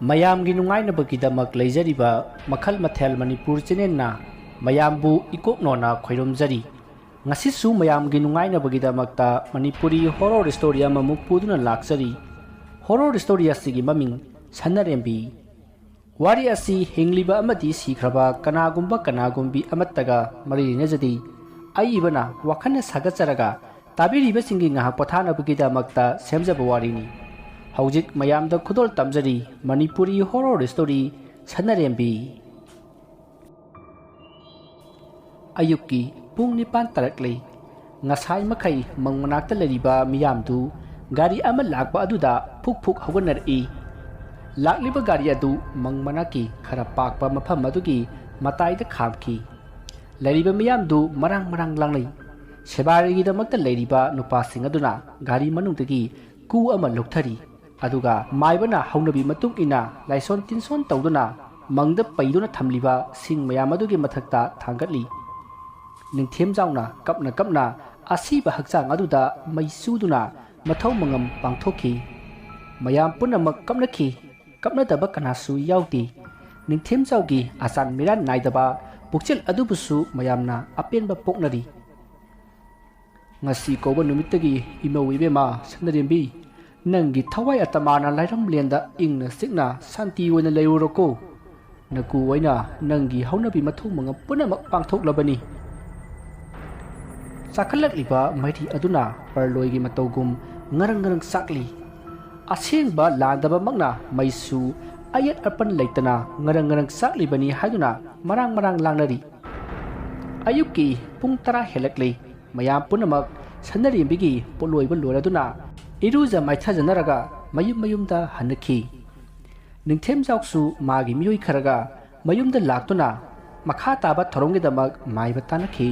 ꯃꯌꯥꯝꯒꯤ ꯅꯨꯡꯉꯥꯏꯅꯕꯒꯤꯗꯃꯛ ꯂꯩꯖꯔꯤꯕ ꯃꯈꯜ ꯃꯊꯦꯜ ꯃꯅꯤꯄꯨꯔ ꯆꯦꯅꯦꯜꯅ ꯃꯌꯥꯝꯕꯨ ꯏꯀꯣꯛꯅꯣꯅ ꯈꯣꯏꯔꯝꯖꯔꯤ ꯉꯁꯤꯁꯨ ꯃꯌꯥꯝꯒꯤ ꯅꯨꯡꯉꯥꯏꯅꯕꯒꯤꯗꯃꯛꯇ ꯃꯅꯤꯄꯨꯔꯤ ꯍꯣꯔꯔ ꯁ꯭ꯇꯣꯔꯤ ꯑꯃꯃꯨꯛ ꯄꯨꯗꯨꯅ ꯂꯥꯛꯆꯔꯤ ꯍꯣꯔꯔ ꯁ꯭ꯇꯣꯔꯤ ꯑꯁꯤꯒꯤ ꯃꯃꯤꯡ ꯁꯟꯅꯔꯦꯝꯕꯤ ꯋꯥꯔꯤ ꯑꯁꯤ ꯍꯤꯡꯂꯤꯕ ꯑꯃꯗꯤ ꯁꯤꯈ꯭ꯔꯕ ꯀꯅꯥꯒꯨꯝꯕꯤ ꯑꯃꯠꯇꯒ ꯃꯔꯤ ꯂꯩꯅꯖꯗꯦ ꯑꯏꯕꯅ ꯋꯥꯈꯜꯅ ꯁꯥꯒꯠꯆꯔꯒ ꯇꯥꯕꯤꯔꯤꯕꯁꯤꯡꯒꯤ ꯉꯥꯏꯍꯥꯛ ꯄꯣꯊꯥꯅꯕꯒꯤꯗꯃꯛꯇ ꯁꯦꯝꯖꯕ ꯋꯥꯔꯤꯅꯤ ꯍꯧꯖꯤꯛ ꯃꯌꯥꯝꯗ ꯈꯨꯗꯣꯜ ꯇꯝꯖꯔꯤ ꯃꯅꯤꯄꯨꯔꯤ ꯍꯣꯔꯔ ꯁ꯭ꯇꯣꯔꯤ ꯁꯟꯅꯔꯦꯝꯕꯤ ꯑꯌꯨꯛꯀꯤ ꯄꯨꯡ 9 ꯇꯥꯔꯛꯂꯤ ꯉꯁꯥꯏ ꯃꯈꯩ ꯃꯪ ꯃꯅꯥꯛꯇ ꯂꯩꯔꯤꯕ ꯃꯤꯌꯥꯝꯗꯨ ꯒꯥꯔꯤ ꯑꯃ ꯂꯥꯛꯄ ꯑꯗꯨꯗ ꯐꯨꯛ ꯍꯧꯒꯠꯅꯔꯛꯏ ꯂꯥꯛꯂꯤꯕ ꯒꯥꯔꯤ ꯑꯗꯨ ꯃꯪ ꯃꯅꯥꯛꯀꯤ ꯈꯔ ꯄꯥꯛꯄ ꯃꯐꯝ ꯑꯗꯨꯒꯤ ꯃꯇꯥꯏꯗ ꯈꯥꯝꯈꯤ ꯂꯩꯔꯤꯕ ꯃꯤꯌꯥꯝꯗꯨ ꯃꯔꯥꯡ ꯂꯥꯡꯅꯩ ꯁꯦꯕꯥꯔꯤꯒꯤꯗꯃꯛꯇ ꯂꯩꯔꯤꯕ ꯅꯨꯄꯥꯁꯤꯡ ꯑꯗꯨꯅ ꯒꯥꯔꯤ ꯃꯅꯨꯡꯗꯒꯤ ꯀꯨ ꯑꯃ ꯂꯧꯊꯔꯤ ꯑꯗꯨꯒ ꯃꯥꯏꯕꯅ ꯍꯧꯅꯕꯤ ꯃꯇꯨꯡ ꯏꯟꯅ ꯂꯥꯏꯁꯣꯟ ꯇꯤꯟꯁꯣꯟ ꯇꯧꯗꯨꯅ ꯃꯪꯗ ꯄꯩꯗꯨꯅ ꯊꯝꯂꯤꯕ ꯁꯤꯡ ꯃꯌꯥꯝ ꯑꯗꯨꯒꯤ ꯃꯊꯛꯇ ꯊꯥꯡꯒꯠꯂꯤ ꯅꯤꯡꯊꯦꯝꯖꯥꯎꯅ ꯀꯞꯅ ꯑꯁꯤꯕ ꯍꯛꯆꯥꯡ ꯑꯗꯨꯗ ꯃꯩ ꯆꯨꯗꯨꯅ ꯃꯊꯧ ꯃꯉꯝ ꯄꯥꯡꯊꯣꯛꯈꯤ ꯃꯌꯥꯝ ꯄꯨꯝꯅꯃꯛ ꯀꯞꯅꯈꯤ ꯀꯞꯅꯗꯕ ꯀꯅꯥꯁꯨ ꯌꯥꯎꯗꯦ ꯅꯤꯡꯊꯦꯝꯖꯥꯎꯒꯤ ꯑꯆꯥꯟ ꯃꯤꯔꯥꯟ ꯅꯥꯏꯗꯕ ꯄꯨꯛꯆꯦꯜ ꯑꯗꯨꯕꯨꯁꯨ ꯃꯌꯥꯝꯅ ꯑꯄꯦꯟꯕ ꯄꯣꯛꯅꯔꯤ ꯉꯁꯤ ꯀꯧꯕ ꯅꯨꯃꯤꯠꯇꯒꯤ ꯏꯃꯧ ꯏꯕꯦꯝꯃ ꯁꯟꯅꯔꯦꯝꯕꯤ ꯅꯪꯒꯤ ꯊꯋꯥꯏ ꯑꯇꯃꯥꯅ ꯂꯥꯏꯔꯝꯂꯦꯟꯗ ꯏꯪꯅ ꯆꯤꯛꯅ ꯁꯥꯟꯇꯤ ꯑꯣꯏꯅ ꯂꯩꯔꯨꯔꯣꯀꯣ ꯅꯀꯨ ꯑꯣꯏꯅ ꯅꯪꯒꯤ ꯍꯧꯅꯕꯤ ꯃꯊꯧ ꯃꯉꯝ ꯄꯨꯝꯅꯃꯛ ꯄꯥꯡꯊꯣꯛꯂꯕꯅꯤ ꯆꯥꯈꯠꯂꯛꯂꯤꯕ ꯃꯩꯔꯤ ꯑꯗꯨꯅ ꯄꯔꯂꯣꯏꯒꯤ ꯃꯇꯧꯒꯨꯝ ꯉꯔꯪ ꯆꯥꯛꯂꯤ ꯑꯁꯦꯡꯕ ꯂꯥꯟꯗꯕꯃꯛꯅ ꯃꯩꯁꯨ ꯑꯌꯦꯠ ꯑꯄꯟ ꯂꯩꯇꯅ ꯉꯔꯪ ꯆꯥꯛꯂꯤꯕꯅꯤ ꯍꯥꯏꯗꯨꯅ ꯃꯔꯥꯡ ꯂꯥꯡꯅꯔꯤ ꯑꯌꯨꯛꯀꯤ ꯄꯨꯡ 10 ꯍꯦꯜꯂꯛꯂꯤ ꯃꯌꯥꯝ ꯄꯨꯝꯅꯃꯛ ꯁꯟꯅꯔꯦꯝꯕꯤꯒꯤ ꯄꯣꯠꯂꯣꯏꯕ ꯂꯣꯏꯔꯗꯨꯅ ꯏꯔꯨꯖ ꯃꯥꯏꯊꯖꯅꯔꯒ ꯃꯌꯨꯝꯗ ꯍꯟꯅꯈꯤ ꯅꯤꯡꯊꯦꯝꯖꯥꯎꯁꯨ ꯃꯥꯒꯤ ꯃꯤꯑꯣꯏ ꯈꯔꯒ ꯃꯌꯨꯝꯗ ꯂꯥꯛꯇꯨꯅ ꯃꯈꯥ ꯇꯥꯕ ꯊꯧꯔꯝꯒꯤꯗꯃꯛ ꯃꯥꯏꯕ ꯇꯥꯟꯅꯈꯤ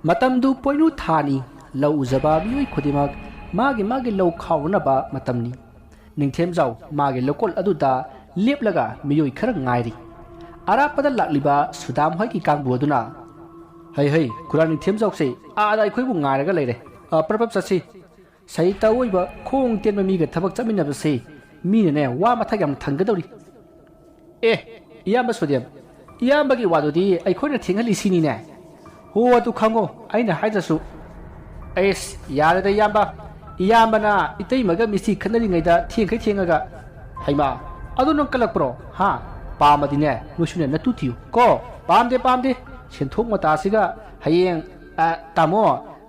ꯃꯇꯝꯗꯨ ꯄꯣꯏꯅꯨ ꯊꯥꯅꯤ ꯂꯧ ꯎꯖꯕ ꯃꯤꯑꯣꯏ ꯈꯨꯗꯤꯡꯃꯛ ꯃꯥꯒꯤ ꯂꯧ ꯈꯥꯎꯅꯕ ꯃꯇꯝꯅꯤ ꯅꯤꯡꯊꯦꯝꯖꯥꯎ ꯃꯥꯒꯤ ꯂꯧꯀꯣꯜ ꯑꯗꯨꯗ ꯂꯦꯞꯂꯒ ꯃꯤꯑꯣꯏ ꯈꯔ ꯉꯥꯏꯔꯤ ꯑꯔꯥꯞꯄꯗ ꯂꯥꯛꯂꯤꯕ ꯁꯨꯗꯥꯝ ꯍꯣꯏꯒꯤ ꯀꯥꯡꯕꯨ ꯑꯗꯨꯅ ꯍꯩ ꯈꯨꯔꯥ ꯅꯤꯡꯊꯦꯝꯖꯥꯎꯁꯦ ꯑꯥꯗ ꯑꯩꯈꯣꯏꯕꯨ ꯉꯥꯏꯔꯒ ꯂꯩꯔꯦ ꯄ꯭ꯔꯞ ꯆꯠꯁꯤ ꯁꯍꯤꯇ ꯑꯣꯏꯕ ꯈꯣꯡ ꯇꯦꯟꯕ ꯃꯤꯒ ꯊꯕꯛ ꯆꯠꯃꯤꯟꯅꯕꯁꯦ ꯃꯤꯅꯅꯦ ꯋꯥ ꯃꯊꯛ ꯌꯥꯝ ꯊꯪꯒꯗꯧꯔꯤ ꯏꯌꯥꯝꯕ ꯁꯨꯗꯦꯝ ꯏꯌꯥꯝꯕꯒꯤ ꯋꯥꯗꯨꯗꯤ ꯑꯩꯈꯣꯏꯅ ꯊꯦꯡꯍꯜꯂꯤꯁꯤꯅꯤꯅꯦ ꯍꯣ ꯑꯗꯨ ꯈꯪꯉꯣ ꯑꯩꯅ ꯍꯥꯏꯗ꯭ꯔꯁꯨ ꯌꯥꯔꯦꯗ ꯏꯌꯥꯝꯕꯅ ꯏꯇꯩꯃꯒ ꯃꯤꯁꯤ ꯈꯠꯅꯔꯤꯉꯩꯗ ꯊꯦꯡꯉꯒ ꯍꯩꯃꯥ ꯑꯗꯨ ꯅꯪ ꯀꯜꯂꯛꯄ꯭ꯔꯣ ꯄꯥꯝꯃꯗꯤꯅꯦ ꯅꯣꯏꯁꯨꯅꯦ ꯅꯇꯨ ꯊꯤꯌꯨ ꯀꯣ ꯄꯥꯝꯗꯦ ꯁꯦꯟꯊꯣꯛ ꯃꯇꯥꯁꯤꯒ ꯍꯌꯦꯡ ꯇꯥꯃꯣ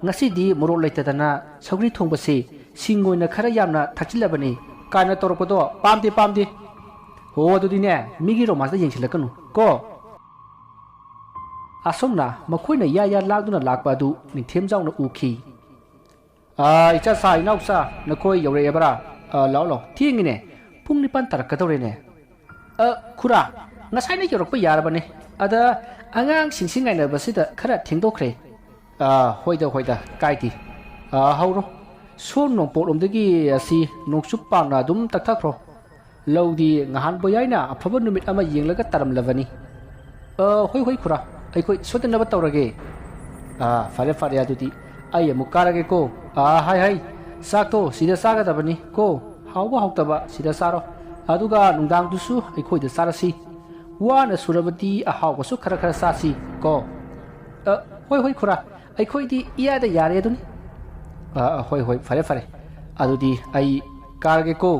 ꯉꯁꯤꯗꯤ ꯃꯣꯔꯣꯛ ꯂꯩꯇꯗꯅ ꯁꯧꯒ꯭ꯔꯤ ꯊꯣꯡꯕꯁꯤ ꯁꯤꯡ ꯑꯣꯏꯅ ꯈꯔ ꯌꯥꯝꯅ ꯊꯥꯛꯆꯤꯜꯂꯕꯅꯤ ꯀꯥꯏꯅ ꯇꯧꯔꯛꯄꯗꯣ ꯄꯥꯝꯗꯦ ꯍꯣ ꯑꯗꯨꯗꯤꯅꯦ ꯃꯤꯒꯤ ꯔꯣꯃꯥꯟꯁꯇ ꯌꯦꯡꯁꯤꯜꯂꯛꯀꯅꯨ ꯀꯣ ꯑꯁꯣꯝꯅ ꯃꯈꯣꯏꯅ ꯌꯥ ꯂꯥꯡꯗꯨꯅ ꯂꯥꯛꯄ ꯑꯗꯨ ꯅꯤꯡꯊꯦꯝꯖꯥꯎꯅ ꯎꯈꯤ ꯏꯆꯥꯆꯥ ꯏꯅꯥꯎꯆꯥ ꯅꯈꯣꯏ ꯌꯧꯔꯛꯑꯦꯕ꯭ꯔꯥ ꯂꯥꯛꯑꯣ ꯊꯦꯡꯉꯤꯅꯦ ꯄꯨꯡ 9 ꯇꯥꯔꯛꯀꯗꯧꯔꯦꯅꯦ ꯈꯨꯔꯥ ꯉꯁꯥꯏꯅ ꯌꯧꯔꯛꯄ ꯌꯥꯔꯕꯅꯦ ꯑꯗ ꯑꯉꯥꯡꯁꯤꯡꯁꯤ ꯉꯥꯏꯅꯕꯁꯤꯗ ꯈꯔ ꯊꯦꯡꯗꯣꯛꯈ꯭ꯔꯦ ꯍꯣꯏꯗ ꯀꯥꯏꯗꯦ ꯍꯧꯔꯣ ꯁꯣꯝ ꯅꯣꯡꯄꯣꯛꯂꯣꯝꯗꯒꯤ ꯑꯁꯤ ꯅꯣꯡꯆꯨꯞ ꯄꯥꯡꯅ ꯑꯗꯨꯝ ꯇꯛꯊꯈ꯭ꯔꯣ ꯂꯧꯗꯤ ꯉꯍꯥꯟ ꯕꯣꯌꯥꯏꯅ ꯑꯐꯕ ꯅꯨꯃꯤꯠ ꯑꯃ ꯌꯦꯡꯂꯒ ꯇꯥꯔꯝꯂꯕꯅꯤ ꯍꯣꯏ ꯈꯨꯔꯥ ꯑꯩꯈꯣꯏ ꯁꯣꯏꯗꯅꯕ ꯇꯧꯔꯒꯦ ꯐꯔꯦ ꯑꯗꯨꯗꯤ ꯑꯩ ꯑꯃꯨꯛ ꯀꯥꯔꯒꯦꯀꯣ ꯍꯥꯏ ꯆꯥꯛꯇꯣ ꯁꯤꯗ ꯆꯥꯒꯗꯕꯅꯤ ꯀꯣ ꯍꯥꯎꯕ ꯍꯥꯎꯇꯕ ꯁꯤꯗ ꯆꯥꯔꯣ ꯑꯗꯨꯒ ꯅꯨꯡꯗꯥꯡꯗꯨꯁꯨ ꯑꯩꯈꯣꯏꯗ ꯆꯥꯔꯁꯤ वाना सुरबती अहावसु खरा खरा सासी को होय खुरा अखोइदी इयादा यारे अदुनी होय फरे फरे अदुदी आई कारगे को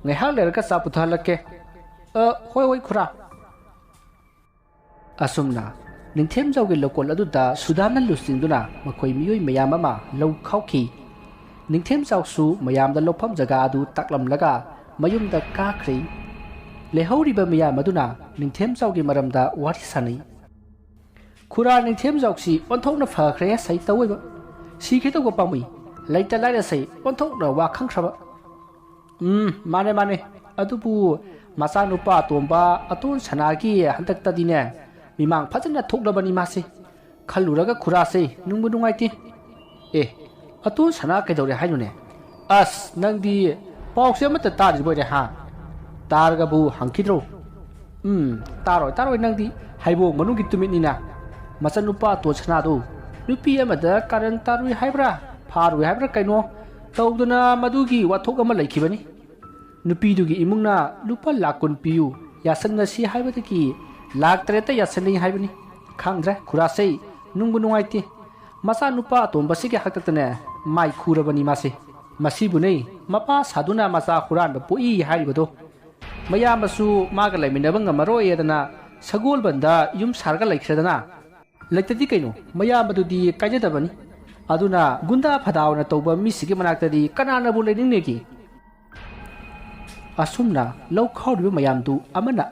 ngehak lerka sa puthalake होय खुरा असुमना निंथेम जावगे लोकल अदुदा सुदामना लुसिंदुना मखोय मियोय मयाम अमा लौ खाउखी निंथेम जावसु मयामदा लोफम जगा अदु ताकलमलगा मयुमदा काख्रि लेहौरिबा मयाम अदुना निंथेम जावगे मरमदा वारि सानै खुरा निंथेम जावसी पन्थौना फख्रे सै तवैबा सिखेतौगो पामै लैता लाइरा सै पन्थौना वा खंख्रबा माने अदुबु मचा नुपा तोंबा अतोन सनागी हंतक्तदिने मिमांग फजना थोकलबनी मासे खल्लुरगा खुरासे नुंगु नुंगाइते अतोन सना कैदौरे हाइनुने अस नंगदी पाउसे अमत तारिबोरे हा तारगबु हंकिद्रो तारोय नंगदी हाइबो मनुगी तुमिनिना मचा नुपा तो सनादो नुपी अमदा कारण तारुय हाइब्रा फारुय हाइब्रा कैनो तौदना मदुगी वाथोक अमा लैखिबनी नुपीदुगी इमुंगना लुपा लाख कुन पियु यासन्नसी हाइबदगी लाख तरेता यासन्नी हाइबनी खांद्रे खुरासे नुंगु नुंगाइते मसा नुपा अतोंबसिगे हक्ततने माइ खुरबनी मासे मसीबुनै मपा सादुना मसा खुरान पोई हाइबदो मयामसु मागा लैमिनबा ngamaroyedana sagol banda yum sarga laikhredana laitadi kaino mayamadudi kaijadabani aduna gunda phadawna tawba misigi manaktadi kanana bu leningne ki asumna law khawri mayamdu amana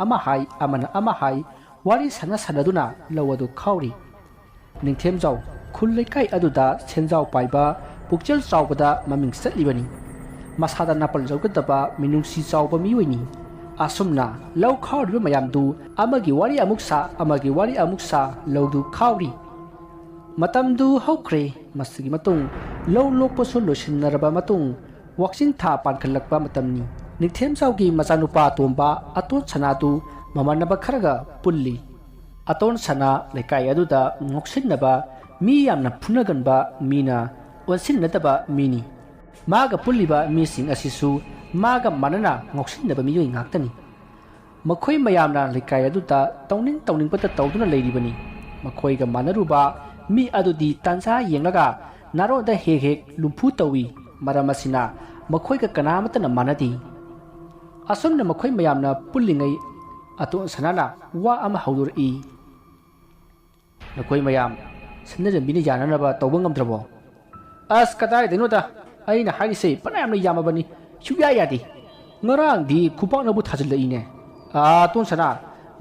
ama hai wari sana sanaduna lawadu khawri ningthemjaw khulleikai aduda senjaw paiba pukchel chawbada maming satlibani masada napal jawgadaba minungsi chawba miweni asumna law khawri mayamdu amagi wari amuksa lawdu khawri matamdu hawkre masigi matung law lokpasu losinaraba matung waksin tha pankhalakpa matamni ningthemjawgi machanupa tomba aton sanadu mamanaba kharaga pulli aton sana lekai aduda ngoksinaba mi yamna phunaganba mina onsinnataba mini maga pulliba mising asisu maga manana ngoksinaba miyoi ngaktani makhoi mayamna lekai aduda tawning pata tawduna leiribani makhoiga manaruba mi adudi tansa yenglaga naroda hek lumpu tawi maramasina makhoiga kanamatana manadi asumna makhoi mayamna pullingai ato sanana wa ama haudur i nakoi mayam sanna bini jananaba tawba ngamdrabo as kadai denoda aina haise panayamna yamabani suya yadi ngarang di kupakna bu thajilleine ton sana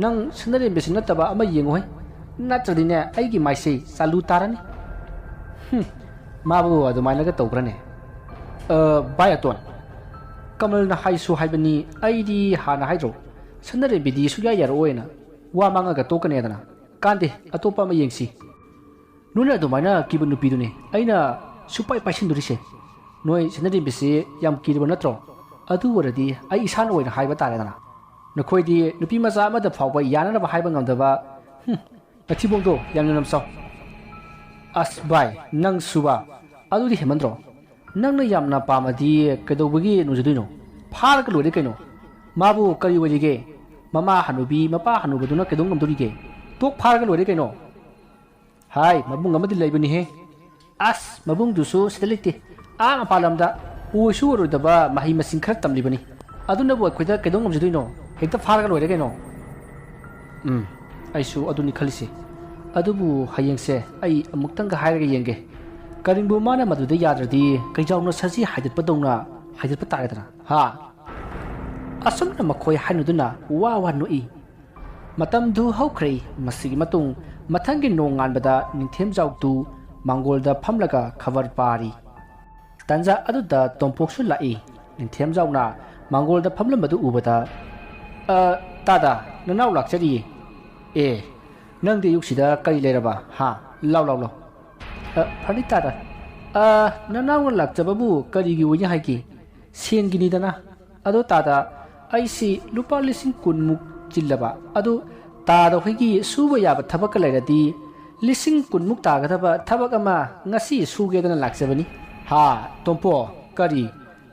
nang sanna besin nataba ama yengoi natradine aigi maise salu tarani mabu adumainaga tawbrane bayaton kamalna haisu haibani aidi hana haidro sanare bidi suya yaroena wa mangaga tokanedana kande atopa ma yengsi nuna dumaina kibunu pidune aina supai pasindurise noi sanare bisi yam kirbo natro adu waradi ai isan oina haiba taredana nakhoidi nupi maza amada phawba yanana ba haiba ngamdaba achibongdo yamna namsaw as bai nang suba adu di hemandro nangna yamna pamadi kedobagi nujuduino phar ka lode kaino mabu kari walige mama hanubi mapa hanubaduna kedong ngamdurige tok phar ka lode kaino hai mabung amadi laibani he as mabung dusu sedalite a mapalamda usu rodaba mahi masing khar tamlibani aduna bo khoida kedong ngamjuduino hekta phar ka lode kaino aisu aduni khalisi adubu hayengse ai amuktang ga hairaga yenge karingbu mana maduda yadradi kaijawna saji haidatpadongna haidatpa taredana ha asumna makhoi hanuduna wa noi matamdu hawkre masigi matung mathangi nonganbada ningthemjawtu mangolda phamlaga khabar pari tanja aduda tompoksu lai ningthemjawna mangolda phamlambadu ubada tada nanaw lakchari nangdi yuksida kari leraba ha law phani tada nanaw lakchababu karigi wanya haiki sengini dana ado tada aisi lupa lising kunmuk chillaba adu tada hoigi suba yaba thabak lairadi lising kunmuk tagadaba thabak ama ngasi sugedana lakchabani ha tompo kari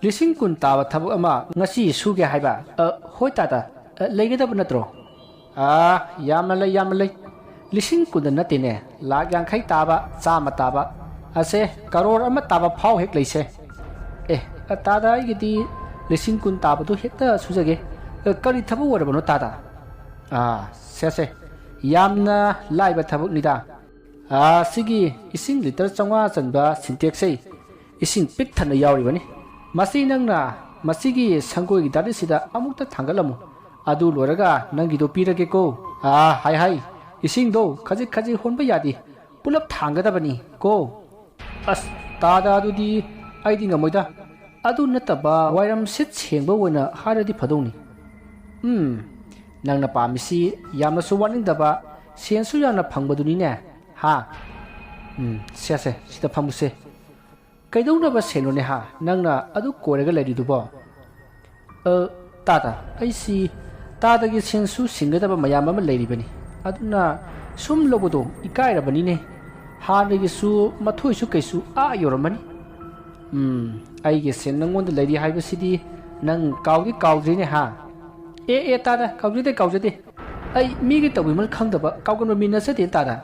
lising kun taba thabak ama ngasi suge haiba hoi tada leigedaba natro yamna lei lising kun natine lak yankhai taba chama taba ase karor ama taba phau hek leise tada igidi lising kun taba tu hekta sujage kari thabu warabano tada se yamna laiba thabuk nida sigi ising liter changwa chanba sintex sei ising pik thana yawri bani masi nangna masigi sangoi gi dadi sida amukta thangalamu adu loraga nangi do pirage ko hai ising do khaji honba yadi pulap thangada bani ko as tada adudi aidi ngamoida adu nataba wairam sit chengba wona haradi phadongni nangna pamisi yamna suwaning daba sensu yana phangbaduni ne ha se sida phamuse kaidongna ba senone ha nangna adu korega ledi dubo tada aisi tada gi sensu singada mayam ama leiri bani aduna sum lobodo ikaira bani ne ha ne gi su mathoi su kaisu a yoramani ꯑꯩꯒꯤ ꯁꯦꯟ ꯅꯪꯉꯣꯟꯗ ꯂꯩꯔꯤ ꯍꯥꯏꯕꯁꯤꯗꯤ ꯅꯪ ꯀꯥꯎꯗ꯭ꯔꯤꯅꯦ ꯍꯥ ꯇꯥꯗ ꯀꯥꯎꯖꯗꯦ ꯑꯩ ꯃꯤꯒꯤ ꯇꯧꯕꯤꯃꯜ ꯈꯪꯗꯕ ꯀꯥꯎꯒꯟꯕ ꯃꯤ ꯅꯠꯆꯗꯦ ꯇꯥꯗ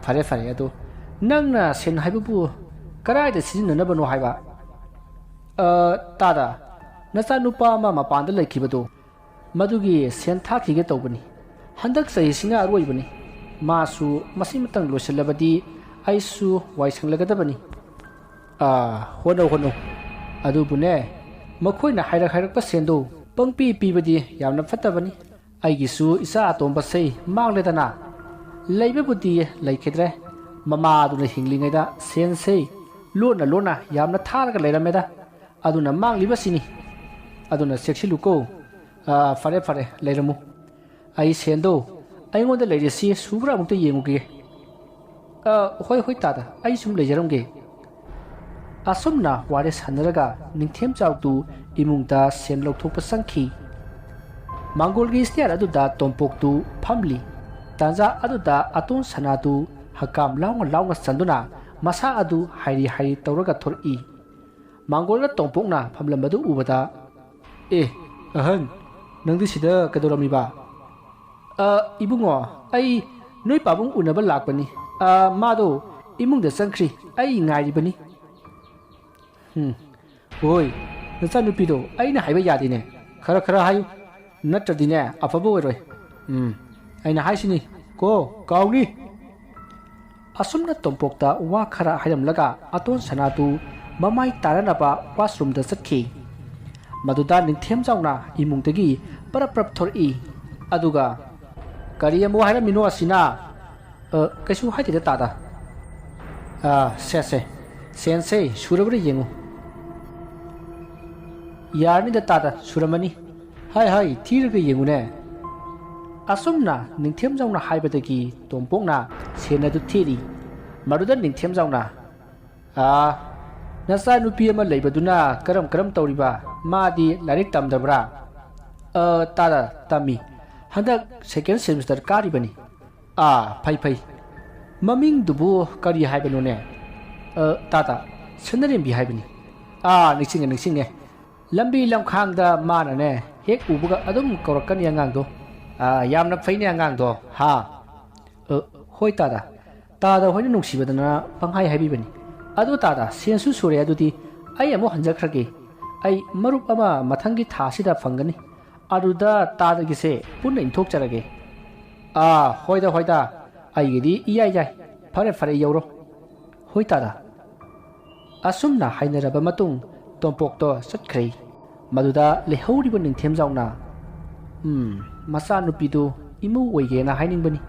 ꯐꯔꯦ ꯑꯗꯣ ꯅꯪꯅ ꯁꯦꯟ ꯍꯥꯏꯕꯕꯨ ꯀꯗꯥꯏꯗ ꯁꯤꯖꯤꯟꯅꯅꯕꯅꯣ ꯍꯥꯏꯕ ꯇꯥꯗ ꯅꯆꯥꯅꯨꯄꯥ ꯑꯃ ꯃꯄꯥꯟꯗ ꯂꯩꯈꯤꯕꯗꯣ ꯃꯗꯨꯒꯤ ꯁꯦꯟ ꯊꯥꯈꯤꯒꯦ ꯇꯧꯕꯅꯤ ꯍꯟꯗꯛ ꯆꯍꯤꯁꯤꯅ ꯑꯔꯣꯏꯕꯅꯤ ꯃꯥꯁꯨ ꯃꯁꯤꯃꯇꯪ ꯂꯣꯏꯁꯤꯜꯂꯕꯗꯤ ꯑꯩꯁꯨ ꯋꯥꯏ ꯁꯪꯂꯒꯗꯕꯅꯤ ꯍꯣꯠꯅꯧ ꯑꯗꯨꯕꯨꯅꯦ ꯃꯈꯣꯏꯅ ꯍꯥꯏꯔꯛꯄ ꯁꯦꯟꯗꯣ ꯄꯪꯄꯤ ꯄꯤꯕꯗꯤ ꯌꯥꯝꯅ ꯐꯠꯇꯕꯅꯤ ꯑꯩꯒꯤꯁꯨ ꯏꯆꯥ ꯑꯇꯣꯝꯕꯁꯦ ꯃꯥꯡꯂꯦꯗꯅ ꯂꯩꯕꯕꯨꯗꯤ ꯂꯩꯈꯤꯗ꯭ꯔꯦ ꯃꯃꯥꯗꯨꯅ ꯍꯤꯡꯂꯤꯉꯩꯗ ꯁꯦꯟꯁꯦ ꯂꯣꯟꯅ ꯌꯥꯝꯅ ꯊꯥꯔꯒ ꯂꯩꯔꯝꯃꯦꯗ ꯑꯗꯨꯅ ꯃꯥꯡꯂꯤꯕꯁꯤꯅꯤ ꯑꯗꯨꯅ ꯆꯦꯛꯁꯤꯜꯂꯨꯀꯣ ꯐꯔꯦ ꯂꯩꯔꯝꯃꯨ ꯑꯩ ꯁꯦꯟꯗꯣ ꯑꯩꯉꯣꯟꯗ ꯂꯩꯔꯤꯁꯤ ꯁꯨꯕ꯭ꯔꯥ ꯑꯃꯨꯛꯇ ꯌꯦꯡꯉꯨꯒꯦ ꯍꯣꯏ ꯇꯥꯗ ꯑꯩ ꯁꯨꯝ ꯂꯩꯖꯔꯝꯒꯦ ꯑꯁꯨꯝꯅ ꯋꯥꯔꯤ ꯁꯥꯟꯅꯔꯒ ꯅꯤꯡꯊꯦꯝꯖꯥꯎꯗꯨ ꯏꯃꯨꯡꯗ ꯁꯦꯟ ꯂꯧꯊꯣꯛꯄ ꯆꯪꯈꯤ ꯃꯥꯡꯒꯣꯜꯒꯤ ꯁ꯭ꯇꯦꯌꯔ ꯑꯗꯨꯗ ꯇꯣꯝꯄꯣꯛꯇꯨ ꯐꯝꯂꯤ ꯇꯥꯟꯖꯥ ꯑꯗꯨꯗ ꯑꯇꯣꯟ ꯁꯅꯥꯗꯨ ꯍꯀꯥꯝ ꯂꯥꯎꯅ ꯆꯟꯗꯨꯅ ꯃꯁꯥ ꯑꯗꯨ ꯍꯥꯏꯔꯤ ꯇꯧꯔꯒ ꯊꯣꯔꯛꯏ ꯃꯥꯡꯒꯣꯜꯒ ꯇꯣꯝꯄꯣꯛꯅ ꯐꯝꯂꯝꯕꯗꯨ ꯎꯕꯗ ꯑꯍꯟ ꯅꯪꯗꯤ ꯁꯤꯗ ꯀꯩꯗꯧꯔꯝꯃꯤꯕ ꯏꯕꯨꯡꯉꯣ ꯑꯩ ꯅꯣꯏ ꯄꯥꯕꯨꯡ ꯎꯅꯕ ꯂꯥꯛꯄꯅꯤ ꯃꯥꯗꯣ ꯏꯃꯨꯡꯗ ꯆꯪꯈ꯭ꯔꯤ ꯑꯩ ꯉꯥꯏꯔꯤꯕꯅꯤ ꯍꯣꯏ ꯅꯆꯥꯅꯨꯄꯤꯗꯣ ꯑꯩꯅ ꯍꯥꯏꯕ ꯌꯥꯗꯦꯅꯦ ꯈꯔ ꯍꯥꯏꯌꯨ ꯅꯠꯇ꯭ꯔꯗꯤꯅꯦ ꯑꯐꯕ ꯑꯣꯏꯔꯣই ꯑꯩꯅ ꯍꯥꯏꯁꯤꯅꯤ ꯀꯣ ꯀꯥꯎꯅꯤ ꯑꯁꯨꯝꯅ ꯇꯣꯝꯄꯣꯛꯇ ꯋꯥ ꯈꯔ ꯍꯥꯏꯔꯝꯂꯒ ꯑꯇꯣꯟ ꯁꯅꯥꯗꯨ ꯃꯃꯥꯏ ꯇꯥꯔꯅꯕ ꯋꯥꯁꯔꯨꯝꯗ ꯆꯠꯈꯤ ꯃꯗꯨꯗ ꯅꯤꯡꯊꯦꯝꯖꯥꯎꯅ ꯏꯃꯨꯡꯗꯒꯤ ꯄꯔꯞ ꯊꯣꯔꯛꯏ ꯑꯗꯨꯒ ꯀꯔꯤ ꯑꯃꯨꯛ ꯍꯥꯏꯔꯝꯃꯤꯅꯣ ꯑꯁꯤꯅ ꯀꯩꯁꯨ ꯍꯥꯏꯗꯦꯗ ꯇꯥꯗ ꯁꯦꯟꯁꯦ ꯁꯨꯔꯕ꯭ꯔꯥ ꯌꯦꯡꯉꯨ ꯌꯥꯔꯅꯤꯗ ꯇꯥꯗ ꯁꯨꯔꯝꯃꯅꯤ ꯍꯥꯏ ꯊꯤꯔꯒ ꯌꯦꯡꯉꯨꯅꯦ ꯑꯁꯨꯝꯅ ꯅꯤꯡꯊꯦꯝꯖꯥꯎꯅ ꯍꯥꯏꯕꯗꯒꯤ ꯇꯣꯝꯄꯣꯛꯅ ꯁꯦꯟ ꯑꯗꯨ ꯊꯤꯔꯤ ꯃꯗꯨꯗ ꯅꯤꯡꯊꯦꯝꯖꯥꯎꯅ ꯅꯆꯥꯅꯨꯄꯤ ꯑꯃ ꯂꯩꯕꯗꯨꯅ ꯀꯔꯝ ꯇꯧꯔꯤꯕ ꯃꯥꯗꯤ ꯂꯥꯏꯔꯤꯛ ꯇꯝꯗꯕ꯭ꯔꯥ ꯇꯥꯗ ꯇꯝꯃꯤ ꯍꯟꯗꯛ ꯁꯦꯀꯦꯟ ꯁꯦꯃꯤꯁꯇꯔ ꯀꯥꯔꯤꯕꯅꯤ ꯐꯩ ꯃꯃꯤꯡꯗꯨꯕꯨ ꯀꯔꯤ ꯍꯥꯏꯕꯅꯣꯅꯦ ꯇꯥꯗ ꯁꯅꯔꯦꯝꯕꯤ ꯍꯥꯏꯕꯅꯤ ꯅꯤꯡꯁꯤꯡꯉꯦ ꯂꯝꯕꯤ ꯂꯝꯈꯥꯡꯗ ꯃꯥꯅꯅꯦ ꯍꯦꯛ ꯎꯕꯒ ꯑꯗꯨꯝ ꯀꯧꯔꯛꯀꯅꯤ ꯑꯉꯥꯡꯗꯣ ꯌꯥꯝꯅ ꯐꯩꯅꯦ ꯑꯉꯥꯡꯗꯣ ꯍꯣꯏ ꯇꯥꯗ ꯍꯣꯏꯅ ꯅꯨꯡꯁꯤꯕꯗꯅ ꯄꯪꯍꯥꯏ ꯍꯥꯏꯕꯤꯕꯅꯤ ꯑꯗꯨ ꯇꯥꯗ ꯁꯦꯟꯁꯨ ꯁꯨꯔꯦ ꯑꯗꯨꯗꯤ ꯑꯩ ꯑꯃꯨꯛ ꯍꯟꯖꯈ꯭ꯔꯒꯦ ꯑꯩ ꯃꯔꯨꯞ ꯑꯃ ꯃꯊꯪꯒꯤ ꯊꯥꯁꯤꯗ ꯐꯪꯒꯅꯤ ꯑꯗꯨꯗ ꯇꯥꯗꯒꯤꯁꯦ ꯄꯨꯟꯅ ꯏꯟꯊꯣꯛꯆꯔꯒꯦ ꯍꯣꯏꯗ ꯑꯩꯒꯤꯗꯤ ꯏꯌꯥꯏ ꯐꯔꯦ ꯌꯧꯔꯣ ꯍꯣꯏ ꯇꯥꯗ ꯑꯁꯨꯝꯅ ꯍꯥꯏꯅꯔꯕ ꯃꯇꯨꯡ ꯇꯣꯝꯄꯣꯛꯇꯣ ꯆꯠꯈ꯭ꯔꯦ ꯃꯗꯨꯗ ꯂꯩꯍꯧꯔꯤꯕ ꯅꯤꯡꯊꯦꯝꯖꯥꯎꯅ ꯃꯆꯥꯅꯨꯄꯤꯗꯨ ꯏꯃꯧ ꯑꯣꯏꯒꯦꯅ ꯍꯥꯏꯅꯤꯡꯕꯅꯤ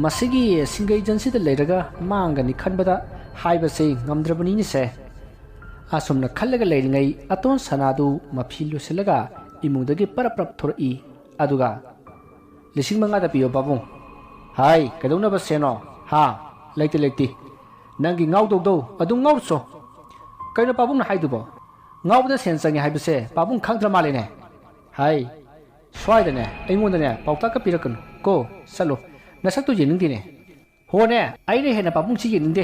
ꯃꯁꯤꯒꯤ ꯁꯤꯡꯒꯩꯖꯟꯁꯤꯗ ꯂꯩꯔꯒ ꯃꯥꯡꯒꯅꯤ ꯈꯟꯕꯗ ꯍꯥꯏꯕꯁꯦ ꯉꯝꯗ꯭ꯔꯕꯅꯤꯅꯦꯁꯦ ꯑꯁꯨꯝꯅ ꯈꯜꯂꯒ ꯂꯩꯔꯤꯉꯩ ꯑꯇꯣꯟ ꯁꯅꯥꯗꯨ ꯃꯐꯤ ꯂꯣꯏꯁꯤꯜꯂꯒ ꯏꯃꯨꯡꯗꯒꯤ ꯄꯔꯞ ꯊꯣꯔꯛꯏ ꯑꯗꯨꯒ 5,500ꯗ ꯄꯤꯌꯣ ꯄꯥꯕꯨꯡ ꯍꯥꯏ ꯀꯩꯗꯧꯅꯕ ꯁꯦꯅꯣ ꯂꯩꯇꯦ ꯅꯪꯒꯤ ꯉꯥꯎꯗꯧꯗꯣ ꯑꯗꯨꯝ ꯉꯥꯎꯔꯨꯆꯣ ꯀꯩꯅꯣ ꯄꯥꯕꯨꯡꯅ ꯍꯥꯏꯗꯨꯕꯣ ꯉꯥꯎꯕꯗ ꯁꯦꯟ ꯆꯪꯉꯦ ꯍꯥꯏꯕꯁꯦ ꯄꯥꯕꯨꯡ ꯈꯪꯗ꯭ꯔ ꯃꯥꯜꯂꯦꯅꯦ ꯍꯥꯏ ꯁ꯭ꯋꯥꯏꯗꯅꯦ ꯑꯩꯉꯣꯟꯗꯅꯦ ꯄꯥꯎꯇꯥꯛꯀ ꯄꯤꯔꯛꯀꯅꯨ ꯀꯣ ꯆꯠꯂꯣ ꯅꯁꯛꯇꯨ ꯌꯦꯡꯅꯤꯡꯗꯦꯅꯦ ꯍꯣꯅꯦ ꯑꯩꯅ ꯍꯦꯟꯅ ꯄꯥꯕꯨꯡꯁꯤ ꯌꯦꯡꯅꯤꯡꯗꯦ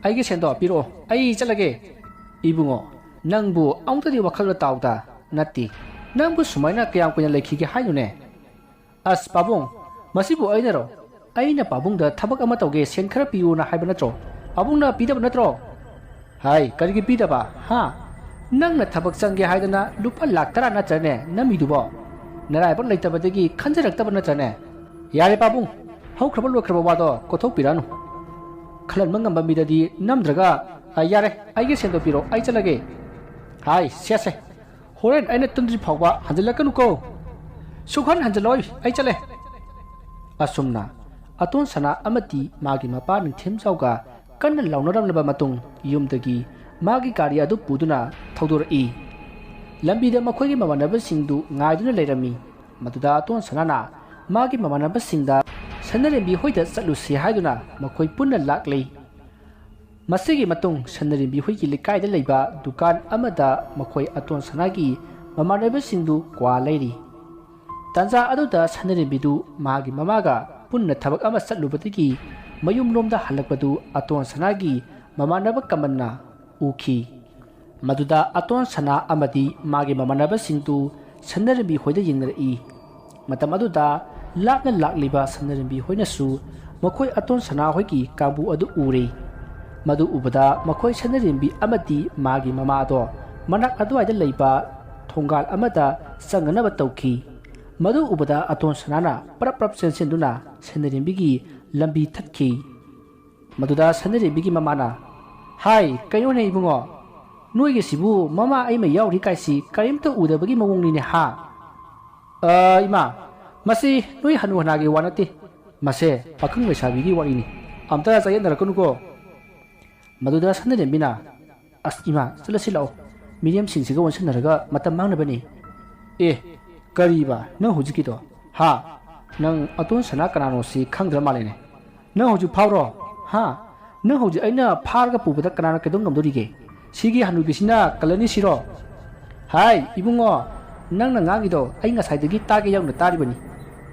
ꯑꯩꯒꯤ ꯁꯦꯟꯗꯣ ꯄꯤꯔꯛꯑꯣ ꯑꯩ ꯆꯠꯂꯒꯦ ꯏꯕꯨꯡꯉꯣ ꯅꯪꯕꯨ ꯑꯃꯨꯛꯇꯗꯤ ꯋꯥꯈꯜꯗ ꯇꯥꯎꯗ ꯅꯠꯇꯦ ꯅꯪꯕꯨ ꯁꯨꯃꯥꯏꯅ ꯀꯌꯥꯝ ꯀꯨꯏꯅ ꯂꯩꯈꯤꯒꯦ ꯍꯥꯏꯅꯨꯅꯦ ꯄꯥꯕꯨꯡ ꯃꯁꯤꯕꯨ ꯑꯩꯅꯔꯣ ꯑꯩꯅ ꯄꯥꯕꯨꯡꯗ ꯊꯕꯛ ꯑꯃ ꯇꯧꯒꯦ ꯁꯦꯟ ꯈꯔ ꯄꯤꯌꯨꯅ ꯍꯥꯏꯕ ꯅꯠꯇ꯭ꯔꯣ ꯄꯥꯕꯨꯡꯅ ꯄꯤꯗꯕ ꯅꯠꯇ꯭ꯔꯣ ꯍꯥꯏ ꯀꯔꯤꯒꯤ ꯄꯤꯗꯕ ꯅꯪꯅ ꯊꯕꯛ ꯆꯪꯒꯦ ꯍꯥꯏꯗꯅ ꯂꯨꯄꯥ ꯂꯥꯛ 10 ꯅꯠꯇ꯭ꯔꯅꯦ ꯅꯝꯃꯤꯗꯨꯕꯣ ꯅꯔꯥꯏꯕꯛ ꯂꯩꯇꯕꯗꯒꯤ ꯈꯟꯖꯔꯛꯇꯕ ꯅꯠꯇ꯭ꯔꯅꯦ ꯌꯥꯔꯦ ꯄꯥꯕꯨꯡ ꯍꯧꯈ꯭ꯔꯕ ꯂꯣꯏꯈ꯭ꯔꯕ ꯋꯥꯗꯣ ꯀꯣꯊꯣꯛꯄꯤꯔꯅꯨ ꯈꯜꯍꯟꯕ ꯉꯝꯕ ꯃꯤꯗꯗꯤ ꯅꯝꯗ꯭ꯔꯒ ꯌꯥꯔꯦ ꯑꯩꯒꯤ ꯁꯦꯟꯗꯣ ꯄꯤꯔꯣ ꯑꯩ ꯆꯠꯂꯒꯦ ꯍꯥꯏ ꯁꯦꯁꯦ ꯍꯣꯔꯦꯟ ꯑꯩꯅ ꯇꯨꯝꯗ꯭ꯔꯤ ꯐꯥꯎꯕ ꯍꯟꯖꯤꯜꯂꯛꯀꯅꯨꯀꯣ ꯁꯨꯛꯍꯟ ꯍꯟꯖꯤꯜꯂꯣꯏ ꯑꯩ ꯆꯠꯂꯦ ꯑꯁꯨꯝꯅ ꯑꯇꯣꯟ ꯁꯅꯥ ꯑꯃꯗꯤ ꯃꯥꯒꯤ ꯃꯄꯥ ꯅꯤꯡꯊꯦꯝꯖꯥꯎꯒ ꯀꯟꯅ ꯂꯥꯎꯅꯔꯝꯂꯕ ꯃꯇꯨꯡ ꯌꯨꯝꯗꯒꯤ ꯃꯥꯒꯤ ꯒꯥꯔꯤ ꯑꯗꯨ ꯄꯨꯗꯨꯅ ꯊꯧꯗꯣꯔꯛꯏ ꯂꯝꯕꯤꯗ ꯃꯈꯣꯏꯒꯤ ꯃꯃꯥꯟꯅꯕꯁꯤꯡꯗꯨ ꯉꯥꯏꯗꯨꯅ ꯂꯩꯔꯝꯃꯤ ꯃꯗꯨꯗ ꯑꯇꯣꯟ ꯁꯅꯥꯅ ꯃꯥꯒꯤ ꯃꯃꯥꯟꯅꯕꯁꯤꯡꯗ ꯁꯅꯔꯦꯝꯕꯤ ꯍꯣꯏꯗ ꯆꯠꯂꯨꯁꯤ ꯍꯥꯏꯗꯨꯅ ꯃꯈꯣꯏ ꯄꯨꯟꯅ ꯂꯥꯛꯂꯤ ꯃꯁꯤꯒꯤ ꯃꯇꯨꯡ ꯁꯅꯔꯦꯝꯕꯤ ꯍꯣꯏꯒꯤ ꯂꯩꯀꯥꯏꯗ ꯂꯩꯕ ꯗꯨꯀꯥꯟ ꯑꯃꯗ ꯃꯈꯣꯏ ꯑꯇꯣꯟ ꯁꯅꯥꯒꯤ ꯃꯃꯥꯟꯅꯕꯁꯤꯡꯗꯨ ꯀ꯭ꯋꯥ ꯂꯩꯔꯤ ꯇꯥꯟꯖꯥ ꯑꯗꯨꯗ ꯁꯅꯔꯦꯝꯕꯤꯗꯨ ꯃꯥꯒꯤ ꯃꯃꯥꯒ ꯄꯨꯟꯅ ꯊꯕꯛ ꯑꯃ ꯆꯠꯂꯨꯕꯗꯒꯤ ꯃꯌꯨꯝꯂꯣꯝꯗ ꯍꯜꯂꯛꯄꯗꯨ ꯑꯇꯣꯟ ꯁꯅꯥꯒꯤ ꯃꯃꯥꯟꯅꯕ ꯀꯃꯟꯅ ꯎꯈꯤ ꯃꯗꯨꯗ ꯑꯇꯣꯟ ꯁꯅꯥ ꯑꯃꯗꯤ ꯃꯥꯒꯤ ꯃꯃꯥꯟꯅꯕꯁꯤꯡꯗꯨ ꯁꯟꯅꯔꯦꯝꯕꯤ ꯍꯣꯏꯗ ꯌꯦꯡꯅꯔꯛꯏ ꯃꯇꯝ ꯑꯗꯨꯗ ꯂꯥꯞꯅ ꯂꯥꯛꯂꯤꯕ ꯁꯟꯅꯔꯦꯝꯕꯤ ꯍꯣꯏꯅꯁꯨ ꯃꯈꯣꯏ ꯑꯇꯣꯟ ꯁꯅꯥ ꯍꯣꯏꯒꯤ ꯀꯥꯡꯕꯨ ꯑꯗꯨ ꯎꯔꯦ ꯃꯗꯨ ꯎꯕꯗ ꯃꯈꯣꯏ ꯁꯟꯅꯔꯦꯝꯕꯤ ꯑꯃꯗꯤ ꯃꯥꯒꯤ ꯃꯃꯥꯗꯣ ꯃꯅꯥꯛ ꯑꯗꯨꯋꯥꯏꯗ ꯂꯩꯕ ꯊꯣꯡꯒꯥꯜ ꯑꯃꯗ ꯆꯪꯅꯅꯕ ꯇꯧꯈꯤ ꯃꯗꯨ ꯎꯕꯗ ꯑꯇꯣꯟ ꯁꯅꯥꯅ ꯄ꯭ꯔꯞ ꯆꯦꯟꯁꯤꯟꯗꯨꯅ ꯁꯟꯅꯔꯦꯝꯕꯤꯒꯤ ꯂꯝꯕꯤ ꯊꯠꯈꯤ ꯃꯗꯨꯗ ꯁꯟꯅꯔꯦꯝꯕꯤꯒꯤ ꯃꯃꯥꯅ ꯍꯥꯏ ꯀꯩꯅꯣꯅꯦ ꯏꯕꯨꯡꯉꯣ ꯅꯣꯏꯒꯤꯁꯤꯕꯨ ꯃꯃꯥ ꯑꯩꯃ ꯌꯥꯎꯔꯤ ꯀꯥꯏꯁꯤ ꯀꯔꯤꯝꯇ ꯎꯗꯕꯒꯤ ꯃꯑꯣꯡꯅꯤꯅꯦ ꯍꯥ ꯏꯃꯥ ꯃꯁꯤ ꯅꯣꯏ ꯍꯅꯨ ꯍꯅꯥꯒꯤ ꯋꯥ ꯅꯠꯇꯦ ꯃꯁꯦ ꯄꯥꯈꯪ ꯂꯩꯁꯥꯕꯤꯒꯤ ꯋꯥꯔꯤꯅꯤ ꯑꯝꯇ ꯆꯌꯦꯠꯅꯔꯛꯀꯅꯨꯀꯣ ꯃꯗꯨꯗ ꯁꯟꯅꯔꯦꯝꯕꯤꯅ ꯑꯁ ꯏꯃꯥ ꯆꯠꯂꯁꯤ ꯂꯥꯛꯑꯣ ꯃꯤꯔꯦꯝꯁꯤꯡꯁꯤꯒ ꯑꯣꯟꯁꯤꯟꯅꯔꯒ ꯃꯇꯝ ꯃꯥꯡꯅꯕꯅꯤ ꯀꯔꯤꯕ ꯅꯪ ꯍꯧꯖꯤꯛꯀꯤꯗꯣ ꯍꯥ ꯅꯪ ꯑꯇꯣꯟ ꯁꯅꯥ ꯀꯅꯥꯅꯣꯁꯤ ꯈꯪꯗ꯭ꯔ ꯃꯥꯜꯂꯦꯅꯦ ꯅꯪ ꯍꯧꯖꯤꯛ ꯐꯥꯎꯔꯣ ꯍꯥ ꯅꯪ ꯍꯧꯖꯤꯛ ꯑꯩꯅ ꯐꯥꯔꯒ ꯄꯨꯕꯗ ꯀꯅꯥꯅ ꯀꯩꯗꯧ ꯉꯝꯗꯣꯔꯤꯒꯦ ꯁꯤꯒꯤ ꯍꯅꯨꯕꯤꯁꯤꯅ ꯀꯜꯂꯅꯤ ꯁꯤꯔꯣ ꯍꯥꯏ ꯏꯕꯨꯡꯉꯣ ꯅꯪꯅ ꯉꯥꯡꯉꯤꯗꯣ ꯑꯩ ꯉꯁꯥꯏꯗꯒꯤ ꯇꯥꯒꯦ ꯌꯥꯎꯅ ꯇꯥꯔꯤꯕꯅꯤ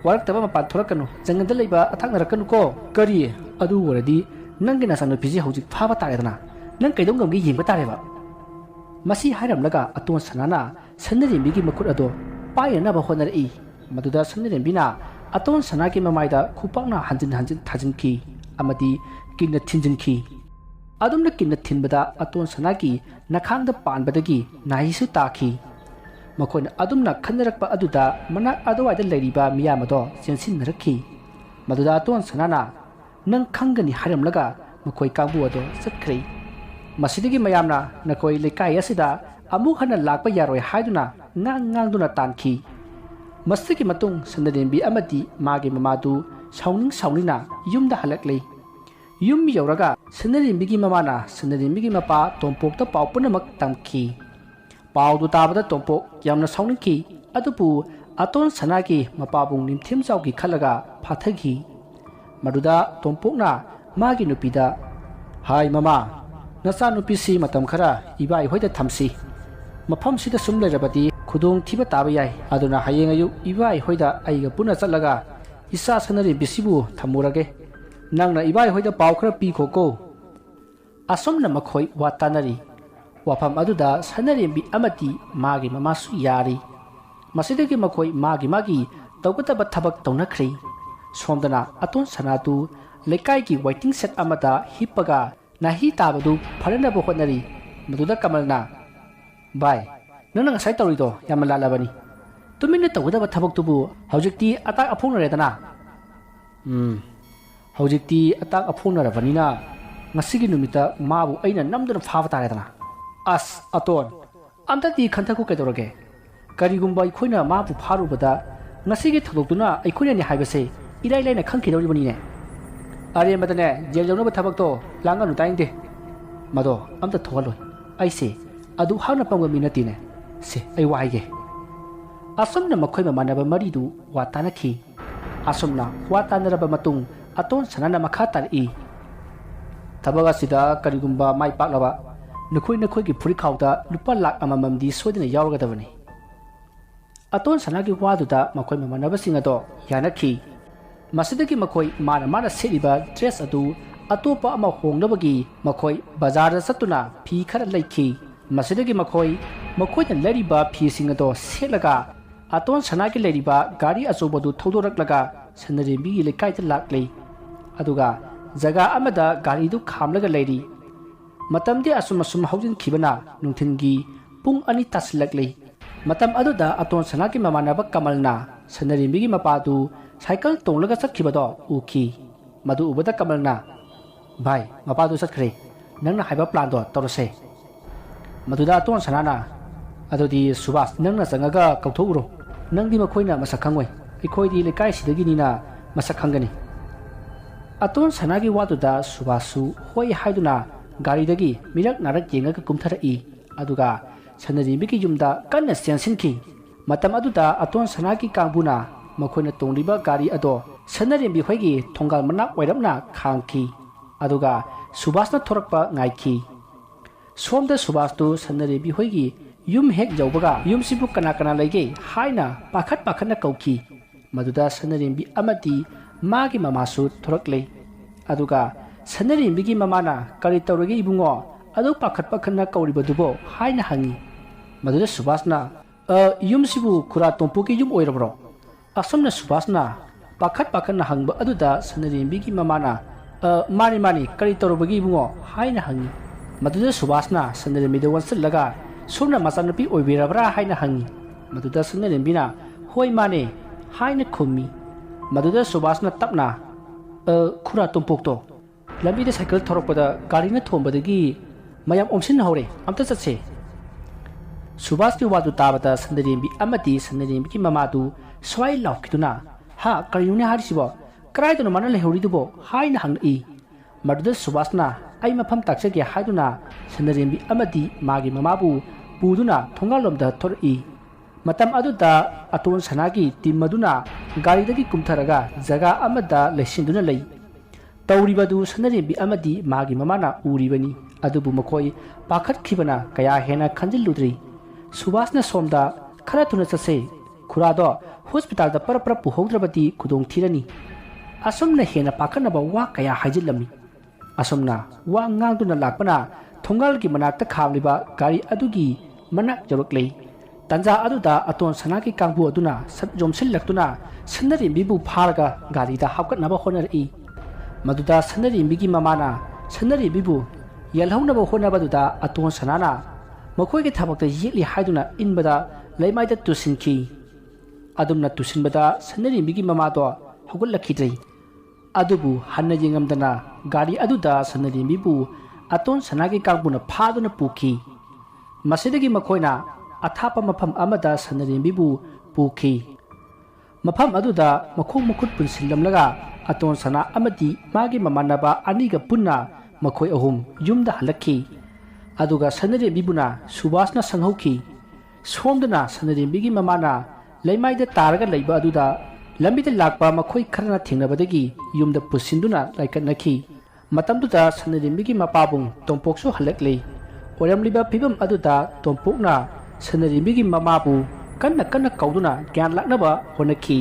ꯋꯥꯔꯛꯇꯕ ꯃꯄꯥꯟ ꯊꯣꯛꯂꯛꯀꯅꯨ ꯖꯪꯒꯜꯗ ꯂꯩꯕ ꯑꯊꯥꯛꯅꯔꯛꯀꯅꯨꯀꯣ ꯀꯔꯤ ꯑꯗꯨ ꯑꯣꯏꯔꯗꯤ ꯅꯪꯒꯤ ꯅꯆꯥꯅꯨꯄꯤꯁꯤ ꯍꯧꯖꯤꯛ ꯐꯥꯕ ꯇꯥꯔꯦꯗꯅ ꯅꯪ ꯀꯩꯗꯧ ꯉꯝꯒꯦ ꯌꯦꯡꯕ ꯇꯥꯔꯦꯕ ꯃꯁꯤ ꯍꯥꯏꯔꯝꯂꯒ ꯑꯇꯣꯟ ꯁꯅꯥꯅ ꯁꯟꯅꯔꯦꯝꯕꯤꯒꯤ ꯃꯈꯨꯠ ꯑꯗꯣ ꯄꯥꯏꯅꯅꯕ ꯍꯣꯠꯅꯔꯛꯏ ꯃꯗꯨꯗ ꯁꯟꯅꯔꯦꯝꯕꯤꯅ ꯑꯇꯣꯟ ꯁꯅꯥꯒꯤ ꯃꯃꯥꯏꯗ ꯈꯨꯄꯥꯛꯅ ꯍꯟꯖꯤꯟ ꯊꯥꯖꯤꯟꯈꯤ ꯑꯃꯗꯤ ꯀꯤꯟꯅ ꯊꯤꯟꯖꯤꯟꯈꯤ ꯑꯗꯨꯝꯅ ꯀꯤꯟꯅ ꯊꯤꯟꯕꯗ ꯑꯇꯣꯟ ꯁꯅꯥꯒꯤ ꯅꯈꯥꯡꯗ ꯄꯥꯟꯕꯗꯒꯤ ꯅꯥꯍꯤꯁꯨ ꯇꯥꯈꯤ ꯃꯈꯣꯏꯅ ꯑꯗꯨꯝꯅ ꯈꯟꯅꯔꯛꯄ ꯑꯗꯨꯗ ꯃꯅꯥꯛ ꯑꯗꯨꯋꯥꯏꯗ ꯂꯩꯔꯤꯕ ꯃꯤꯌꯥꯝ ꯑꯗꯣ ꯆꯦꯟꯁꯤꯟꯅꯔꯛꯈꯤ ꯃꯗꯨꯗ ꯑꯇꯣꯟ ꯁꯅꯥꯅ ꯅꯪ ꯈꯪꯒꯅꯤ ꯍꯥꯏꯔꯝꯂꯒ ꯃꯈꯣꯏ ꯀꯥꯡꯕꯨ ꯑꯗꯣ ꯆꯠꯈ꯭ꯔꯦ ꯃꯁꯤꯗꯒꯤ ꯃꯌꯥꯝꯅ ꯅꯈꯣꯏ ꯂꯩꯀꯥꯏ ꯑꯁꯤꯗ ꯑꯃꯨꯛ ꯍꯟꯅ ꯂꯥꯛꯄ ꯌꯥꯔꯣꯏ ꯍꯥꯏꯗꯨꯅ ꯉꯥꯡꯗꯨꯅ ꯇꯥꯟꯈꯤ ꯃꯁꯤꯒꯤ ꯃꯇꯨꯡ ꯁꯟꯅꯔꯦꯝꯕꯤ ꯑꯃꯗꯤ ꯃꯥꯒꯤ ꯃꯃꯥꯗꯨ ꯁꯥꯎꯅꯤꯡꯅ ꯌꯨꯝꯗ ꯍꯜꯂꯛꯂꯦ ꯌꯨꯝ ꯌꯧꯔꯒ ꯁꯟꯅꯔꯦꯝꯕꯤꯒꯤ ꯃꯃꯥꯅ ꯁꯟꯅꯔꯦꯝꯕꯤꯒꯤ ꯃꯄꯥ ꯇꯣꯝꯄꯣꯛꯇ ꯄꯥꯎ ꯄꯨꯝꯅꯃꯛ ꯇꯝꯈꯤ ꯄꯥꯎꯗꯨ ꯇꯥꯕꯗ ꯇꯣꯝꯄꯣꯛ ꯌꯥꯝꯅ ꯁꯥꯎꯅꯤꯡꯈꯤ ꯑꯗꯨꯕꯨ ꯑꯇꯣꯟ ꯁꯅꯥꯒꯤ ꯃꯄꯥꯕꯨꯡ ꯅꯤꯡꯊꯦꯝꯖꯥꯎꯒꯤ ꯈꯜꯂꯒ ꯐꯥꯊꯈꯤ ꯃꯗꯨꯗ ꯇꯣꯝꯄꯣꯛꯅ ꯃꯥꯒꯤ ꯅꯨꯄꯤꯗ ꯍꯥꯏ ꯃꯃꯥ ꯅꯆꯥꯅꯨꯄꯤꯁꯤ ꯃꯇꯝ ꯈꯔ ꯏꯕꯥꯏ ꯍꯣꯏꯗ ꯊꯝꯁꯤ ꯃꯐꯝꯁꯤꯗ ꯁꯨꯝ ꯂꯩꯔꯕꯗꯤ ꯈꯨꯗꯣꯡꯊꯤꯕ ꯇꯥꯕ ꯌꯥꯏ ꯑꯗꯨꯅ ꯍꯌꯦꯡ ꯑꯌꯨꯛ ꯏꯕꯥꯏ ꯍꯣꯏꯗ ꯑꯩꯒ ꯄꯨꯟꯅ ꯆꯠꯂꯒ ꯏꯆꯥ ꯁꯟꯅꯔꯦꯝꯕꯤꯁꯤꯕꯨ ꯊꯝꯃꯨꯔꯒꯦ ꯅꯪꯅ ꯏꯕꯥꯏ ꯍꯣꯏꯗ ꯄꯥꯎ ꯈꯔ ꯄꯤꯈꯣꯀꯣ ꯑꯁꯨꯝꯅ ꯃꯈꯣꯏ ꯋꯥ ꯇꯥꯅꯔꯤ ꯋꯥꯐꯝ ꯑꯗꯨꯗ ꯁꯟꯅꯔꯦꯝꯕꯤ ꯑꯃꯗꯤ ꯃꯥꯒꯤ ꯃꯃꯥꯁꯨ ꯌꯥꯔꯤ ꯃꯁꯤꯗꯒꯤ ꯃꯈꯣꯏ ꯃꯥꯒꯤ ꯇꯧꯒꯗꯕ ꯊꯕꯛ ꯇꯧꯅꯈ꯭ꯔꯦ ꯁꯣꯝꯗꯅ ꯑꯇꯣꯟ ꯁꯅꯥꯗꯨ ꯂꯩꯀꯥꯏꯒꯤ ꯋꯥꯏꯇꯤꯡ ꯁꯦꯠ ꯑꯃꯗ ꯍꯤꯞꯄꯒ ꯅꯥꯍꯤ ꯇꯥꯕꯗꯨ ꯐꯅꯅꯕ ꯍꯣꯠꯅꯔꯤ ꯃꯗꯨꯗ ꯀꯃꯜꯅ ꯚꯥꯏ ꯅꯪꯅ ꯉꯁꯥꯏ ꯇꯧꯔꯤꯗꯣ ꯌꯥꯝꯅ ꯂꯥꯜꯂꯕꯅꯤ ꯇꯨꯃꯤꯟꯅ ꯇꯧꯒꯗꯕ ꯊꯕꯛꯇꯨꯕꯨ ꯍꯧꯖꯤꯛꯇꯤ ꯑꯇꯥꯛ ꯑꯐꯣꯡꯅꯔꯦꯗꯅ ꯍꯧꯖꯤꯛꯇꯤ ꯑꯇꯥꯛ ꯑꯐꯣꯡꯅꯔꯕꯅꯤꯅ ꯉꯁꯤꯒꯤ ꯅꯨꯃꯤꯠꯇ ꯃꯥꯕꯨ ꯑꯩꯅ ꯅꯝꯗꯨꯅ ꯐꯥꯕ ꯇꯥꯔꯦꯗꯅ ꯑꯁ ꯑꯇꯣꯟ ꯑꯝꯇꯗꯤ ꯈꯟꯊꯀꯣ ꯀꯩꯗꯧꯔꯒꯦ ꯀꯔꯤꯒꯨꯝꯕ ꯑꯩꯈꯣꯏꯅ ꯃꯥꯕꯨ ꯐꯥꯔꯨꯕꯗ ꯉꯁꯤꯒꯤ ꯊꯧꯗꯣꯛꯇꯨꯅ ꯑꯩꯈꯣꯏꯅꯅꯤ ꯍꯥꯏꯕꯁꯦ ꯏꯔꯥꯏ ꯂꯥꯏꯅ ꯈꯪꯈꯤꯗꯧꯔꯤꯕꯅꯤꯅꯦ ꯑꯔꯦꯝꯕꯗꯅꯦ ꯖꯦꯜ ꯌꯧꯅꯕ ꯊꯕꯛꯇꯣ ꯂꯥꯡꯒꯅꯨ ꯇꯥꯏꯅꯤꯡꯗꯦ ꯃꯗꯣ ꯑꯝꯇ ꯊꯣꯛꯍꯜꯂꯣꯏ ꯑꯩꯁꯦ ꯑꯗꯨ ꯍꯥꯛꯅ ꯄꯪꯕ ꯃꯤ ꯅꯠꯇꯦꯅꯦ ꯁꯦ ꯑꯩ ꯋꯥꯏꯒꯦ ꯑꯁꯨꯝꯅ ꯃꯈꯣꯏ ꯃꯃꯥꯟꯅꯕ ꯃꯔꯤꯗꯨ ꯋꯥ ꯇꯥꯅꯈꯤ ꯑꯁꯨꯝꯅ ꯋꯥ ꯇꯥꯅꯔꯕ ꯃꯇꯨꯡ ꯑꯇꯣꯟ ꯁꯅꯥꯅ ꯃꯈꯥ ꯇꯥꯔꯛꯏ ꯊꯕꯛ ꯑꯁꯤꯗ ꯀꯔꯤꯒꯨꯝꯕ ꯃꯥꯏ ꯄꯥꯛꯂꯕ ꯅꯈꯣꯏꯒꯤ ꯐꯨꯔꯤꯠꯈꯥꯎꯗ ꯂꯨꯄꯥ ꯂꯥꯛ ꯑꯃꯃꯝꯗꯤ ꯁꯣꯏꯗꯅ ꯌꯥꯎꯔꯒꯗꯕꯅꯤ ꯑꯇꯣꯟ ꯁꯅꯥꯒꯤ ꯋꯥꯗꯨꯗ ꯃꯈꯣꯏ ꯃꯃꯥꯟꯅꯕꯁꯤꯡ ꯑꯗꯣ ꯌꯥꯅꯈꯤ ꯃꯁꯤꯗꯒꯤ ꯃꯈꯣꯏ ꯃꯥꯅ ꯁꯦꯠꯂꯤꯕ ꯗ꯭ꯔꯦꯁ ꯑꯗꯨ ꯑꯇꯣꯞꯄ ꯑꯃ ꯍꯣꯡꯅꯕꯒꯤ ꯃꯈꯣꯏ ꯕꯖꯥꯔꯗ ꯆꯠꯇꯨꯅ ꯐꯤ ꯈꯔ ꯂꯩꯈꯤ ꯃꯁꯤꯗꯒꯤ ꯃꯈꯣꯏꯅ ꯂꯩꯔꯤꯕ ꯐꯤꯁꯤꯡ ꯑꯗꯣ ꯁꯦꯠꯂꯒ ꯑꯇꯣꯟ ꯁꯅꯥꯒꯤ ꯂꯩꯔꯤꯕ ꯒꯥꯔꯤ ꯑꯆꯧꯕꯗꯨ ꯊꯧꯗꯣꯔꯛꯂꯒ ꯁꯟꯅꯔꯦꯝꯕꯤꯒꯤ ꯂꯩꯀꯥꯏꯗ ꯂꯥꯛꯂꯦ ꯑꯗꯨꯒ ꯖꯒꯥ ꯑꯃꯗ ꯒꯥꯔꯤꯗꯨ ꯈꯥꯝꯂꯒ ꯂꯩꯔꯤ ꯃꯇꯝꯗꯤ ꯑꯁꯨꯝ ꯍꯧꯖꯤꯟꯈꯤꯕꯅ ꯅꯨꯡꯊꯤꯟꯒꯤ ꯄꯨꯡ 2 ꯇꯥꯁꯤꯜꯂꯛꯂꯦ ꯃꯇꯝ ꯑꯗꯨꯗ ꯑꯇꯣꯟ ꯁꯅꯥꯒꯤ ꯃꯃꯥꯟꯅꯕ ꯀꯃꯜꯅ ꯁꯟꯅꯔꯦꯝꯕꯤꯒꯤ ꯃꯄꯥꯗꯨ ꯁꯥꯏꯀꯜ ꯇꯣꯡꯂꯒ ꯆꯠꯈꯤꯕꯗꯣ ꯎꯈꯤ ꯃꯗꯨ ꯎꯕꯗ ꯀꯃꯜꯅ ꯚꯥꯏ ꯃꯄꯥꯗꯨ ꯆꯠꯈ꯭ꯔꯦ ꯅꯪꯅ ꯍꯥꯏꯕ ꯄ꯭ꯂꯥꯟꯗꯣ ꯇꯧꯔꯁꯦ ꯃꯗꯨꯗ ꯑꯇꯣꯟ ꯁꯅꯥꯅ ꯑꯗꯨꯗꯤ ꯁꯨꯕꯥꯁ ꯅꯪꯅ ꯆꯪꯉꯒ ꯀꯧꯊꯣꯛꯎꯔꯣ ꯅꯪꯗꯤ ꯃꯈꯣꯏꯅ ꯃꯁꯛ ꯈꯪꯉꯣꯏ ꯑꯩꯈꯣꯏꯗꯤ ꯂꯩꯀꯥꯏꯁꯤꯗꯒꯤꯅꯤꯅ ꯃꯁꯛ ꯈꯪꯒꯅꯤ ꯑꯇꯣꯟ ꯁꯅꯥꯒꯤ ꯋꯥꯗꯨꯗ ꯁꯨꯕꯥꯁꯁꯨ ꯍꯣꯏ ꯍꯥꯏꯗꯨꯅ ꯒꯥꯔꯤꯗꯒꯤ ꯃꯤꯔꯛ ꯅꯥꯔꯛ ꯌꯦꯡꯉꯒ ꯀꯨꯝꯊꯔꯛꯏ ꯑꯗꯨꯒ ꯁꯟꯅꯔꯦꯝꯕꯤꯒꯤ ꯌꯨꯝꯗ ꯀꯟꯅ ꯆꯦꯟꯁꯤꯟꯈꯤ ꯃꯇꯝ ꯑꯗꯨꯗ ꯑꯇꯣꯟ ꯁꯅꯥꯒꯤ ꯀꯥꯡꯕꯨꯅ ꯃꯈꯣꯏꯅ ꯇꯣꯡꯂꯤꯕ ꯒꯥꯔꯤ ꯑꯗꯣ ꯁꯟꯅꯔꯦꯝꯕꯤ ꯍꯣꯏꯒꯤ ꯊꯣꯡꯒꯥꯜ ꯃꯅꯥꯛ ꯑꯣꯏꯔꯞꯅ ꯈꯥꯝꯈꯤ ꯑꯗꯨꯒ ꯁꯨꯕꯥꯁꯅ ꯊꯣꯔꯛꯄ ꯉꯥꯏꯈꯤ ꯁꯣꯝꯗ ꯁꯨꯕꯥꯁꯇꯨ ꯁꯟꯅꯔꯦꯝꯕꯤ ꯍꯣꯏꯒꯤ ꯌꯨꯝ ꯍꯦꯛ ꯌꯧꯕꯒ ꯌꯨꯝꯁꯤꯕꯨ ꯀꯅꯥ ꯂꯩꯒꯦ ꯍꯥꯏꯅ ꯄꯥꯈꯠꯅ ꯀꯧꯈꯤ ꯃꯗꯨꯗ ꯁꯟꯅꯔꯦꯝꯕꯤ ꯑꯃꯗꯤ ꯃꯥꯒꯤ ꯃꯃꯥꯁꯨ ꯊꯣꯔꯛꯂꯦ ꯑꯗꯨꯒ ꯁꯟꯅꯔꯦꯝꯕꯤꯒꯤ ꯃꯃꯥꯅ ꯀꯔꯤ ꯇꯧꯔꯒꯦ ꯏꯕꯨꯡꯉꯣ ꯑꯗꯨ ꯄꯥꯈꯠꯅ ꯀꯧꯔꯤꯕꯗꯨꯕꯣ ꯍꯥꯏꯅ ꯍꯪꯉꯤ ꯃꯗꯨꯗ ꯁꯨꯕꯥꯁꯅ ꯌꯨꯝꯁꯤꯕꯨ ꯈꯨꯔꯥ ꯇꯣꯝꯄꯣꯛꯀꯤ ꯌꯨꯝ ꯑꯣꯏꯔꯕ꯭ꯔꯣ ꯑꯁꯨꯝꯅ ꯁꯨꯕꯥꯁꯅ ꯄꯥꯈꯠꯅ ꯍꯪꯕ ꯑꯗꯨꯗ ꯁꯅꯔꯦꯝꯕꯤꯒꯤ ꯃꯃꯥꯅ ꯃꯥꯅꯤ ꯀꯔꯤ ꯇꯧꯔꯕꯒꯤ ꯏꯕꯨꯡꯉꯣ ꯍꯥꯏꯅ ꯍꯪꯉꯤ ꯃꯗꯨꯗ ꯁꯨꯕꯥꯁꯅ ꯁꯅꯔꯦꯝꯕꯤꯗ ꯋꯥꯟꯁꯤꯜꯂꯒ ꯁꯣꯝꯅ ꯃꯆꯥꯅꯨꯄꯤ ꯑꯣꯏꯕꯤꯔꯕ꯭ꯔꯥ ꯍꯥꯏꯅ ꯍꯪꯉꯤ ꯃꯗꯨꯗ ꯁꯅꯔꯦꯝꯕꯤꯅ ꯍꯣꯏ ꯃꯥꯅꯦ ꯍꯥꯏꯅ ꯈꯨꯝꯃꯤ ꯃꯗꯨꯗ ꯁꯨꯕꯥꯁꯅ ꯇꯞꯅ ꯈꯨꯔꯥ ꯇꯣꯝꯄꯣꯛꯇꯣ ꯂꯝꯕꯤꯗ ꯁꯥꯏꯀꯜ ꯊꯧꯔꯛꯄꯗ ꯒꯥꯔꯤꯅ ꯊꯣꯝꯕꯗꯒꯤ ꯃꯌꯥꯝ ꯑꯣꯝꯁꯤꯟꯍꯧꯔꯦ ꯑꯝꯇ ꯆꯠꯁꯦ ꯁꯨꯕꯥꯁꯀꯤ ꯋꯥꯗꯨ ꯇꯥꯕꯗ ꯁꯅꯔꯦꯝꯕꯤ ꯑꯃꯗꯤ ꯁꯅꯔꯦꯝꯕꯤꯒꯤ ꯃꯃꯥꯗꯨ ꯁ꯭ꯋꯥꯏ ꯂꯥꯎꯈꯤꯗꯨꯅ ꯍꯥ ꯀꯔꯤꯅꯣꯅꯦ ꯍꯥꯏꯔꯤꯁꯤꯕꯣ ꯀꯗꯥꯏꯗꯅꯣ ꯃꯥꯅ ꯂꯩꯍꯧꯔꯤꯗꯨꯕꯣ ꯍꯥꯏꯅ ꯍꯪꯂꯛꯏ ꯃꯗꯨꯗ ꯁꯨꯕꯥꯁꯅ ꯑꯩ ꯃꯐꯝ ꯇꯥꯛꯆꯒꯦ ꯍꯥꯏꯗꯨꯅ ꯁꯅꯔꯦꯝꯕꯤ ꯑꯃꯗꯤ ꯃꯥꯒꯤ ꯃꯃꯥꯕꯨ ꯄꯨꯗꯨꯅ ꯊꯣꯡꯒꯥꯜꯂꯣꯝꯗ ꯊꯣꯔꯛꯏ ꯃꯇꯝ ꯑꯗꯨꯗ ꯑꯇꯣꯟ ꯁꯅꯥꯒꯤ ꯇꯤꯝ ꯑꯗꯨꯅ ꯒꯥꯔꯤꯗꯒꯤ ꯀꯨꯝꯊꯔꯒ ꯖꯒꯥ ꯑꯃꯗ ꯂꯩꯁꯤꯟꯗꯨꯅ ꯂꯩ ꯇꯧꯔꯤꯕꯗꯨ ꯁꯅꯔꯦꯝꯕꯤ ꯑꯃꯗꯤ ꯃꯥꯒꯤ ꯃꯃꯥꯅ ꯎꯔꯤꯕꯅꯤ ꯑꯗꯨꯕꯨ ꯃꯈꯣꯏ ꯄꯥꯈꯠꯈꯤꯕꯅ ꯀꯌꯥ ꯍꯦꯟꯅ ꯈꯟꯖꯤꯜꯂꯨꯗ꯭ꯔꯤ ꯁꯨꯕꯥꯁꯅ ꯁꯣꯝꯗ ꯈꯔ ꯊꯨꯅ ꯆꯠꯁꯦ ꯈꯨꯔꯥꯗꯣ ꯍꯣꯁꯄꯤꯇꯥꯜꯗ ꯄꯔꯞ ꯄꯨꯍꯧꯗ꯭ꯔꯕꯗꯤ ꯈꯨꯗꯣꯡ ꯊꯤꯔꯅꯤ ꯑꯁꯨꯝꯅ ꯍꯦꯟꯅ ꯄꯥꯈꯠꯅꯕ ꯋꯥ ꯀꯌꯥ ꯍꯥꯏꯖꯤꯜꯂꯝꯃꯤ ꯑꯁꯨꯝꯅ ꯋꯥ ꯉꯥꯡꯗꯨꯅ ꯂꯥꯛꯄꯅ ꯊꯣꯡꯒꯥꯜꯒꯤ ꯃꯅꯥꯛꯇ ꯈꯥꯝꯂꯤꯕ ꯒꯥꯔꯤ ꯑꯗꯨꯒꯤ ꯃꯅꯥꯛ ꯌꯧꯔꯛꯂꯦ ꯇꯟꯖꯥ ꯑꯗꯨꯗ ꯑꯇꯣꯟ ꯁꯅꯥꯒꯤ ꯀꯥꯡꯕꯨ ꯑꯗꯨꯅ ꯌꯣꯝꯁꯤꯜꯂꯛꯇꯨꯅ ꯁꯅꯔꯦꯝꯕꯤꯕꯨ ꯐꯥꯔꯒ ꯒꯥꯔꯤꯗ ꯍꯥꯞꯀꯠꯅꯕ ꯍꯣꯠꯅꯔꯛꯏ ꯃꯗꯨꯗ ꯁꯅꯔꯦꯝꯕꯤꯒꯤ ꯃꯃꯥꯅ ꯁꯅꯔꯦꯝꯕꯤꯕꯨ ꯌꯦꯜꯍꯧꯅꯕ ꯍꯣꯠꯅꯕꯗꯨꯗ ꯑꯇꯣꯟ ꯁꯅꯥꯅ ꯃꯈꯣꯏꯒꯤ ꯊꯕꯛꯇ ꯌꯦꯠꯂꯤ ꯍꯥꯏꯗꯨꯅ ꯏꯟꯕꯗ ꯂꯩꯃꯥꯏꯗ ꯇꯨꯁꯤꯟꯈꯤ ꯑꯗꯨꯝꯅ ꯇꯨꯁꯤꯟꯕꯗ ꯁꯅꯔꯦꯝꯕꯤꯒꯤ ꯃꯃꯥꯗꯣ ꯍꯧꯒꯠꯂꯛꯈꯤꯗ꯭ꯔꯦ ꯑꯗꯨꯕꯨ ꯍꯟꯅ ꯌꯦꯡꯉꯝꯗꯅ ꯒꯥꯔꯤ ꯑꯗꯨꯗ ꯁꯅꯔꯦꯝꯕꯤꯕꯨ ꯑꯇꯣꯟ ꯁꯅꯥꯒꯤ ꯀꯥꯡꯕꯨꯅ ꯐꯥꯗꯨꯅ ꯄꯨꯈꯤ ꯃꯁꯤꯗꯒꯤ ꯃꯈꯣꯏꯅ ꯑꯊꯥꯞꯄ ꯃꯐꯝ ꯑꯃꯗ ꯁꯅꯔꯦꯝꯕꯤꯕꯨ ꯄꯨꯈꯤ ꯃꯐꯝ ꯑꯗꯨꯗ ꯃꯈꯣꯡ ꯃꯈꯨꯠ ꯄꯨꯟꯁꯤꯜꯂꯝꯂꯒ ꯑꯇꯣꯟ ꯁꯅꯥ ꯑꯃꯗꯤ ꯃꯥꯒꯤ ꯃꯃꯥꯟꯅꯕ ꯑꯅꯤꯒ ꯄꯨꯟꯅ ꯃꯈꯣꯏ ꯑꯍꯨꯝ ꯌꯨꯝꯗ ꯍꯜꯂꯛꯈꯤ ꯑꯗꯨꯒ ꯁꯅꯔꯦꯝꯕꯤꯕꯨꯅ ꯁꯨꯕꯥꯁꯅ ꯁꯪꯍꯧꯈꯤ ꯁꯣꯝꯗꯅ ꯁꯅꯔꯦꯝꯕꯤꯒꯤ ꯃꯃꯥꯅ ꯂꯩꯃꯥꯏꯗ ꯇꯥꯔꯒ ꯂꯩꯕ ꯑꯗꯨꯗ ꯂꯝꯕꯤꯗ ꯂꯥꯛꯄ ꯃꯈꯣꯏ ꯈꯔꯅ ꯊꯦꯡꯅꯕꯗꯒꯤ ꯌꯨꯝꯗ ꯄꯨꯁꯤꯟꯗꯨꯅ ꯂꯥꯏꯀꯠꯅꯈꯤ ꯃꯇꯝꯗꯨꯗ ꯁꯅꯔꯦꯝꯕꯤꯒꯤ ꯃꯄꯥꯕꯨꯡ ꯇꯣꯝꯄꯣꯛꯁꯨ ꯍꯜꯂꯛꯂꯤ ꯑꯣꯏꯔꯝꯂꯤꯕ ꯐꯤꯕꯝ ꯑꯗꯨꯗ ꯇꯣꯝꯄꯣꯛꯅ ꯁꯅꯔꯦꯝꯕꯤꯒꯤ ꯃꯃꯥꯕꯨ ꯀꯟꯅ ꯀꯧꯗꯨꯅ ꯒ꯭ꯌꯥꯟ ꯂꯥꯛꯅꯕ ꯍꯣꯠꯅꯈꯤ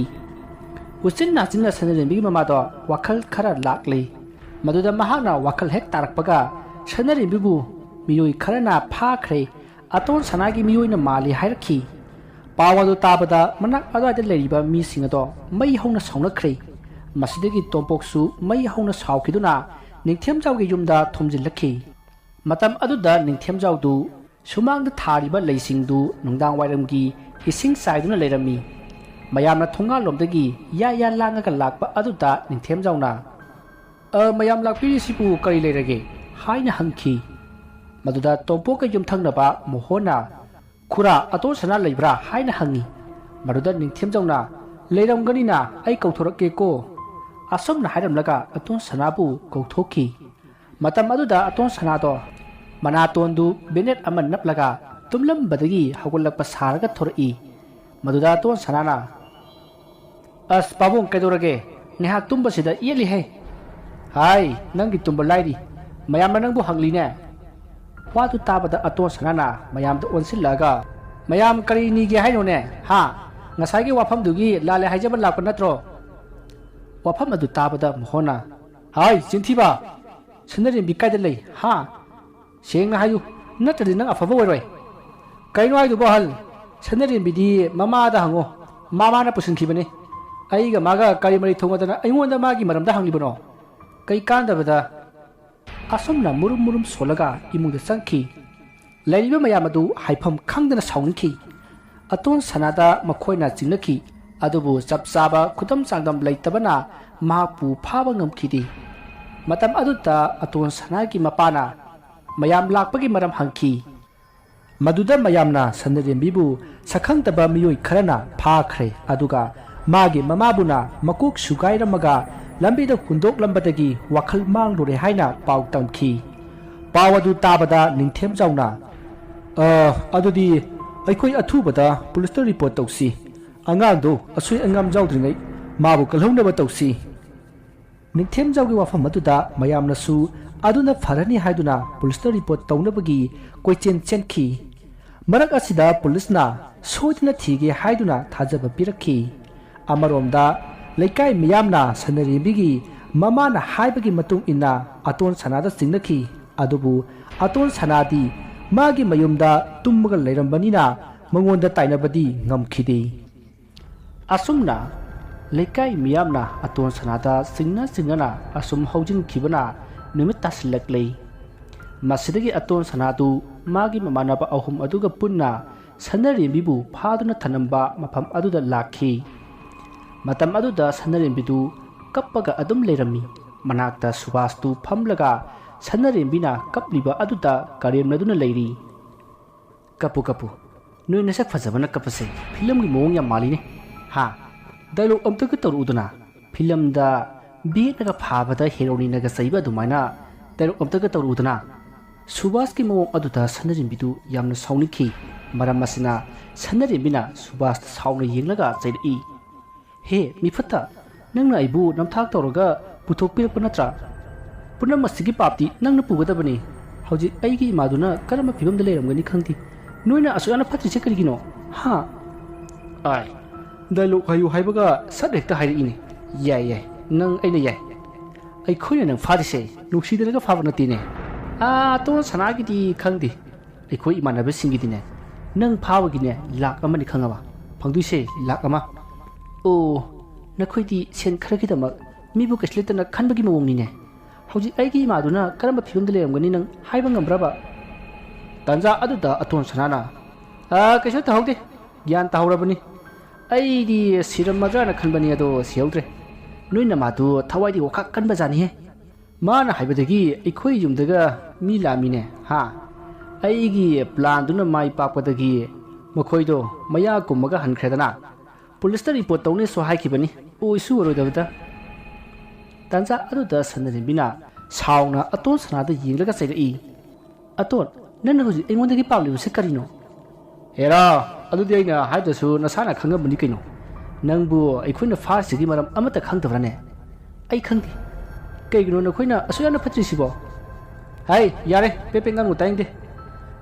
ꯎꯆꯤꯟ ꯅꯥꯆꯤꯟꯅ ꯁꯅꯔꯦꯝꯕꯤꯒꯤ ꯃꯃꯥꯗꯣ ꯋꯥꯈꯜ ꯈꯔ ꯂꯥꯛꯂꯤ ꯃꯗꯨꯗ ꯃꯍꯥꯛꯅ ꯋꯥꯈꯜ ꯍꯦꯛ ꯇꯥꯔꯛꯄꯒ ꯁꯅꯔꯦꯝꯕꯤꯕꯨ ꯃꯤꯑꯣꯏ ꯈꯔꯅ ꯐꯥꯈ꯭ꯔꯦ ꯑꯇꯣꯟ ꯁꯅꯥꯒꯤ ꯃꯤꯑꯣꯏꯅ ꯃꯥꯜꯂꯤ ꯍꯥꯏꯔꯛꯈꯤ ꯄꯥꯎ ꯑꯗꯨ ꯇꯥꯕꯗ ꯃꯅꯥꯛ ꯑꯗꯨꯋꯥꯏꯗ ꯂꯩꯔꯤꯕ ꯃꯤꯁꯤꯡ ꯑꯗꯣ ꯃꯩ ꯍꯧꯅ ꯁꯥꯎꯅꯈ꯭ꯔꯦ ꯃꯁꯤꯗꯒꯤ ꯇꯣꯝꯄꯣꯛꯁꯨ ꯃꯩ ꯍꯧꯅ ꯁꯥꯎꯈꯤꯗꯨꯅ ꯅꯤꯡꯊꯦꯝꯖꯥꯎꯒꯤ ꯌꯨꯝꯗ ꯊꯨꯝꯖꯤꯜꯂꯛꯈꯤ ꯃꯇꯝ ꯑꯗꯨꯗ ꯅꯤꯡꯊꯦꯝꯖꯥꯎꯗꯨ ꯁꯨꯃꯥꯡꯗ ꯊꯥꯔꯤꯕ ꯂꯩꯁꯤꯡꯗꯨ ꯅꯨꯡꯗꯥꯡ ꯋꯥꯏꯔꯝꯒꯤ ꯏꯁꯤꯡ ꯆꯥꯏꯗꯨꯅ ꯂꯩꯔꯝꯃꯤ ꯃꯌꯥꯝꯅ ꯊꯣꯡꯒꯥꯜꯂꯣꯝꯗꯒꯤ ꯌꯥ ꯂꯥꯡꯉꯒ ꯂꯥꯛꯄ ꯑꯗꯨꯗ ꯅꯤꯡꯊꯦꯝꯖꯥꯎꯅ ꯃꯌꯥꯝ ꯂꯥꯛꯄꯤꯔꯤꯁꯤꯕꯨ ꯀꯔꯤ ꯂꯩꯔꯒꯦ ꯍꯥꯏꯅ ꯍꯪꯈꯤ ꯃꯗꯨꯗ ꯇꯣꯝꯄꯣꯛꯀ ꯌꯨꯝꯊꯪꯅꯕ ꯃꯣꯍꯣꯟꯅ ꯈꯨꯔꯥ ꯑꯇꯣꯟ ꯁꯅꯥ ꯂꯩꯕ꯭ꯔꯥ ꯍꯥꯏꯅ ꯍꯪꯉꯤ ꯃꯗꯨꯗ ꯅꯤꯡꯊꯦꯝꯖꯥꯎꯅ ꯂꯩꯔꯝꯒꯅꯤꯅ ꯑꯩ ꯀꯧꯊꯣꯔꯛꯀꯦꯀꯣ ꯑꯁꯨꯝꯅ ꯍꯥꯏꯔꯝꯂꯒ ꯑꯇꯣꯟ ꯁꯅꯥꯕꯨ ꯀꯧꯊꯣꯛꯈꯤ ꯃꯇꯝ ꯑꯗꯨꯗ ꯑꯇꯣꯟ ꯁꯅꯥꯗꯣ ꯃꯅꯥꯇꯣꯟꯗꯨ ꯕꯦꯅꯦꯠ ꯑꯃ ꯅꯞꯂꯒ ꯇꯨꯝꯂꯝꯕꯗꯒꯤ ꯍꯧꯒꯠꯂꯛꯄ ꯁꯥꯔꯒ ꯊꯣꯔꯛꯏ ꯃꯗꯨꯗ ꯑꯇꯣꯟ ꯁꯅꯥꯅ ꯑꯁ ꯄꯥꯕꯨꯡ ꯀꯩꯗꯧꯔꯒꯦ ꯉꯥꯏꯍꯥꯛ ꯇꯨꯝꯕꯁꯤꯗ ꯌꯦꯠꯂꯤꯍꯦ ꯍꯥꯏ ꯅꯪꯒꯤ ꯇꯨꯝꯕ ꯂꯥꯏꯔꯤ ꯃꯌꯥꯝꯅ ꯅꯪꯕꯨ ꯍꯪꯂꯤꯅꯦ ꯋꯥꯗꯨ ꯇꯥꯕꯗ ꯑꯇꯣꯟ ꯁꯅꯥꯅ ꯃꯌꯥꯝꯗ ꯑꯣꯟꯁꯤꯜꯂꯛꯑꯒ ꯃꯌꯥꯝ ꯀꯔꯤ ꯅꯤꯒꯦ ꯍꯥꯏꯅꯣꯅꯦ ꯍꯥ ꯉꯁꯥꯏꯒꯤ ꯋꯥꯐꯝꯗꯨꯒꯤ ꯂꯥꯜꯂꯦ ꯍꯥꯏꯖꯕ ꯂꯥꯛꯄ ꯅꯠꯇ꯭ꯔꯣ ꯋꯥꯐꯝ ꯑꯗꯨ ꯇꯥꯕꯗ ꯃꯣꯍꯣꯟꯅ ꯍꯥꯏ ꯆꯤꯟꯊꯤꯕ ꯁꯅꯔꯦꯝꯕꯤ ꯀꯥꯏꯗ ꯂꯩ ꯍꯥ ꯁꯦꯡꯅ ꯍꯥꯏꯌꯨ ꯅꯠꯇ꯭ꯔꯗꯤ ꯅꯪ ꯑꯐꯕ ꯑꯣꯏꯔꯣꯏ ꯀꯩꯅꯣ ꯍꯥꯏꯗꯨꯕꯣ ꯑꯍꯜ ꯁꯅꯔꯦꯝꯕꯤꯗꯤ ꯃꯃꯥꯗ ꯍꯪꯉꯣ ꯃꯥꯅ ꯄꯨꯁꯤꯟꯈꯤꯕꯅꯤ ꯑꯩꯒ ꯃꯥꯒ ꯀꯔꯤ ꯃꯔꯤ ꯊꯣꯡꯉꯗꯅ ꯑꯩꯉꯣꯟꯗ ꯃꯥꯒꯤ ꯃꯔꯝꯗ ꯍꯪꯂꯤꯕꯅꯣ ꯀꯩ ꯀꯥꯟꯗꯕꯗ ꯑꯁꯨꯝꯅ ꯃꯨꯔꯨꯝ ꯁꯣꯜꯂꯒ ꯏꯃꯨꯡꯗ ꯆꯪꯈꯤ ꯂꯩꯔꯤꯕ ꯃꯌꯥꯝ ꯑꯗꯨ ꯍꯥꯏꯐꯝ ꯈꯪꯗꯅ ꯁꯥꯎꯅꯤꯡꯈꯤ ꯑꯇꯣꯟ ꯁꯅꯥꯗ ꯃꯈꯣꯏꯅ ꯆꯤꯡꯅꯈꯤ ꯑꯗꯨꯕꯨ ꯆꯞ ꯆꯥꯕ ꯈꯨꯗꯝ ꯆꯥꯡꯗꯝ ꯂꯩꯇꯕꯅ ꯃꯍꯥꯛꯄꯨ ꯐꯥꯕ ꯉꯝꯈꯤꯗꯦ ꯃꯇꯝ ꯑꯗꯨꯗ ꯑꯇꯣꯟ ꯁꯅꯥꯒꯤ ꯃꯄꯥꯅ ꯃꯌꯥꯝ ꯂꯥꯛꯄꯒꯤ ꯃꯔꯝ ꯍꯪꯈꯤ ꯃꯗꯨꯗ ꯃꯌꯥꯝꯅ ꯁꯅꯔꯦꯝꯕꯤꯕꯨ ꯁꯛꯈꯪꯗꯕ ꯃꯤꯑꯣꯏ ꯈꯔꯅ ꯐꯥꯈ꯭ꯔꯦ ꯑꯗꯨꯒ ꯃꯥꯒꯤ ꯃꯃꯥꯕꯨꯅ ꯃꯀꯣꯛ ꯁꯨꯒꯥꯏꯔꯝꯃꯒ ꯂꯝꯕꯤꯗ ꯍꯨꯟꯗꯣꯛꯂꯝꯕꯗꯒꯤ ꯋꯥꯈꯜ ꯃꯥꯡꯂꯨꯔꯦ ꯍꯥꯏꯅ ꯄꯥꯎ ꯇꯝꯈꯤ ꯄꯥꯎ ꯑꯗꯨ ꯇꯥꯕꯗ ꯅꯤꯡꯊꯦꯝꯖꯥꯎꯅ ꯑꯗꯨꯗꯤ ꯑꯩꯈꯣꯏ ꯑꯊꯨꯕꯗ ꯄꯨꯂꯤꯁꯇ ꯔꯤꯄꯣꯔꯠ ꯇꯧꯁꯤ ꯑꯉꯥꯡꯗꯣ ꯑꯁꯣꯏ ꯑꯉꯥꯝ ꯌꯥꯎꯗ꯭ꯔꯤꯉꯩ ꯃꯥꯕꯨ ꯀꯜꯍꯧꯅꯕ ꯇꯧꯁꯤ ꯅꯤꯡꯊꯦꯝꯖꯥꯎꯒꯤ ꯋꯥꯐꯝ ꯑꯗꯨꯗ ꯃꯌꯥꯝꯅꯁꯨ ꯑꯗꯨꯅ ꯐꯔꯅꯤ ꯍꯥꯏꯗꯨꯅ ꯄꯨꯂꯤꯁꯇ ꯔꯤꯄꯣꯔꯠ ꯇꯧꯅꯕꯒꯤ ꯀꯣꯏꯆꯦꯟ ꯆꯦꯟꯈꯤ ꯃꯔꯛ ꯑꯁꯤꯗ ꯄꯨꯂꯤꯁꯅ ꯁꯣꯏꯗꯅ ꯊꯤꯒꯦ ꯍꯥꯏꯗꯨꯅ ꯊꯥꯖꯕ ꯄꯤꯔꯛꯈꯤ ꯑꯃꯔꯣꯝꯗ ꯂꯩꯀꯥꯏ ꯃꯤꯌꯥꯝꯅ ꯁꯅꯔꯦꯝꯕꯤꯒꯤ ꯃꯃꯥꯅ ꯍꯥꯏꯕꯒꯤ ꯃꯇꯨꯡ ꯏꯟꯅ ꯑꯇꯣꯟ ꯁꯅꯥꯗ ꯆꯤꯡꯅꯈꯤ ꯑꯗꯨꯕꯨ ꯑꯇꯣꯟ ꯁꯅꯥꯗꯤ ꯃꯥꯒꯤ ꯃꯌꯨꯝꯗ ꯇꯨꯝꯃꯒ ꯂꯩꯔꯝꯕꯅꯤꯅ ꯃꯉꯣꯟꯗ ꯇꯥꯏꯅꯕꯗꯤ ꯉꯝꯈꯤꯗꯦ꯫ ꯑꯁꯨꯝꯅ ꯂꯩꯀꯥꯏ ꯃꯤꯌꯥꯝꯅ ꯑꯇꯣꯟ ꯁꯅꯥꯗ ꯆꯤꯡꯅꯅ ꯑꯁꯨꯝ ꯍꯧꯖꯤꯟꯈꯤꯕꯅ ꯅꯨꯃꯤꯠ ꯇꯥꯁꯤꯜꯂꯛꯂꯦ꯫ ꯃꯁꯤꯗꯒꯤ ꯑꯇꯣꯟ ꯁꯅꯥꯗꯨ ꯃꯥꯒꯤ ꯃꯃꯥꯟꯅꯕ ꯑꯍꯨꯝ ꯑꯗꯨꯒ ꯄꯨꯟꯅ ꯁꯅꯔꯦꯝꯕꯤꯕꯨ ꯐꯥꯗꯨꯅ ꯊꯅꯝꯕ ꯃꯐꯝ ꯑꯗꯨꯗ ꯂꯥꯛꯈꯤ꯫ ꯃꯇꯝ ꯑꯗꯨꯗ ꯁꯅꯔꯦꯝꯕꯤꯗꯨ ꯀꯞꯄꯒ ꯑꯗꯨꯝ ꯂꯩꯔꯝꯃꯤ꯫ ꯃꯅꯥꯛꯇ ꯁꯨꯕꯥꯁꯇꯨ ꯐꯝꯂꯒ ꯁꯅꯔꯦꯝꯕꯤꯅ ꯀꯞꯂꯤꯕ ꯑꯗꯨꯗ ꯀꯔꯦꯝꯅꯗꯨꯅ ꯂꯩꯔꯤ꯫ ꯀꯞꯄꯨ ꯀꯞꯄꯨ, ꯅꯣꯏ ꯅꯁꯛ ꯐꯖꯕꯅ ꯀꯞꯄꯁꯦ ꯐꯤꯂꯝꯒꯤ ꯃꯑꯣꯡ ꯌꯥꯝ ꯃꯥꯜꯂꯤꯅꯦ꯫ ꯍꯥ, ꯗꯥꯏꯂꯣꯛ ꯑꯝꯇꯒ ꯇꯧꯔꯛꯎꯗꯅ, ꯐꯤꯂꯝꯗ ꯕꯦꯠꯅꯒ ꯐꯥꯕꯗ ꯍꯦꯔꯣꯅꯤꯅꯒ ꯆꯩꯕ ꯑꯗꯨꯃꯥꯏꯅ ꯗꯥꯏꯂꯣꯛ ꯑꯝꯇꯒ ꯇꯧꯔꯛꯎꯗꯅ꯫ ꯁꯨꯕꯥꯁꯀꯤ ꯃꯑꯣꯡ ꯑꯗꯨꯗ ꯁꯅꯔꯦꯝꯕꯤꯗꯨ ꯌꯥꯝꯅ ꯁꯥꯎꯅꯤꯡꯈꯤ꯫ ꯃꯔꯝ ꯑꯁꯤꯅ ꯁꯅꯔꯦꯝꯕꯤꯅ ꯁꯨꯕꯥꯁꯇ ꯁꯥꯎꯅ ꯌꯦꯡꯂꯒ ꯆꯩꯔꯛꯏ꯫ ꯍꯦ ꯃꯤꯐꯠꯇ, ꯅꯪꯅ ꯑꯩꯕꯨ ꯅꯝꯊꯥꯛ ꯇꯧꯔꯒ ꯄꯨꯊꯣꯛꯄꯤꯔꯛꯄ ꯅꯠꯇ꯭ꯔꯥ? ꯄꯨꯝꯅꯃꯛꯁꯤꯒꯤ ꯄꯥꯞꯇꯤ ꯅꯪꯅ ꯄꯨꯒꯗꯕꯅꯤ꯫ ꯍꯧꯖꯤꯛ ꯑꯩꯒꯤ ꯏꯃꯥꯗꯨꯅ ꯀꯔꯝꯕ ꯐꯤꯕꯝꯗ ꯂꯩꯔꯝꯒꯅꯤ ꯈꯪꯗꯦ꯫ ꯅꯣꯏꯅ ꯑꯁꯨꯛ ꯌꯥꯝꯅ ꯐꯠꯇ꯭ꯔꯤꯁꯦ ꯀꯔꯤꯒꯤꯅꯣ? ꯍꯥ? ꯑꯥꯏ, ꯗꯥꯏꯂꯣꯛ ꯍꯥꯏꯌꯨ ꯍꯥꯏꯕꯒ ꯁꯠ ꯍꯦꯛꯇ ꯍꯥꯏꯔꯛꯏꯅꯦ꯫ ꯌꯥꯏ ꯌꯥꯏ, ꯅꯪ ꯑꯩꯅ ꯌꯥꯏ꯫ ꯑꯩꯈꯣꯏꯅ ꯅꯪ ꯐꯥꯔꯤꯁꯦ ꯅꯨꯡꯁꯤꯗꯅꯒ ꯐꯥꯕ ꯅꯠꯇꯦꯅꯦ꯫ ꯑꯇꯣꯟ ꯁꯅꯥꯒꯤꯗꯤ ꯈꯪꯗꯦ, ꯑꯩꯈꯣꯏ ꯏꯃꯥꯟꯅꯕꯁꯤꯡꯒꯤꯗꯤꯅꯦ ꯅꯪ ꯐꯥꯕꯒꯤꯅꯦ ꯂꯥꯛ ꯑꯃꯅꯤ ꯈꯪꯉꯕ, ꯐꯪꯗꯣꯏꯁꯦ ꯂꯥꯛ ꯑꯃ꯫ ꯑꯣ, ꯅꯈꯣꯏꯗꯤ ꯁꯦꯟ ꯈꯔꯒꯤꯗꯃꯛ ꯃꯤꯕꯨ ꯀꯩꯁꯨ ꯂꯩꯇꯅ ꯈꯟꯕꯒꯤ ꯃꯑꯣꯡꯅꯤꯅꯦ꯫ ꯍꯧꯖꯤꯛ ꯑꯩꯒꯤ ꯏꯃꯥꯗꯨꯅ ꯀꯔꯝꯕ ꯐꯤꯕꯝꯗ ꯂꯩꯔꯝꯒꯅꯤ ꯅꯪ ꯍꯥꯏꯕ ꯉꯝꯕ꯭ꯔꯕ? ꯇꯥꯟꯖꯥ ꯑꯗꯨꯗ ꯑꯇꯣꯟ ꯁꯅꯥꯅ ꯀꯩꯁꯨ ꯇꯧꯍꯧꯗꯦ, ꯒ꯭ꯌꯥꯟ ꯇꯥꯍꯧꯔꯕꯅꯤ꯫ ꯑꯩꯗꯤ ꯁꯤꯔꯝꯃꯗ꯭ꯔꯥꯅ ꯈꯟꯕꯅꯤ, ꯑꯗꯣ ꯁꯤꯍꯧꯗ꯭ꯔꯦ꯫ ꯅꯣꯏ ꯅꯃꯥꯗꯨ ꯊꯋꯥꯏꯗꯤ ꯋꯥꯈꯥꯛ ꯀꯟꯕꯖꯥꯠꯅꯤꯍꯦ꯫ ꯃꯥꯅ ꯍꯥꯏꯕꯗꯒꯤ ꯑꯩꯈꯣꯏ ꯌꯨꯝꯗꯒ ꯃꯤ ꯂꯥꯛꯑꯃꯤꯅꯦ꯫ ꯍꯥ, ꯑꯩꯒꯤ ꯄ꯭ꯂꯥꯟꯗꯨꯅ ꯃꯥꯏ ꯄꯥꯛꯄꯗꯒꯤ ꯃꯈꯣꯏꯗꯣ ꯃꯌꯥ ꯀꯨꯝꯃꯒ ꯍꯟꯈ꯭ꯔꯦꯗꯅ꯫ ꯄꯨꯂꯤꯁꯇ ꯔꯤꯄꯣꯔꯠ ꯇꯧꯅꯦꯁꯨ ꯍꯥꯏꯈꯤꯕꯅꯤ, ꯑꯣꯏꯁꯨ ꯑꯣꯏꯔꯣꯏꯗꯕꯗ꯫ ꯇꯥꯟꯖꯥ ꯑꯗꯨꯗ ꯁꯅꯔꯦꯝꯕꯤꯅ ꯁꯥꯎꯅ ꯑꯇꯣꯟ ꯁꯅꯥꯗ ꯌꯦꯡꯂꯒ ꯆꯩꯔꯛꯏ꯫ ꯑꯇꯣꯟ, ꯅꯪꯅ ꯍꯧꯖꯤꯛ ꯑꯩꯉꯣꯟꯗꯒꯤ ꯄꯥꯝꯂꯤꯕꯁꯦ ꯀꯔꯤꯅꯣ? ꯍꯦꯔꯥ, ꯑꯗꯨꯗꯤ ꯑꯩꯅ ꯍꯥꯏꯗ꯭ꯔꯁꯨ ꯅꯁꯥꯅ ꯈꯪꯉꯝꯕꯅꯤ ꯀꯩꯅꯣ꯫ ꯅꯪꯕꯨ ꯑꯩꯈꯣꯏꯅ ꯐꯥꯔꯤꯁꯤꯒꯤ ꯃꯔꯝ ꯑꯃꯠꯇ ꯈꯪꯗꯕ꯭ꯔꯥꯅꯦ? ꯑꯩ ꯈꯪꯗꯦ꯫ ꯀꯩꯒꯤꯅꯣ ꯅꯈꯣꯏꯅ ꯑꯁꯨꯛ ꯌꯥꯝꯅ ꯐꯠꯇ꯭ꯔꯤꯁꯤꯕꯣ? ꯍꯥꯏ, ꯌꯥꯔꯦ, ꯄꯦꯄꯦ ꯉꯥꯡꯉꯨ ꯇꯥꯅꯤꯡꯗꯦ꯫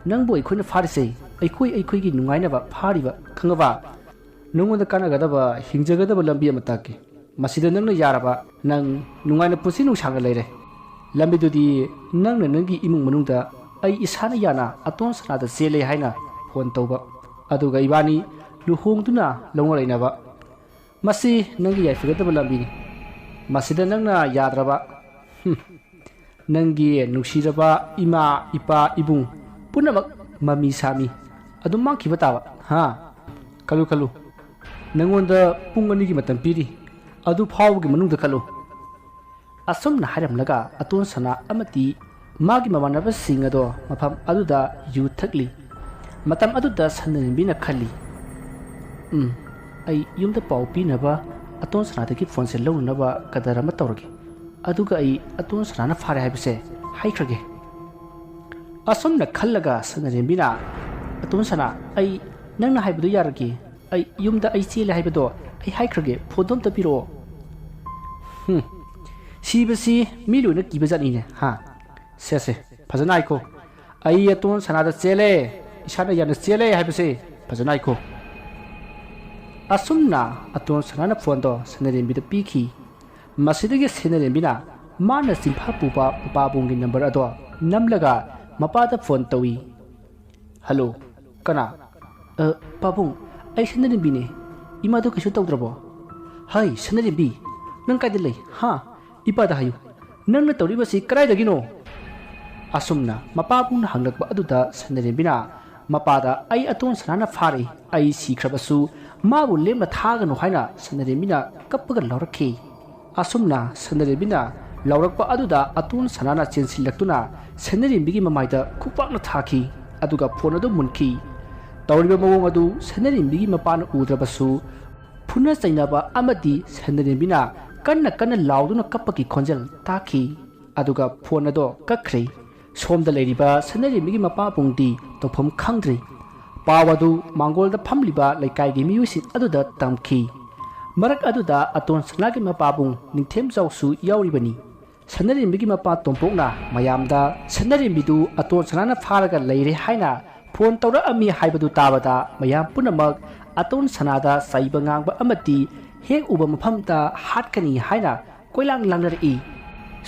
ꯅꯪꯕꯨ ꯑꯩꯈꯣꯏꯅ ꯐꯥꯔꯤꯁꯦ ꯑꯩꯈꯣꯏꯒꯤ ꯅꯨꯡꯉꯥꯏꯅꯕ ꯐꯥꯔꯤꯕ, ꯈꯪꯉꯕ? ꯅꯉꯣꯟꯗ ꯀꯥꯟꯅꯒꯗꯕ ꯍꯤꯡꯖꯒꯗꯕ ꯂꯝꯕꯤ ꯑꯃ ꯇꯥꯛꯀꯦ꯫ ꯃꯁꯤꯗ ꯅꯪꯅ ꯌꯥꯔꯕ ꯅꯪ ꯅꯨꯡꯉꯥꯏꯅ ꯄꯨꯟꯁꯤ ꯅꯨꯡꯁꯥꯡꯅ ꯂꯩꯔꯦ꯫ ꯂꯝꯕꯤꯗꯨꯗꯤ ꯅꯪꯅ ꯅꯪꯒꯤ ꯏꯃꯨꯡ ꯃꯅꯨꯡꯗ ꯑꯩ ꯏꯁꯥꯅ ꯌꯥꯅ ꯑꯇꯣꯟ ꯁꯅꯥꯗ ꯆꯦꯜꯂꯦ ꯍꯥꯏꯅ ꯐꯣꯟ ꯇꯧꯕ, ꯑꯗꯨꯒ ꯏꯕꯥꯅꯤ ꯂꯨꯍꯣꯡꯗꯨꯅ ꯂꯧꯅ ꯂꯩꯅꯕ꯫ ꯃꯁꯤ ꯅꯪꯒꯤ ꯌꯥꯏꯐꯒꯗꯕ ꯂꯝꯕꯤꯅꯤ꯫ ꯃꯁꯤꯗ ꯅꯪꯅ ꯌꯥꯗ꯭ꯔꯕ, ꯅꯪꯒꯤ ꯅꯨꯡꯁꯤꯔꯕ ꯏꯃꯥ ꯏꯄꯥ ꯏꯕꯨꯡ ꯄꯨꯝꯅꯃꯛ ꯃꯃꯤ ꯁꯥꯃꯤ ꯑꯗꯨꯝ ꯃꯥꯡꯈꯤꯕ ꯇꯥꯕ꯫ ꯍꯥ, ꯈꯜꯂꯨ ꯈꯜꯂꯨ, ꯅꯪꯉꯣꯟꯗ ꯄꯨꯡ 2ꯒꯤ ꯃꯇꯝ ꯄꯤꯔꯤ, ꯑꯗꯨ ꯐꯥꯎꯕꯒꯤ ꯃꯅꯨꯡꯗ ꯈꯜꯂꯨ꯫ ꯑꯁꯨꯝꯅ ꯍꯥꯏꯔꯝꯂꯒ ꯑꯇꯣꯟ ꯁꯅꯥ ꯑꯃꯗꯤ ꯃꯥꯒꯤ ꯃꯃꯥꯟꯅꯕꯁꯤꯡ ꯑꯗꯣ ꯃꯐꯝ ꯑꯗꯨꯗ ꯌꯨ ꯊꯛꯂꯤ꯫ ꯃꯇꯝ ꯑꯗꯨꯗ ꯁꯅꯔꯦꯝꯕꯤꯅ ꯈꯜꯂꯤ, ꯑꯩ ꯌꯨꯝꯗ ꯄꯥꯎ ꯄꯤꯅꯕ ꯑꯇꯣꯟ ꯁꯅꯥꯗꯒꯤ ꯐꯣꯟꯁꯦ ꯂꯧꯅꯅꯕ ꯀꯗꯔ ꯑꯃ ꯇꯧꯔꯒꯦ, ꯑꯗꯨꯒ ꯑꯩ ꯑꯇꯣꯟ ꯁꯅꯥꯅ ꯐꯥꯔꯦ ꯍꯥꯏꯕꯁꯦ ꯍꯥꯏꯈ꯭ꯔꯒꯦ꯫ ꯑꯁꯨꯝꯅ ꯈꯜꯂꯒ ꯁꯅꯔꯦꯝꯕꯤꯅ, ꯑꯇꯣꯟ ꯁꯅꯥ, ꯑꯩ ꯅꯪꯅ ꯍꯥꯏꯕꯗꯣ ꯌꯥꯔꯒꯦ꯫ ꯑꯩ ꯌꯨꯝꯗ ꯑꯩ ꯆꯦꯜꯂꯦ ꯍꯥꯏꯕꯗꯣ ꯑꯩ ꯍꯥꯏꯈ꯭ꯔꯒꯦ, ꯐꯣꯟꯗꯣ ꯑꯝꯇ ꯄꯤꯔꯛꯑꯣ꯫ ꯁꯤꯕꯁꯤ ꯃꯤ ꯂꯣꯏꯅ ꯀꯤꯕꯖꯥꯠꯅꯤꯅꯦ꯫ ꯍꯥ, ꯁꯦꯁꯦ, ꯐꯖꯅ ꯍꯥꯏꯈꯣ꯫ ꯑꯩ ꯑꯇꯣꯟ ꯁꯅꯥꯗ ꯆꯦꯜꯂꯦ, ꯏꯁꯥꯅ ꯌꯥꯝꯅ ꯆꯦꯜꯂꯦ ꯍꯥꯏꯕꯁꯦ ꯐꯖꯅ ꯍꯥꯏꯈꯣ꯫ ꯑꯁꯨꯝꯅ ꯑꯇꯣꯟ ꯁꯅꯥꯅ ꯐꯣꯟꯗꯣ ꯁꯅꯔꯦꯝꯕꯤꯗ ꯄꯤꯈꯤ꯫ ꯃꯁꯤꯗꯒꯤ ꯁꯅꯔꯦꯝꯕꯤꯅ ꯃꯥꯅ ꯆꯤꯡꯐꯥ ꯄꯨꯕ ꯃꯄꯥꯕꯨꯡꯒꯤ ꯅꯝꯕꯔ ꯑꯗꯣ ꯅꯝꯂꯒ ꯃꯄꯥꯗ ꯐꯣꯟ ꯇꯧꯏ꯫ ꯍꯜꯂꯣ, ꯀꯅꯥ? ꯄꯥꯕꯨꯡ, ꯑꯩ ꯁꯅꯔꯦꯝꯕꯤꯅꯦ꯫ ꯏꯃꯥꯗꯣ ꯀꯩꯁꯨ ꯇꯧꯗ꯭ꯔꯕꯣ? ꯍꯥꯏ ꯁꯅꯔꯦꯝꯕꯤ, ꯅꯪ ꯀꯥꯏꯗ ꯂꯩ? ꯍꯥ, ꯏꯄꯥꯗ ꯍꯥꯏꯌꯨ, ꯅꯪꯅ ꯇꯧꯔꯤꯕꯁꯤ ꯀꯗꯥꯏꯗꯒꯤꯅꯣ? ꯑꯁꯨꯝꯅ ꯃꯄꯥꯕꯨꯡꯅ ꯍꯪꯂꯛꯄ ꯑꯗꯨꯗ ꯁꯅꯔꯦꯝꯕꯤꯅ ꯃꯄꯥꯗ ꯑꯩ ꯑꯇꯣꯟ ꯁꯅꯥꯅ ꯐꯥꯔꯦ, ꯑꯩ ꯁꯤꯈ꯭ꯔꯕꯁꯨ ꯃꯥꯕꯨ ꯂꯦꯝꯅ ꯊꯥꯒꯅꯨ ꯍꯥꯏꯅ ꯁꯅꯔꯦꯝꯕꯤꯅ ꯀꯞꯄꯒ ꯂꯥꯎꯔꯛꯈꯤ꯫ ꯑꯁꯨꯝꯅ ꯁꯅꯔꯦꯝꯕꯤꯅ ꯂꯥꯎꯔꯛꯄ ꯑꯗꯨꯗ ꯑꯇꯣꯟ ꯁꯅꯥꯅ ꯆꯦꯟꯁꯤꯜꯂꯛꯇꯨꯅ ꯁꯅꯔꯦꯝꯕꯤꯒꯤ ꯃꯃꯥꯏꯗ ꯈꯨꯄꯥꯛꯅ ꯊꯥꯈꯤ, ꯑꯗꯨꯒ ꯐꯣꯟ ꯑꯗꯨ ꯃꯨꯟꯈꯤ꯫ ꯇꯧꯔꯤꯕ ꯃꯑꯣꯡ ꯑꯗꯨ ꯁꯅꯔꯦꯝꯕꯤꯒꯤ ꯃꯄꯥꯅ ꯎꯗ꯭ꯔꯕꯁꯨ ꯐꯨꯅ ꯆꯩꯅꯕ ꯑꯃꯗꯤ ꯁꯅꯔꯦꯝꯕꯤꯅ ꯀꯟꯅ ꯀꯟꯅ ꯂꯥꯎꯗꯨꯅ ꯀꯞꯄꯒꯤ ꯈꯣꯟꯖꯦꯜ ꯇꯥꯈꯤ, ꯑꯗꯨꯒ ꯐꯣꯟ ꯑꯗꯣ ꯀꯛꯈ꯭ꯔꯦ꯫ ꯁꯣꯝꯗ ꯂꯩꯔꯤꯕ ꯁꯅꯔꯦꯝꯕꯤꯒꯤ ꯃꯄꯥꯕꯨꯡꯗꯤ ꯇꯧꯐꯝ ꯈꯪꯗ꯭ꯔꯦ꯫ ꯄꯥꯎ ꯑꯗꯨ ꯃꯥꯡꯒꯣꯜꯗ ꯐꯝꯂꯤꯕ ꯂꯩꯀꯥꯏꯒꯤ ꯃꯤꯑꯣꯏꯁꯤꯡ ꯑꯗꯨꯗ ꯇꯝꯈꯤ꯫ ꯃꯔꯛ ꯑꯗꯨꯗ ꯑꯇꯣꯟ ꯁꯅꯥꯒꯤ ꯃꯄꯥꯕꯨꯡ ꯅꯤꯡꯊꯦꯝꯖꯥꯎꯁꯨ ꯌꯥꯎꯔꯤꯕꯅꯤ꯫ ꯁꯅꯔꯦꯝꯕꯤꯒꯤ ꯃꯄꯥ ꯇꯣꯝꯄꯣꯛꯅ ꯃꯌꯥꯝꯗ ꯁꯅꯔꯦꯝꯕꯤꯗꯨ ꯑꯇꯣꯟ ꯁꯅꯥꯅ ꯐꯥꯔꯒ ꯂꯩꯔꯦ ꯍꯥꯏꯅ ꯐꯣꯟ ꯇꯧꯔꯛꯑꯝꯃꯤ ꯍꯥꯏꯕꯗꯨ ꯇꯥꯕꯗ ꯃꯌꯥꯝ ꯄꯨꯝꯅꯃꯛ ꯑꯇꯣꯟ ꯁꯅꯥꯗ ꯆꯩꯕ ꯉꯥꯡꯕ ꯑꯃꯗꯤ ꯍꯦꯛ ꯎꯕ ꯃꯐꯝꯗ ꯍꯥꯠꯀꯅꯤ ꯍꯥꯏꯅ ꯀꯣꯏꯂꯥꯡ ꯂꯥꯡꯅꯔꯛꯏ꯫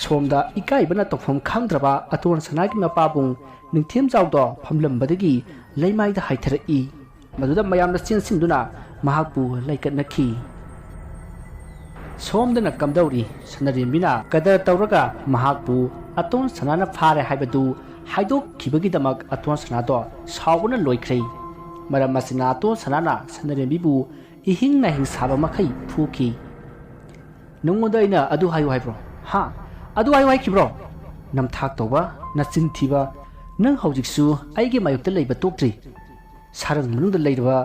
ꯁꯣꯝꯗ ꯏꯀꯥꯏꯕꯅ ꯇꯧꯐꯝ ꯈꯪꯗ꯭ꯔꯕ ꯑꯇꯣꯟ ꯁꯅꯥꯒꯤ ꯃꯄꯥꯕꯨꯡ ꯅꯤꯡꯊꯦꯝꯖꯥꯎꯗꯣ ꯐꯝꯂꯝꯕꯗꯒꯤ ꯂꯩꯃꯥꯏꯗ ꯍꯥꯏꯊꯔꯛꯏ ꯃꯗꯨꯗ ꯃꯌꯥꯝꯅ ꯆꯦꯟꯁꯤꯟꯗꯨꯅ ꯃꯍꯥꯛꯄꯨ ꯂꯩꯀꯠꯅꯈꯤ ꯁꯣꯝꯗꯅ ꯀꯝꯗꯧꯔꯤ ꯁꯅꯔꯦꯝꯕꯤꯅ ꯀꯗꯔ ꯇꯧꯔꯒ ꯃꯍꯥꯛꯄꯨ ꯑꯇꯣꯟ ꯁꯅꯥꯅ ꯐꯥꯔꯦ ꯍꯥꯏꯕꯗꯨ ꯍꯥꯏꯗꯣꯛꯈꯤꯕꯒꯤꯗꯃꯛ ꯑꯇꯣꯟ ꯁꯅꯥꯗꯣ ꯁꯥꯎꯕꯅ ꯂꯣꯏꯈ꯭ꯔꯦ ꯃꯔꯝ ꯑꯁꯤꯅ ꯑꯇꯣꯟ ꯁꯅꯥꯅ ꯁꯅꯔꯦꯝꯕꯤꯕꯨ इहिंग नाहिंग साबा मखै फुखी नंगोदा इना अदु हायु हायब्रो हा अदु हायु हायखिब्रो नमथाक तौबा नचिन थिबा नंग हौजिकसु आइगे मायुक्ता लैबा तोक्ट्री सारंग मनुंग दा लैरबा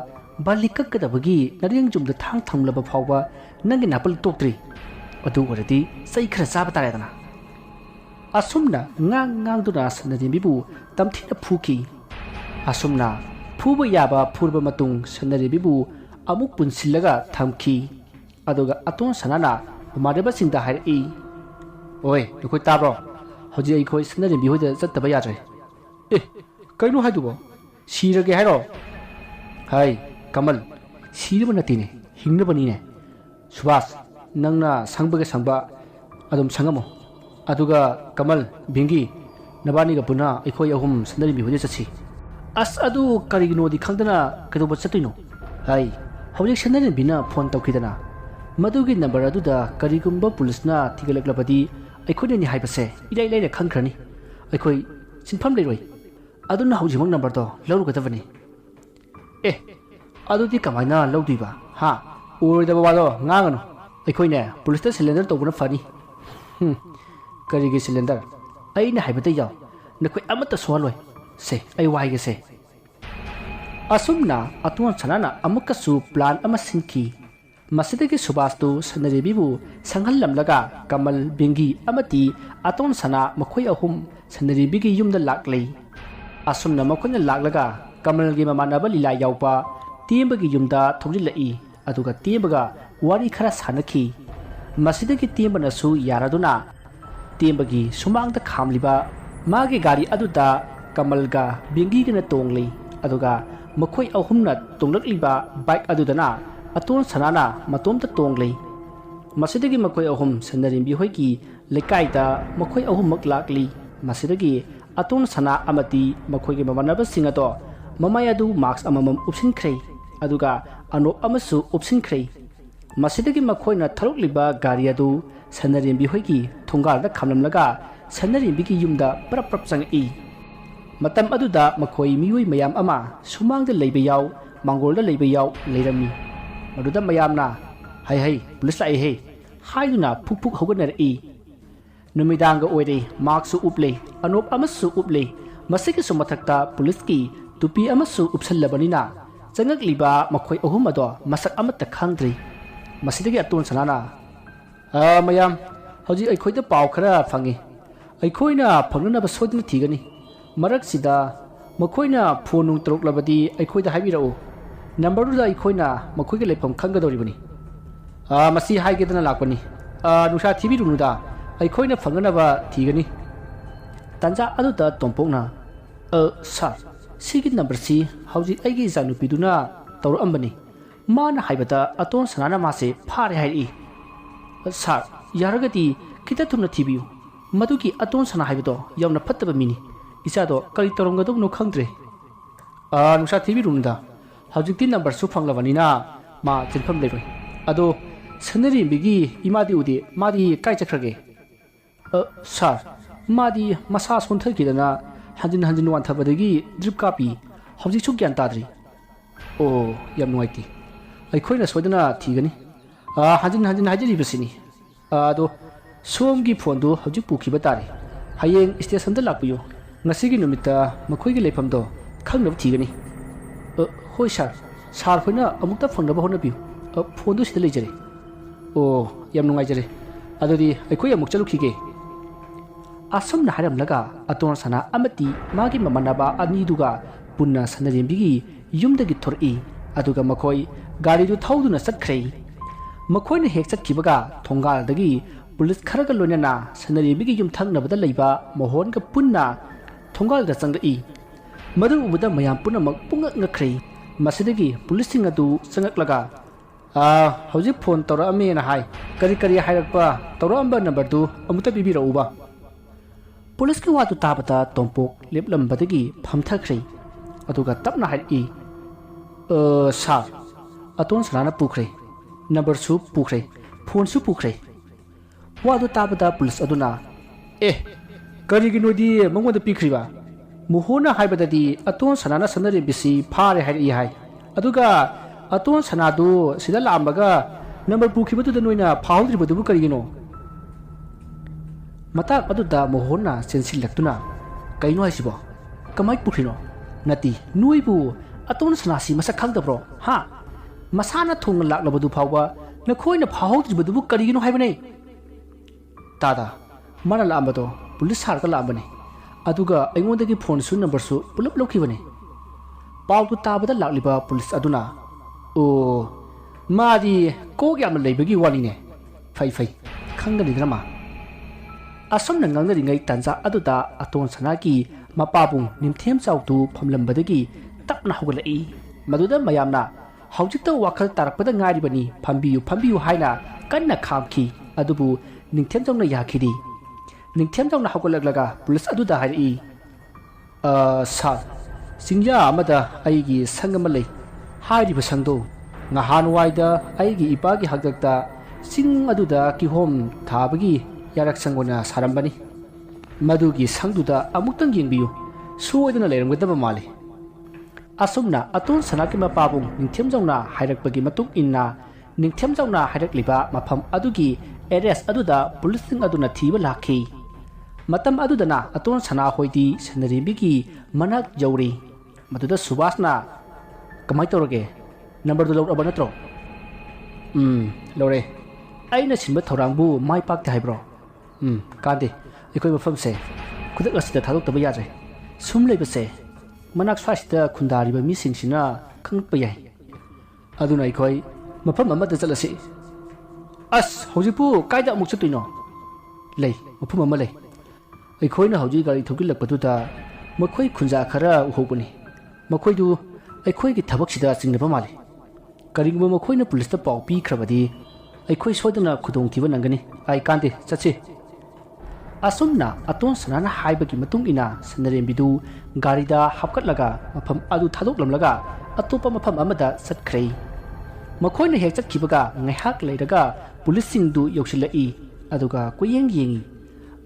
बाली कक्कदबगी नरियंग जुमदा थांग थंगलबा फावबा नंगे नापल तोक्ट्री अदु वरदी सै खरा चाबा तारेदना असुमना ngang ngang duna sanaribibu tamthina phuki asumna phuba yaba phurba matung sanaribibu amuk punsillaga thamki aduga aton sanana umareba singda hairi oi nukoi tabro hoji ai khoi sanaribi hoida chattaba yare eh kainu haidubo sirage hairo hai kamal sirba natine hingnabani ne subhas nangna sangbaga sangba adum sangamo aduga kamal bingi nabani ga puna ikhoi ahum sanaribi hoida chachi as adu karigno di khangdana kadoba chatino hai हौजिक सनरेंबीना phone तौखिदना मदुगी number अदुदा करिगुंबा पुलिसना थिगलकलबदी अखोइने नि हाइबसे इलाई लाइले खंखरनी अखोइ सिनफम लेरोइ अदुना हौजिमक नंबर तो लौरुगदबनी ए अदुदी कमाइना लौदुइबा हा ओरदबा वादो nganगनु अखोइने पुलिसता सिलेंडर तौबना फनी करिगे सिलेंडर अइना हाइबते याव नखोइ अमत सोहलोइ से अइ वाइगे से असुमना अतुन सनाना अमुकसु प्लान अमा सिंखी मसिदगी सुबास्तु सनरेबिबु संघल्लमलगा कमल बिंगी अमति अतुन सना मखोय अहुम सनरेबिगी युमदा लाक्लै असुमना मखोयना लाक्लगा कमलगी ममानबा लीला यावपा तेंबगी युमदा थोजिलई अदुगा तेंबगा वारी खरा सानखी मसिदगी तेंबनसु यारादुना तेंबगी सुमांगदा खामलिबा मागे गाड़ी अदुदा कमलगा बिंगीगना तोंगलै अदुगा मखोई अहुमना तोंगलकलिबा बाइक अदुदना अतोन सनाना मतोमता तोंगलै मसिदगी मखोई अहुम सनरिंबी होइकी लेकाइदा मखोई अहुमक लाक्ली मसिदगी अतोन सना अमति मखोईगे ममानबसिंग अदो ममाय अदु मार्क्स अममम उपसिनख्रै अदुगा अनो अमसु उपसिनख्रै मसिदगी मखोईना थरुकलिबा गाड़ी अदु सनरिंबी होइकी थोंगारदा खामलमलगा सनरिंबीगी युमदा प्रप प्रप चंगई मतम अदुदा मखोई मियोई मयाम अमा सुमांगदा लैबा याव मांगोलदा लैबा याव लैरमी मदुदा मयामना हाय हाय पुलिस लाई हे हाइदुना फुक फुक हौगनरई नुमिदांगा ओइरे मार्क्सु उपले अनोप अमसु उपले मसिगी सुमथक्ता पुलिसकी तुपी अमसु उपसल्लबनिना चंगकलिबा मखोई अहुम अदो मसक अमत्ता खंद्रि मसिदगी अतोन सनाना मयाम हौजी अखोइदा पाव खरा फंगी अखोइना फंगनबा सोदना थिगनी मरक्सिदा मखोइना फोन नुं तरुकलबदी अखोइदा हाइबिरओ नंबरदुदा अखोइना मखोइगे लेफम खंगदौरिबनी मसी हाइगेदना लाकपनी नुसा थिबिरुनुदा अखोइना फंगनबा थिगनी तंजा अदुदा तोंपोकना सर सिगी नंबर सी हौजी अइगे जानुपिदुना तौरअंबनी माना हाइबदा अतोन सनाना मासे फारे हाइरि सर यारगदी खिता थुमना थिबियु मदुगी अतोन सना हाइबदो यावना फत्तबा मिनी इसादो कई तौरंगदबनो खंद्रे नुसा थिबिरुनुदा हौजिकती नंबर सु फंगलबनिना मा चिनफम लेरोय अदो सनरिंबिगी इमादी उदे मादी काई चखरगे सर मादी मसा सोंथगिदना हंजिन हंजिन वांथबदगी ड्रिप कापी हौजिकसु ग्यान ताद्री ओ याम नुवाइती अखोइना सोदना थिगनी हंजिन हंजिन हाइजरिबसिनी अदो सोमगी फोनदो हौजिक पुखिबा तारे हयेंग स्टेशन दा लापियो ngasi numita makhoi gi lepham do khangnab thigani hoi sar hoina amukta phone ba hona piu phone du sida lejare o yam nungai jare adodi akhoi amuk chalu khige asam na haram laga aton sana amati magi mamanaba ani duga punna sanarembi gi yumdagi thori aduga makhoi gari du thauduna satkhrai makhoi ne hek chatkibaga thongal dagi police खरग लोनेना सनरेबी युम थंगनबदा लैबा मोहन का पुन्ना थोंगाल दा चंगई मदु उबदा मयाम पुनमक पुंगक ngखरै मसिदगी policing अदु चंगक लगा ꯍꯧꯖꯤꯛ ꯐꯣꯟ ꯇꯧꯔꯛꯑꯝꯃꯦꯅ ꯍꯥꯏ ꯀꯔꯤ ꯀꯔꯤ ꯍꯥꯏꯔꯛꯄ ꯇꯧꯔꯛꯑꯝꯕ ꯅꯝꯕꯔꯗꯨ ꯑꯃꯨꯛꯇ ꯄꯤꯕꯤꯔꯛꯎꯕ ꯄꯨꯂꯤꯁꯀꯤ ꯋꯥꯗꯨ ꯇꯥꯕꯗ ꯇꯣꯝꯄꯣꯛ ꯂꯦꯞꯂꯝꯕꯗꯒꯤ ꯐꯝꯊꯈ꯭ꯔꯦ ꯑꯗꯨꯒ ꯇꯞꯅ ꯍꯥꯏꯔꯛꯏ ꯁꯥꯔ ꯑꯇꯣꯟ ꯁꯅꯥꯅ ꯄꯨꯈ꯭ꯔꯦ ꯅꯝꯕꯔꯁꯨ ꯄꯨꯈ꯭ꯔꯦ ꯐꯣꯟꯁꯨ ꯄꯨꯈ꯭ꯔꯦ ꯋꯥꯗꯨ ꯇꯥꯕꯗ ꯄꯨꯂꯤꯁ ꯑꯗꯨꯅ ꯀꯔꯤꯒꯤꯅꯣꯗꯤ ꯃꯉꯣꯟꯗ ꯄꯤꯈ꯭ꯔꯤꯕ ꯃꯣꯍꯣꯟꯅ ꯍꯥꯏꯕꯗꯗꯤ ꯑꯇꯣꯟ ꯁꯅꯥꯅ ꯁꯅꯔꯦꯝꯕꯤꯁꯤ ꯐꯥꯔꯦ ꯍꯥꯏꯔꯛꯏ ꯍꯥꯏ ꯑꯗꯨꯒ ꯑꯇꯣꯟ ꯁꯅꯥꯗꯨ ꯁꯤꯗ ꯂꯥꯛꯑꯝꯃꯒ ꯅꯝꯕꯔ ꯄꯨꯈꯤꯕꯗꯨꯗ ꯅꯣꯏꯅ ꯐꯥꯍꯧꯗ꯭ꯔꯤꯕꯗꯨꯕꯨ ꯀꯔꯤꯒꯤꯅꯣ ꯃꯇꯥꯛ ꯑꯗꯨꯗ ꯃꯣꯍꯣꯟꯅ ꯆꯦꯟꯁꯤꯜꯂꯛꯇꯨꯅ ꯀꯩꯅꯣ ꯍꯥꯏꯁꯤꯕꯣ ꯀꯃꯥꯏ ꯄꯨꯈ꯭ꯔꯤꯅꯣ ꯅꯠꯇꯦ ꯅꯣꯏꯕꯨ ꯑꯇꯣꯟ ꯁꯅꯥꯁꯤ ꯃꯁꯛ ꯈꯪꯗꯕ꯭ꯔꯣ ꯍꯥ ꯃꯁꯥꯅ ꯊꯨꯡꯅ ꯂꯥꯛꯂꯕꯗꯨ ꯐꯥꯎꯕ ꯅꯈꯣꯏꯅ ꯐꯥꯍꯧꯗ꯭ꯔꯤꯕꯗꯨꯕꯨ ꯀꯔꯤꯒꯤꯅꯣ ꯍꯥꯏꯕꯅꯦ ꯇꯥꯗ ꯃꯥꯅ ꯂꯥꯛꯑꯝꯕꯗꯣ ꯄꯨꯂꯤꯁ ꯁꯥꯔꯒ ꯂꯥꯛꯑꯝꯕꯅꯤ ꯑꯗꯨꯒ ꯑꯩꯉꯣꯟꯗꯒꯤ ꯐꯣꯟꯁꯨ ꯅꯝꯕꯔꯁꯨ ꯄꯨꯂꯞ ꯂꯧꯈꯤꯕꯅꯤ ꯄꯥꯎꯗꯨ ꯇꯥꯕꯗ ꯂꯥꯛꯂꯤꯕ ꯄꯨꯂꯤꯁ ꯑꯗꯨꯅ ꯃꯥꯗꯤ ꯀꯣꯛ ꯌꯥꯝꯅ ꯂꯩꯕꯒꯤ ꯋꯥꯅꯤꯅꯦ ꯐꯩ ꯈꯪꯒꯅꯤꯗꯅ ꯃꯥ ꯑꯁꯨꯝꯅ ꯉꯥꯡꯅꯔꯤꯉꯩ ꯇꯥꯟꯖꯥ ꯑꯗꯨꯗ ꯑꯇꯣꯟ ꯁꯅꯥꯒꯤ ꯃꯄꯥꯕꯨꯡ ꯅꯤꯡꯊꯦꯝ ꯆꯥꯎꯗꯨ ꯐꯝꯂꯝꯕꯗꯒꯤ ꯇꯞꯅ ꯍꯧꯒꯠꯂꯛꯏ ꯃꯗꯨꯗ ꯃꯌꯥꯝꯅ ꯍꯧꯖꯤꯛꯇ ꯋꯥꯈꯜ ꯇꯥꯔꯛꯄꯗ ꯉꯥꯏꯔꯤꯕꯅꯤ ꯐꯝꯕꯤꯌꯨ ꯍꯥꯏꯅ ꯀꯟꯅ ꯈꯥꯝꯈꯤ ꯑꯗꯨꯕꯨ ꯅꯤꯡꯊꯦꯝꯖꯥꯎꯅ ꯌꯥꯈꯤꯗꯦ ꯅꯤꯡꯊꯦꯝꯖꯥꯎꯅ ꯍꯧꯒꯠꯂꯛꯂꯒ ꯄꯨꯂꯤꯁ ꯑꯗꯨꯗ ꯍꯥꯏꯔꯛꯏ ꯁꯥꯔ ꯆꯤꯡꯌꯥ ꯑꯃꯗ ꯑꯩꯒꯤ ꯁꯪ ꯑꯃ ꯂꯩ ꯍꯥꯏꯔꯤꯕ ꯁꯪꯗꯣ ꯅꯍꯥꯟꯋꯥꯏꯗ ꯑꯩꯒꯤ ꯏꯄꯥꯒꯤ ꯍꯥꯛꯇꯛꯇ ꯆꯤꯡ ꯑꯗꯨꯗ ꯀꯤꯍꯣꯝ ꯊꯥꯕꯒꯤ ꯌꯥꯔꯛꯁꯪ ꯑꯣꯏꯅ ꯁꯥꯔꯝꯕꯅꯤ ꯃꯗꯨꯒꯤ ꯁꯪꯗꯨꯗ ꯑꯃꯨꯛꯇꯪ ꯌꯦꯡꯕꯤꯌꯨ ꯁꯣꯏꯗꯅ ꯂꯩꯔꯝꯒꯗꯕ ꯃꯥꯜꯂꯤ ꯑꯁꯨꯝꯅ ꯑꯇꯣꯟ ꯁꯅꯥꯒꯤ ꯃꯄꯥꯕꯨꯡ ꯅꯤꯡꯊꯦꯝꯖꯥꯎꯅ ꯍꯥꯏꯔꯛꯄꯒꯤ ꯃꯇꯨꯡ ꯏꯟꯅ ꯅꯤꯡꯊꯦꯝꯖꯥꯎꯅ ꯍꯥꯏꯔꯛꯂꯤꯕ ꯃꯐꯝ ꯑꯗꯨꯒꯤ ꯑꯦꯗ꯭ꯔꯦꯁ ꯑꯗꯨꯗ ꯄꯨꯂꯤꯁꯁꯤꯡ ꯑꯗꯨꯅ ꯊꯤꯕ ꯂꯥꯛꯈꯤ ꯃꯇꯝ ꯑꯗꯨꯗꯅ ꯑꯇꯣꯟ ꯁꯅꯥ ꯍꯣꯏꯗꯤ ꯁꯅꯔꯦꯝꯕꯤꯒꯤ ꯃꯅꯥꯛ ꯌꯧꯔꯤ ꯃꯗꯨꯗ ꯁꯨꯕꯥꯁꯅ ꯀꯃꯥꯏ ꯇꯧꯔꯒꯦ ꯅꯝꯕꯔꯗꯨ ꯂꯧꯔꯛꯑꯕ ꯅꯠꯇ꯭ꯔꯣ ꯂꯧꯔꯦ ꯑꯩꯅ ꯁꯤꯟꯕ ꯊꯧꯔꯥꯡꯕꯨ ꯃꯥꯏ ꯄꯥꯛꯇꯦ ꯍꯥꯏꯕ꯭ꯔꯣ ꯀꯥꯟꯗꯦ ꯑꯩꯈꯣꯏ ꯃꯐꯝꯁꯦ ꯈꯨꯗꯛ ꯑꯁꯤꯗ ꯊꯥꯗꯣꯛꯇꯕ ꯌꯥꯗ꯭ꯔꯦ ꯁꯨꯝ ꯂꯩꯕꯁꯦ ꯃꯅꯥꯛ ꯁ꯭ꯋꯥꯏꯁꯤꯗ ꯈꯨꯟꯗꯥꯔꯤꯕ ꯃꯤꯁꯤꯡꯁꯤꯅ ꯈꯪꯉꯛꯄ ꯌꯥꯏ ꯑꯗꯨꯅ ꯑꯩꯈꯣꯏ ꯃꯐꯝ ꯑꯃꯗ ꯆꯠꯂꯁꯤ ꯍꯧꯖꯤꯛꯄꯨ ꯀꯥꯏꯗ ꯑꯃꯨꯛ ꯆꯠꯇꯣꯏꯅꯣ ꯂꯩ ꯃꯐꯝ ꯑꯃ ꯂꯩ ꯑꯩꯈꯣꯏꯅ ꯍꯧꯖꯤꯛ ꯒꯥꯔꯤ ꯊꯧꯖꯤꯜꯂꯛꯄꯗꯨꯗ ꯃꯈꯣꯏ ꯈꯨꯟꯖꯥ ꯈꯔ ꯎꯍꯧꯕꯅꯤ ꯃꯈꯣꯏꯗꯨ ꯑꯩꯈꯣꯏꯒꯤ ꯊꯕꯛꯁꯤꯗ ꯆꯤꯡꯅꯕ ꯃꯥꯜꯂꯤ ꯀꯔꯤꯒꯨꯝꯕ ꯃꯈꯣꯏꯅ ꯄꯨꯂꯤꯁꯇ ꯄꯥꯎ ꯄꯤꯈ꯭ꯔꯕꯗꯤ ꯑꯩꯈꯣꯏ ꯁꯣꯏꯗꯅ ꯈꯨꯗꯣꯡꯊꯤꯕ ꯅꯪꯒꯅꯤ ꯀꯥꯟꯗꯦ ꯆꯠꯁꯤ ꯑꯁꯨꯝꯅ ꯑꯇꯣꯟ ꯁꯅꯥꯅ ꯍꯥꯏꯕꯒꯤ ꯃꯇꯨꯡ ꯏꯟꯅ ꯁꯅꯔꯦꯝꯕꯤꯗꯨ ꯒꯥꯔꯤꯗ ꯍꯥꯞꯀꯠꯂꯒ ꯃꯐꯝ ꯑꯗꯨ ꯊꯥꯗꯣꯛꯂꯝꯂꯒ ꯑꯇꯣꯞꯄ ꯃꯐꯝ ꯑꯃꯗ ꯆꯠꯈ꯭ꯔꯦ ꯃꯈꯣꯏꯅ ꯍꯦꯛ ꯆꯠꯈꯤꯕꯒ ꯉꯥꯏꯍꯥꯛ ꯂꯩꯔꯒ ꯄꯨꯂꯤꯁꯁꯤꯡꯗꯨ ꯌꯧꯁꯤꯜꯂꯛꯏ ꯑꯗꯨꯒ ꯀꯨꯌꯦꯡ ꯌꯦꯡꯉꯤ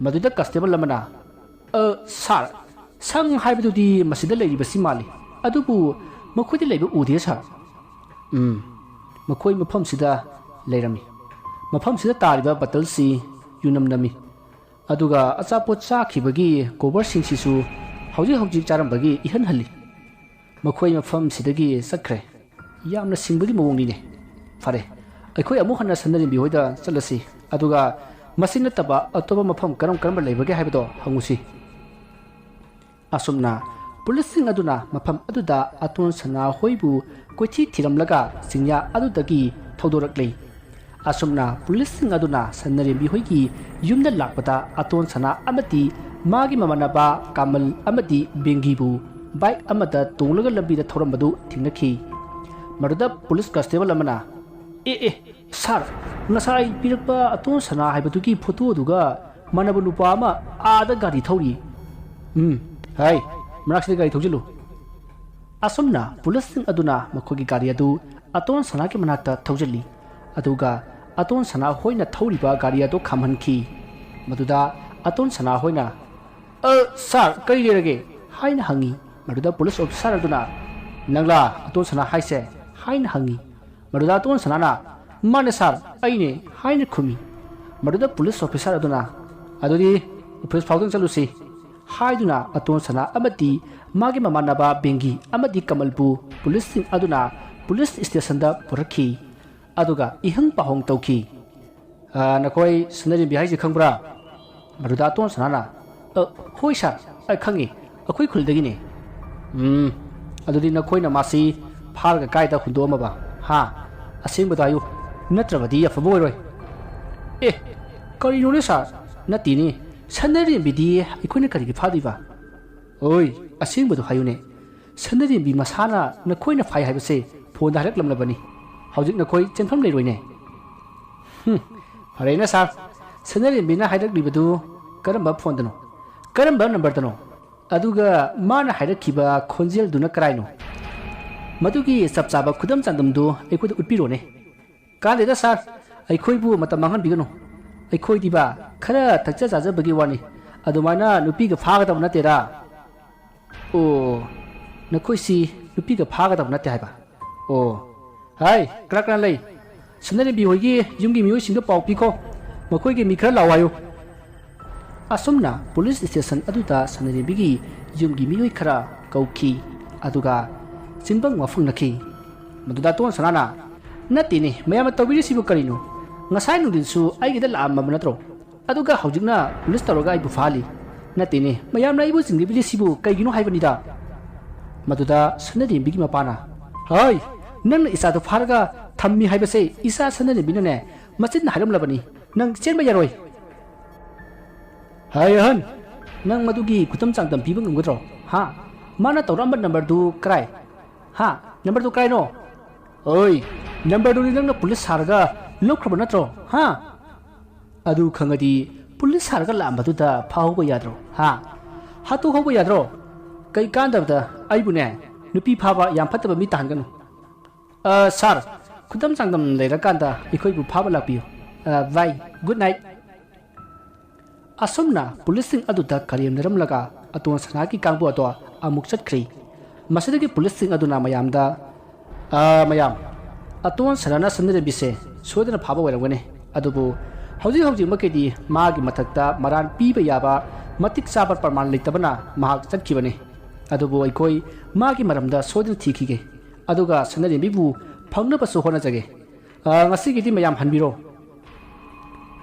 ꯃꯗꯨꯗ ꯀꯟꯁꯇꯦꯕꯜ ꯑꯃꯅ ꯁꯥꯔ ꯁꯪ ꯍꯥꯏꯕꯗꯨꯗꯤ ꯃꯁꯤꯗ ꯂꯩꯔꯤꯕꯁꯤ ꯃꯥꯜꯂꯤ ꯑꯗꯨꯕꯨ ꯃꯈꯣꯏꯗ ꯂꯩꯕ ꯎꯗꯦ ꯁꯥꯔ ꯃꯈꯣꯏ ꯃꯐꯝꯁꯤꯗ ꯂꯩꯔꯝꯃꯤ ꯃꯐꯝꯁꯤꯗ ꯇꯥꯔꯤꯕ ꯕꯇꯜꯁꯤ ꯌꯨꯅꯝ ꯅꯝꯃꯤ ꯑꯗꯨꯒ ꯑꯆꯥꯄꯣꯠ ꯆꯥꯈꯤꯕꯒꯤ ꯀꯣꯕꯔꯁꯤꯡꯁꯤꯁꯨ ꯍꯧꯖꯤꯛ ꯆꯥꯔꯝꯕꯒꯤ ꯏꯍꯟꯍꯜꯂꯤ ꯃꯈꯣꯏ ꯃꯐꯝꯁꯤꯗꯒꯤ ꯆꯠꯈ꯭ꯔꯦ ꯌꯥꯝꯅ ꯁꯤꯡꯕꯒꯤ ꯃꯑꯣꯡꯅꯤꯅꯦ ꯐꯔꯦ ꯑꯩꯈꯣꯏ ꯑꯃꯨꯛ ꯍꯟꯅ ꯁꯅꯔꯦꯝꯕꯤ ꯍꯣꯏꯗ ꯆꯠꯂꯁꯤ ꯑꯗꯨꯒ ꯃꯁꯤ ꯅꯠꯇꯕ ꯑꯇꯣꯞꯄ ꯃꯐꯝ ꯀꯔꯝꯕ ꯂꯩꯕꯒꯦ ꯍꯥꯏꯕꯗꯣ ꯍꯪꯉꯨꯁꯤ ꯑꯁꯨꯝꯅ ꯄꯨꯂꯤꯁꯁꯤꯡ ꯑꯗꯨꯅ ꯃꯐꯝ ꯑꯗꯨꯗ ꯑꯇꯣꯟ ꯁꯅꯥ ꯍꯣꯏꯕꯨ ꯀꯣꯏꯊꯤ ꯊꯤꯔꯝꯂꯒ ꯆꯤꯡꯌꯥ ꯑꯗꯨꯗꯒꯤ ꯊꯧꯗꯣꯔꯛꯂꯤ ꯑꯁꯨꯝꯅ ꯄꯨꯂꯤꯁꯁꯤꯡ ꯑꯗꯨꯅ ꯁꯅꯔꯦꯝꯕꯤ ꯍꯣꯏꯒꯤ ꯌꯨꯝꯗ ꯂꯥꯛꯄꯗ ꯑꯇꯣꯟ ꯁꯅꯥ ꯑꯃꯗꯤ ꯃꯥꯒꯤ ꯃꯃꯥꯟꯅꯕ ꯀꯃꯜ ꯑꯃꯗꯤ ꯕꯦꯡꯒꯤꯕꯨ ꯕꯥꯏꯛ ꯑꯃꯗ ꯇꯣꯡꯂꯒ ꯂꯝꯕꯤꯗ ꯊꯧꯔꯝꯕꯗꯨ ꯊꯦꯡꯅꯈꯤ ꯃꯗꯨꯗ ꯄꯨꯂꯤꯁ ꯀꯟꯁꯇꯦꯕꯜ ꯑꯃꯅ ꯁꯥꯔ ꯉꯁꯥꯏ ꯄꯤꯔꯛꯄ ꯑꯇꯣꯟ ꯁꯅꯥ ꯍꯥꯏꯕꯗꯨꯒꯤ ꯐꯣꯇꯣꯗꯨꯒ ꯃꯥꯟꯅꯕ ꯅꯨꯄꯥ ꯑꯃ ꯑꯥꯗ ꯒꯥꯔꯤ ꯊꯧꯔꯤ ꯍꯥꯏ ꯃꯅꯥꯛꯁꯤꯗ ꯒꯥꯔꯤ ꯊꯧꯖꯤꯜꯂꯨ ꯑꯁꯨꯝꯅ ꯄꯨꯂꯤꯁꯁꯤꯡ ꯑꯗꯨꯅ ꯃꯈꯣꯏꯒꯤ ꯒꯥꯔꯤ ꯑꯗꯨ ꯑꯇꯣꯟ ꯁꯅꯥꯒꯤ ꯃꯅꯥꯛꯇ ꯊꯧꯖꯤꯜꯂꯤ ꯑꯗꯨꯒ ꯑꯇꯣꯟ ꯁꯅꯥ ꯍꯣꯏꯅ ꯊꯧꯔꯤꯕ ꯒꯥꯔꯤ ꯑꯗꯨ ꯈꯥꯝꯍꯟꯈꯤ ꯃꯗꯨꯗ ꯑꯇꯣꯟ ꯁꯅꯥ ꯍꯣꯏꯅ ꯁꯥꯔ ꯀꯔꯤ ꯂꯩꯔꯒꯦ ꯍꯥꯏꯅ ꯍꯪꯉꯤ ꯃꯗꯨꯗ ꯄꯨꯂꯤꯁ ꯑꯣꯐꯤꯁꯥꯔ ꯑꯗꯨꯅ ꯅꯪꯂꯥ ꯑꯇꯣꯟ ꯁꯅꯥ ꯍꯥꯏꯁꯦ ꯍꯥꯏꯅ ꯍꯪꯉꯤ ꯃꯗꯨꯗ ꯑꯇꯣꯟ ꯁꯅꯥꯅ ꯃꯥꯅꯦ ꯁꯥꯔ ꯑꯩꯅꯦ ꯍꯥꯏꯅ ꯈꯨꯝꯃꯤ ꯃꯗꯨꯗ ꯄꯨꯂꯤꯁ ꯑꯣꯐꯤꯁꯥꯔ ꯑꯗꯨꯅ ꯑꯗꯨꯗꯤ ꯑꯣꯐꯤꯁ ꯐꯥꯎꯗꯪ ꯆꯠꯂꯨꯁꯤ ꯍꯥꯏꯗꯨꯅ ꯑꯇꯣꯟ ꯁꯅꯥ ꯑꯃꯗꯤ ꯃꯥꯒꯤ ꯃꯃꯥꯟꯅꯕ ꯕꯦꯡꯒꯤ ꯑꯃꯗꯤ ꯀꯃꯜꯕꯨ ꯄꯨꯂꯤꯁꯁꯤꯡ ꯑꯗꯨꯅ ꯄꯨꯂꯤꯁ ꯏꯁꯇꯦꯁꯟꯗ ꯄꯨꯔꯛꯈꯤ ꯑꯗꯨꯒ ꯏꯍꯪ ꯄꯥꯎꯍꯪ ꯇꯧꯈꯤ ꯅꯈꯣꯏ ꯁꯅꯔꯦꯝꯕꯤ ꯍꯥꯏꯁꯤ ꯈꯪꯕ꯭ꯔꯥ ꯃꯗꯨꯗ ꯑꯇꯣꯟ ꯁꯅꯥꯅ ꯍꯣꯏ ꯁꯥꯔ ꯑꯩ ꯈꯪꯉꯤ ꯑꯩꯈꯣꯏ ꯈꯨꯜꯗꯒꯤꯅꯤ ꯑꯗꯨꯗꯤ ꯅꯈꯣꯏꯅ ꯃꯥꯁꯤ ꯐꯥꯔꯒ ꯀꯥꯏꯗ ꯍꯨꯟꯗꯣꯛꯑꯝꯃꯕ ꯑꯁꯦꯡꯕꯗ ꯍꯥꯏꯌꯨ ꯅꯠꯇ꯭ꯔꯕꯗꯤ ꯑꯐꯕ ꯑꯣꯏꯔꯣꯏ ꯀꯔꯤꯅꯣꯅꯦ ꯁꯥꯔ ꯅꯠꯇꯦꯅꯦ ꯁꯅꯔꯦꯝꯕꯤꯗꯤ ꯑꯩꯈꯣꯏꯅ ꯀꯔꯤꯒꯤ ꯐꯥꯗꯣꯏꯕ ꯑꯁꯦꯡꯕꯗꯣ ꯍꯥꯏꯌꯨꯅꯦ ꯁꯅꯔꯦꯝꯕꯤ ꯃꯁꯥꯅ ꯅꯈꯣꯏꯅ ꯐꯥꯏ ꯍꯥꯏꯕꯁꯦ ꯐꯣꯟꯗ ꯍꯥꯏꯔꯛꯂꯝꯂꯕꯅꯤ ꯍꯧꯖꯤꯛ ꯅꯈꯣꯏ ꯆꯦꯟꯐꯝ ꯂꯩꯔꯣꯏꯅꯦ ꯐꯔꯦꯅ ꯁꯥꯔ ꯁꯅꯔꯦꯝꯕꯤꯅ ꯍꯥꯏꯔꯛꯂꯤꯕꯗꯨ ꯀꯔꯝꯕ ꯐꯣꯟꯗꯅꯣ ꯀꯔꯝꯕ ꯅꯝꯕꯔꯗꯅꯣ ꯑꯗꯨꯒ ꯃꯥꯅ ꯍꯥꯏꯔꯛꯈꯤꯕ ꯈꯣꯟꯖꯦꯜꯗꯨꯅ ꯀꯔꯥꯏꯅꯣ ꯃꯗꯨꯒꯤ ꯆꯞ ꯆꯥꯕ ꯈꯨꯗꯝ ꯆꯥꯡꯗꯝꯗꯨ ꯑꯩꯈꯣꯏꯗ ꯎꯠꯄꯤꯔꯣꯅꯦ ꯀꯥꯟꯗꯦꯗ ꯁꯥꯔ ꯑꯩꯈꯣꯏꯕꯨ ꯃꯇꯝ ꯃꯥꯡꯍꯟꯕꯤꯒꯅꯨ ꯑꯩꯈꯣꯏꯗꯤꯕ ꯈꯔ ꯊꯛꯆ ꯆꯥꯖꯕꯒꯤ ꯋꯥꯅꯤ ꯑꯗꯨꯃꯥꯏꯅ ꯅꯨꯄꯤꯒ ꯐꯥꯒꯗꯕ ꯅꯠꯇꯦꯗ ꯑꯣ ꯅꯈꯣꯏꯁꯤ ꯅꯨꯄꯤꯒ ꯐꯥꯒꯗꯕ ꯅꯠꯇꯦ ꯍꯥꯏꯕ ꯑꯣ ꯍꯥꯏ ꯀꯅꯥ ꯀꯅꯥ ꯂꯩ ꯁꯅꯔꯦꯝꯕꯤ ꯍꯣꯏꯒꯤ ꯌꯨꯝꯒꯤ ꯃꯤꯑꯣꯏꯁꯤꯡꯗ ꯄꯥꯎ ꯄꯤꯈꯣ ꯃꯈꯣꯏꯒꯤ ꯃꯤ ꯈꯔ ꯂꯥꯛꯑꯣ ꯍꯥꯏꯌꯨ ꯑꯁꯨꯝꯅ ꯄꯨꯂꯤꯁ ꯁ꯭ꯇꯦꯁꯟ ꯑꯗꯨꯗ ꯁꯅꯔꯦꯝꯕꯤꯒꯤ ꯌꯨꯝꯒꯤ ꯃꯤꯑꯣꯏ ꯈꯔ ꯀꯧꯈꯤ ꯑꯗꯨꯒ ꯆꯤꯟꯕꯪ ꯋꯥꯐꯪꯅꯈꯤ ꯃꯗꯨꯗ ꯇꯣꯟ ꯁꯅꯥꯅ ꯅꯠꯇꯦꯅꯦ ꯃꯌꯥꯝꯅ ꯇꯧꯕꯤꯔꯤꯁꯤꯕꯨ ꯀꯔꯤꯅꯣ ꯉꯁꯥꯏ ꯅꯨꯡꯊꯤꯜꯁꯨ ꯑꯩꯒꯤꯗ ꯂꯥꯛꯑꯝꯃꯕ ꯅꯠꯇ꯭ꯔꯣ ꯑꯗꯨꯒ ꯍꯧꯖꯤꯛꯅ ꯄꯨꯂꯤꯁ ꯇꯧꯔꯒ ꯑꯩꯕꯨ ꯐꯥꯍꯜꯂꯤ ꯅꯠꯇꯦꯅꯦ ꯃꯌꯥꯝꯅ ꯑꯩꯕꯨ ꯆꯤꯡꯅꯕꯤꯔꯤꯁꯤꯕꯨ ꯀꯩꯒꯤꯅꯣ ꯍꯥꯏꯕꯅꯤꯗ ꯃꯗꯨꯗ ꯁꯅꯔꯦꯝꯕꯤꯒꯤ ꯃꯄꯥꯅ ꯍꯣꯏ ꯅꯪꯅ ꯏꯆꯥꯗꯨ ꯐꯥꯔꯒ ꯊꯝꯃꯤ ꯍꯥꯏꯕꯁꯦ ꯏꯆꯥ ꯁꯅꯔꯦꯝꯕꯤꯅꯅꯦ ꯃꯆꯤꯟꯅ ꯍꯥꯏꯔꯝꯂꯕꯅꯤ ꯅꯪ ꯆꯦꯟꯕ ꯌꯥꯔꯣꯏ ꯍꯥꯏ ꯑꯍꯟ ꯅꯪ ꯃꯗꯨꯒꯤ ꯈꯨꯗꯝ ꯆꯥꯡꯗꯝ ꯄꯤꯕ ꯉꯝꯒꯗ꯭ꯔꯣ ꯍꯥ ꯃꯥꯅ ꯇꯧꯔꯝꯕ ꯅꯝꯕꯔꯗꯨ ꯀꯔꯥꯏ ꯍꯥ ꯅꯝꯕꯔꯗꯨ ꯀꯔꯥꯏꯅꯣ ꯍꯣꯏ ꯅꯝꯕꯔꯗꯨꯗꯤ ꯅꯪꯅ ꯄꯨꯂꯤꯁ ꯁꯥꯔꯒ ꯂꯧꯈ꯭ꯔꯕ ꯅꯠꯇ꯭ꯔꯣ ꯍꯥ ꯑꯗꯨ ꯈꯪꯉꯗꯤ ꯄꯨꯂꯤꯁ ꯁꯥꯔꯒ ꯂꯥꯛꯑꯝꯕꯗꯨꯗ ꯐꯥꯍꯧꯕ ꯌꯥꯗ꯭ꯔꯣ ꯍꯥ ꯍꯥꯠꯇꯣꯛꯍꯧꯕ ꯌꯥꯗ꯭ꯔꯣ ꯀꯩ ꯀꯥꯟꯗꯕꯗ ꯑꯩꯕꯨꯅꯦ ꯅꯨꯄꯤ ꯐꯥꯕ ꯌꯥꯝ ꯐꯠꯇꯕ ꯃꯤ ꯇꯥꯍꯟꯒꯅꯨ ꯁꯥꯔ ꯈꯨꯗꯝ ꯆꯥꯡꯗꯝ ꯂꯩꯔꯀꯥꯟꯗ ꯑꯩꯈꯣꯏꯕꯨ ꯐꯥꯕ ꯂꯥꯛꯄꯤꯌꯨ ꯕꯥꯏ ꯒꯨꯗ ꯅꯥꯏꯠ ꯑꯁꯨꯝꯅ ꯄꯨꯂꯤꯁꯁꯤꯡ ꯑꯗꯨꯗ ꯀꯔꯦꯝꯅꯔꯝꯂꯒ ꯑꯇꯣꯟ ꯁꯅꯥꯒꯤ ꯀꯥꯡꯕꯨ ꯑꯗꯣ ꯑꯃꯨꯛ ꯆꯠꯈ꯭ꯔꯤ ꯃꯁꯤꯗꯒꯤ ꯄꯨꯂꯤꯁꯁꯤꯡ ꯑꯗꯨꯅ ꯃꯌꯥꯝꯗ ꯃꯌꯥꯝ ꯑꯇꯣꯟ ꯁꯅꯥꯅ ꯁꯅꯔꯦꯝꯕꯤꯁꯦ ꯁꯣꯏꯗꯅ ꯐꯥꯕ ꯑꯣꯏꯔꯝꯒꯅꯤ ꯑꯗꯨꯕꯨ ꯍꯧꯖꯤꯛꯃꯛꯀꯤꯗꯤ ꯃꯥꯒꯤ ꯃꯊꯛꯇ ꯃꯔꯥꯟ ꯄꯤꯕ ꯌꯥꯕ ꯃꯇꯤꯛ ꯆꯥꯕ ꯄ꯭ꯔꯃꯥꯟ ꯂꯩꯇꯕꯅ ꯃꯍꯥꯛ ꯆꯠꯈꯤꯕꯅꯤ ꯑꯗꯨꯕꯨ ꯑꯩꯈꯣꯏ ꯃꯥꯒꯤ ꯃꯔꯝꯗ ꯁꯣꯏꯗꯅ ꯊꯤꯈꯤꯒꯦ ꯑꯗꯨꯒ ꯁꯅꯔꯦꯝꯕꯤꯕꯨ ꯐꯪꯅꯕꯁꯨ ꯍꯣꯠꯅꯖꯒꯦ ꯉꯁꯤꯒꯤꯗꯤ ꯃꯌꯥꯝ ꯍꯟꯕꯤꯔꯣ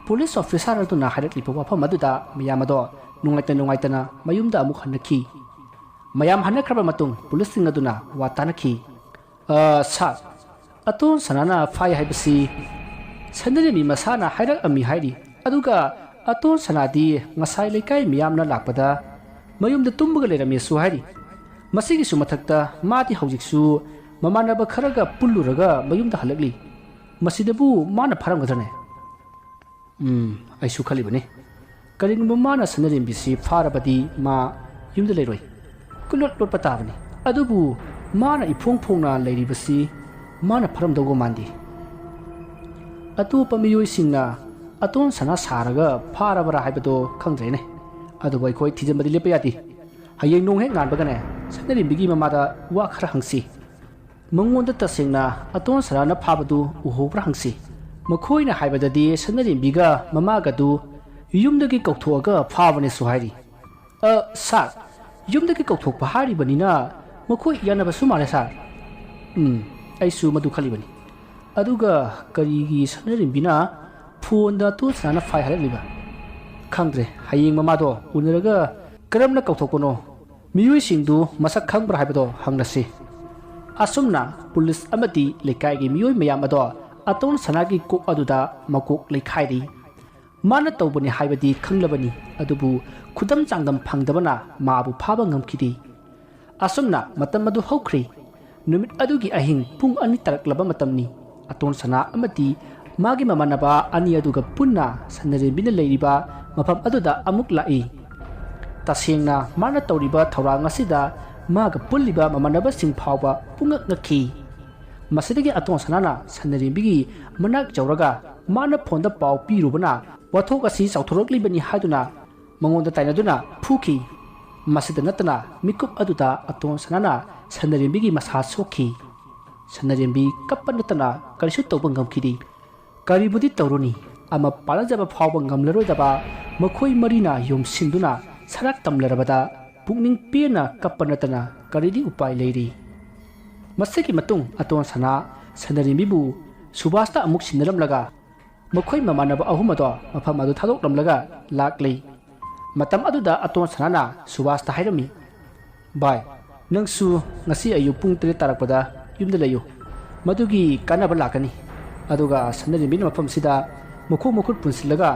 ꯄꯨꯂꯤꯁ ꯑꯣꯐꯤꯁꯥꯔ ꯑꯗꯨꯅ ꯍꯥꯏꯔꯛꯂꯤꯕ ꯋꯥꯐꯝ ꯑꯗꯨꯗ ꯃꯌꯥꯝ ꯑꯗꯣ ꯅꯨꯡꯉꯥꯏꯇꯅ ꯃꯌꯨꯝꯗ ꯑꯃꯨꯛ ꯍꯟꯅꯈꯤ ꯃꯌꯥꯝ ꯍꯟꯅꯈ꯭ꯔꯕ ꯃꯇꯨꯡ ꯄꯨꯂꯤꯁꯁꯤꯡ ꯑꯗꯨꯅ ꯋꯥ ꯇꯥꯅꯈꯤ ꯁꯥꯔ ꯑꯇꯣꯟ ꯁꯅꯥꯅ ꯐꯥꯏ ꯍꯥꯏꯕꯁꯤ ꯁꯅꯔꯦꯝꯕꯤ ꯃꯁꯥꯅ ꯍꯥꯏꯔꯛꯑꯝꯃꯤ ꯍꯥꯏꯔꯤ ꯑꯗꯨꯒ ꯑꯇꯣꯟ ꯁꯅꯥꯗꯤ ꯉꯁꯥꯏ ꯂꯩꯀꯥꯏ ꯃꯤꯌꯥꯝꯅ ꯂꯥꯛꯄꯗ ꯃꯌꯨꯝꯗ ꯇꯨꯝꯕꯒ ꯂꯩꯔꯝꯃꯦꯁꯨ ꯍꯥꯏꯔꯤ ꯃꯁꯤꯒꯤꯁꯨ ꯃꯊꯛꯇ ꯃꯥꯗꯤ ꯍꯧꯖꯤꯛꯁꯨ ꯃꯃꯥꯟꯅꯕ ꯈꯔꯒ ꯄꯨꯜꯂꯨꯔꯒ ꯃꯌꯨꯝꯗ ꯍꯜꯂꯛꯂꯤ ꯃꯁꯤꯗꯕꯨ ꯃꯥꯅ ꯐꯥꯔꯝꯒꯗ꯭ꯔꯅꯦ ꯑꯩꯁꯨ ꯈꯜꯂꯤꯕꯅꯤ ꯀꯔꯤꯒꯨꯝꯕ ꯃꯥꯅ ꯁꯅꯔꯦꯝꯕꯤꯁꯤ ꯐꯥꯔꯕꯗꯤ ꯃꯥ ꯌꯨꯝꯗ ꯂꯩꯔꯣꯏ ꯀꯨꯂꯣꯠ ꯂꯣꯠꯄ ꯇꯥꯕꯅꯤ ꯑꯗꯨꯕꯨ ꯃꯥꯅ ꯏꯐꯣꯡ ꯐꯣꯡꯅ ꯂꯩꯔꯤꯕꯁꯤ ꯃꯥꯅ ꯐꯔꯝꯗꯧꯕ ꯃꯥꯟꯗꯦ ꯑꯇꯣꯞꯄ ꯃꯤꯑꯣꯏꯁꯤꯡꯅ ꯑꯇꯣꯟ ꯁꯅꯥ ꯁꯥꯔꯒ ꯐꯥꯔꯕ꯭ꯔꯥ ꯍꯥꯏꯕꯗꯣ ꯈꯪꯗ꯭ꯔꯦꯅꯦ ꯑꯗꯨꯕꯨ ꯑꯩꯈꯣꯏ ꯊꯤꯖꯤꯟꯕꯗꯤ ꯂꯦꯞꯄ ꯌꯥꯗꯦ ꯍꯌꯦꯡ ꯅꯣꯡ ꯍꯦꯛ ꯉꯥꯟꯕꯒꯅꯦ ꯁꯅꯔꯦꯝꯕꯤꯒꯤ ꯃꯃꯥꯗ ꯋꯥ ꯈꯔ ꯍꯪꯁꯤ ꯃꯉꯣꯟꯗ ꯇꯁꯦꯡꯅ ꯑꯇꯣꯟ ꯁꯅꯥꯅ ꯐꯥꯕꯗꯨ ꯎꯍꯧꯕ꯭ꯔꯥ ꯍꯪꯁꯤ ꯃꯈꯣꯏꯅ ꯍꯥꯏꯕꯗꯗꯤ ꯁꯅꯔꯦꯝꯕꯤꯒ ꯃꯃꯥꯒꯗꯨ ꯌꯨꯝꯗꯒꯤ ꯀꯧꯊꯣꯛꯑꯒ ꯐꯥꯕꯅꯦꯁꯨ ꯍꯥꯏꯔꯤ ꯁꯥꯔ ꯌꯨꯝꯗꯒꯤ ꯀꯧꯊꯣꯛꯄ ꯍꯥꯏꯔꯤꯕꯅꯤꯅ ꯃꯈꯣꯏ ꯌꯥꯅꯕꯁꯨ ꯃꯥꯜꯂꯦ ꯁꯥꯔ ꯑꯩꯁꯨ ꯃꯗꯨ ꯈꯜꯂꯤꯕꯅꯤ ꯑꯗꯨꯒ ꯀꯔꯤꯒꯤ ꯁꯅꯔꯦꯝꯕꯤꯅ ꯐꯣꯟꯗ ꯑꯇꯣꯟ ꯁꯅꯥꯅ ꯐꯥꯏ ꯍꯥꯏꯔꯛꯂꯤꯕ ꯈꯪꯗ꯭ꯔꯦ ꯍꯌꯦꯡ ꯃꯃꯥꯗꯣ ꯎꯅꯔꯒ ꯀꯔꯝꯅ ꯀꯧꯊꯣꯛꯄꯅꯣ ꯃꯤꯑꯣꯏꯁꯤꯡꯗꯨ ꯃꯁꯛ ꯈꯪꯕ꯭ꯔꯥ ꯍꯥꯏꯕꯗꯣ ꯍꯪꯅꯁꯤ ꯑꯁꯨꯝꯅ ꯄꯨꯂꯤꯁ ꯑꯃꯗꯤ ꯂꯩꯀꯥꯏꯒꯤ ꯃꯤꯑꯣꯏ ꯃꯌꯥꯝ ꯑꯗꯣ ꯑꯇꯣꯟ ꯁꯅꯥꯒꯤ ꯀꯣꯛ ꯑꯗꯨꯗ ꯃꯀꯣꯛ ꯂꯩꯈꯥꯏꯔꯤ ꯃꯥꯅ ꯇꯧꯕꯅꯤ ꯍꯥꯏꯕꯗꯤ ꯈꯪꯂꯕꯅꯤ ꯑꯗꯨꯕꯨ ꯈꯨꯗꯝ ꯆꯥꯡꯗꯝ ꯐꯪꯗꯕꯅ ꯃꯥꯕꯨ ꯐꯥꯕ ꯉꯝꯈꯤꯗꯦ ꯑꯁꯨꯝꯅ ꯃꯇꯝ ꯑꯗꯨ ꯍꯧꯈ꯭ꯔꯤ ꯅꯨꯃꯤꯠ ꯑꯗꯨꯒꯤ ꯑꯍꯤꯡ ꯄꯨꯡ 2 ꯇꯥꯔꯛꯂꯕ ꯃꯇꯝꯅꯤ ꯑꯇꯣꯟ ꯁꯅꯥ ꯑꯃꯗꯤ ꯃꯥꯒꯤ ꯃꯃꯥꯟꯅꯕ ꯑꯅꯤ ꯑꯗꯨꯒ ꯄꯨꯟꯅ ꯁꯅꯔꯦꯝꯕꯤꯅ ꯂꯩꯔꯤꯕ ꯃꯐꯝ ꯑꯗꯨꯗ ꯑꯃꯨꯛ ꯂꯥꯛꯏ ꯇꯁꯦꯡꯅ ꯃꯥꯅ ꯇꯧꯔꯤꯕ ꯊꯧꯔꯥꯡ ꯑꯁꯤꯗ ꯃꯥꯒ ꯄꯨꯜꯂꯤꯕ ꯃꯃꯥꯟꯅꯕꯁꯤꯡ ꯐꯥꯎꯕ ꯄꯨꯡꯉꯛ ꯉꯛꯈꯤ ꯃꯁꯤꯗꯒꯤ ꯑꯇꯣꯟ ꯁꯅꯥꯅ ꯁꯅꯔꯦꯝꯕꯤꯒꯤ ꯃꯅꯥꯛ ꯌꯧꯔꯒ ꯃꯥꯅ ꯐꯣꯟꯗ ꯄꯥꯎ ꯄꯤꯔꯨꯕꯅ ꯋꯥꯊꯣꯛ ꯑꯁꯤ ꯆꯥꯎꯊꯣꯔꯛꯂꯤꯕꯅꯤ ꯍꯥꯏꯗꯨꯅ ꯃꯉꯣꯟꯗ ꯇꯥꯏꯅꯗꯨꯅ ꯐꯨꯈꯤ ꯃꯁꯤꯗ ꯅꯠꯇꯅ ꯃꯤꯀꯨꯞ ꯑꯗꯨꯗ ꯑꯇꯣꯟ ꯁꯅꯥꯅ ꯁꯅꯔꯦꯝꯕꯤꯒꯤ ꯃꯁꯥ ꯁꯣꯛꯈꯤ ꯁꯅꯔꯦꯝꯕꯤ ꯀꯞꯄ ꯅꯠꯇꯅ ꯀꯔꯤꯁꯨ ꯇꯧꯕ ꯉꯝꯈꯤꯗꯦ ꯀꯔꯤꯕꯨꯗꯤ ꯇꯧꯔꯨꯅꯤ ꯑꯃ ꯄꯥꯜꯂꯖꯕ ꯐꯥꯎꯕ ꯉꯝꯂꯔꯣꯏꯗꯕ ꯃꯈꯣꯏ ꯃꯔꯤꯅ ꯌꯣꯝꯁꯤꯟꯗꯨꯅ ꯁꯔꯥꯛ ꯇꯝꯂꯔꯕꯗ ꯄꯨꯛꯅꯤꯡ ꯄꯦꯟꯅ ꯀꯞꯄ ꯅꯠꯇꯅ ꯀꯔꯤꯗꯤ ꯎꯄꯥꯏ ꯂꯩꯔꯤ ꯃꯁꯤꯒꯤ ꯃꯇꯨꯡ ꯑꯇꯣꯟ ꯁꯅꯥ ꯁꯅꯔꯦꯝꯕꯤꯕꯨ ꯁꯨꯕꯥꯁꯇ ꯑꯃꯨꯛ ꯁꯤꯟꯅꯔꯝꯂꯒ ꯃꯈꯣꯏ ꯃꯃꯥꯟꯅꯕ ꯑꯍꯨꯝ ꯑꯗꯣ ꯃꯐꯝ ꯑꯗꯨ ꯊꯥꯗꯣꯛꯂꯝꯂꯒ ꯂꯥꯛꯂꯤ ꯃꯇꯝ ꯑꯗꯨꯗ ꯑꯇꯣꯟ ꯁꯅꯥꯅ ꯁꯨꯕꯥꯁꯇ ꯍꯥꯏꯔꯝꯃꯤ ꯚꯥꯏ ꯅꯪꯁꯨ ꯉꯁꯤ ꯑꯌꯨꯛ ꯄꯨꯡ 3 ꯇꯥꯔꯛꯄꯗ ꯌꯨꯝꯗ ꯂꯩꯌꯨ ꯃꯗꯨꯒꯤ ꯀꯥꯟꯅꯕ ꯂꯥꯛꯀꯅꯤ ꯑꯗꯨꯒ ꯁꯅꯔꯦꯝꯕꯤꯅ ꯃꯐꯝꯁꯤꯗ ꯃꯈꯣꯡ ꯃꯈꯨꯠ ꯄꯨꯟꯁꯤꯜꯂꯒ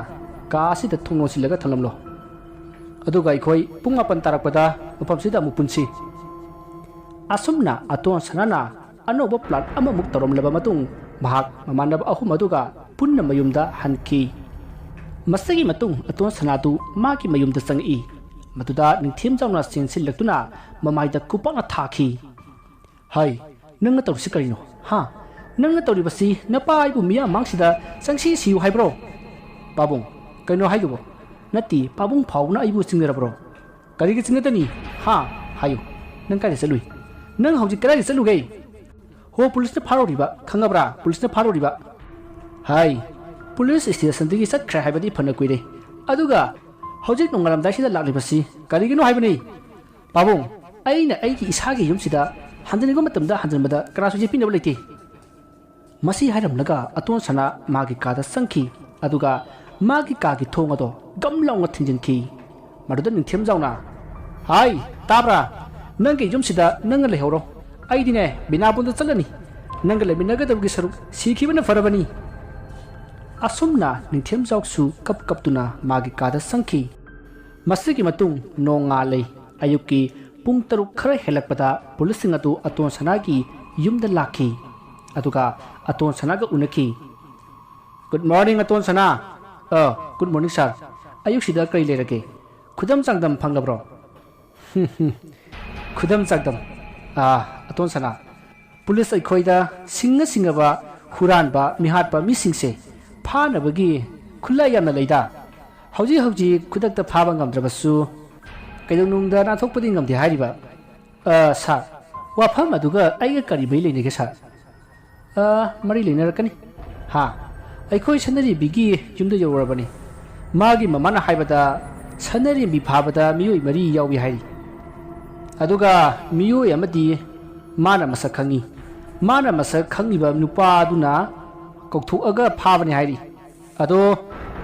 ꯀꯥ ꯑꯁꯤꯗ ꯊꯣꯡ ꯂꯣꯟꯁꯤꯜꯂꯒ ꯊꯝꯂꯝꯂꯣ ꯑꯗꯨꯒ ꯑꯩꯈꯣꯏ ꯄꯨꯡ 4 ꯇꯥꯔꯛꯄꯗ ꯃꯐꯝꯁꯤꯗ ꯑꯃꯨꯛ ꯄꯨꯟꯁꯤ ꯑꯁꯨꯝꯅ ꯑꯇꯣꯟ ꯁꯅꯥꯅ ꯑꯅꯧꯕ ꯄ꯭ꯂꯥꯟ ꯑꯃꯃꯨꯛ ꯇꯧꯔꯝꯂꯕ ꯃꯇꯨꯡ mahak mamanab ahum aduga punna mayumda hanki masagi matung aton sanatu maki mayumda sangi matuda ningthim jawna sinsil laktuna mamaida kupana thaki hai nanga tawsi karino ha nanga tawri basi napa ibu miya mangsida sangsi siu haibro babung kaino haidubo nati babung phawna ibu singrabro karigi singatani ha hayu nang kai salui nang hauji karai saluge ho police na pharoriba khangabra police na pharoriba hai police station digi sat khra haibadi phana kuire aduga hauji nongaram dai sida laklibasi karigino haibani babung aina aigi isagi yumsida handanigo matamda hanjanbada karasu je pinab leiti masi hairamlaga aton sana magi kada sangki aduga magi kagi thong ado gamlawnga thinjinki maduda ningthem jauna hai tabra nangge yumsida nanga lehoro aidine binabunda chalani nanga leminaga dabgi saruk sikhibana farabani asumna ningthem jauksu kaptuna magi kada sangki masigi matung nonga lei ayuki pung taruk khara helakpada pulising atu aton sanagi yumda lakhi aduga aton sanaga unaki good morning aton sana good morning sir ayuk sida kai lerage khudam changdam phanglabro khudam changdam aton sana police ai khoida singa ba huran ba mihat ba misingse phanabagi khulai yamna leida hauji khudakta phaba ngamdrabasu kaidonungda na thokpadi ngamdi hariba sa wafam aduga aiga kari bai leinege sa mari leiнаrakani ha aikhoi sanari bigi yumda yorabani magi mamana haibada sanari bi phabada miyoi mari yawi hairi aduga miyoi amadi mana masak khangi mana masak khangiba nupa aduna kokthuaga phabani hairi ado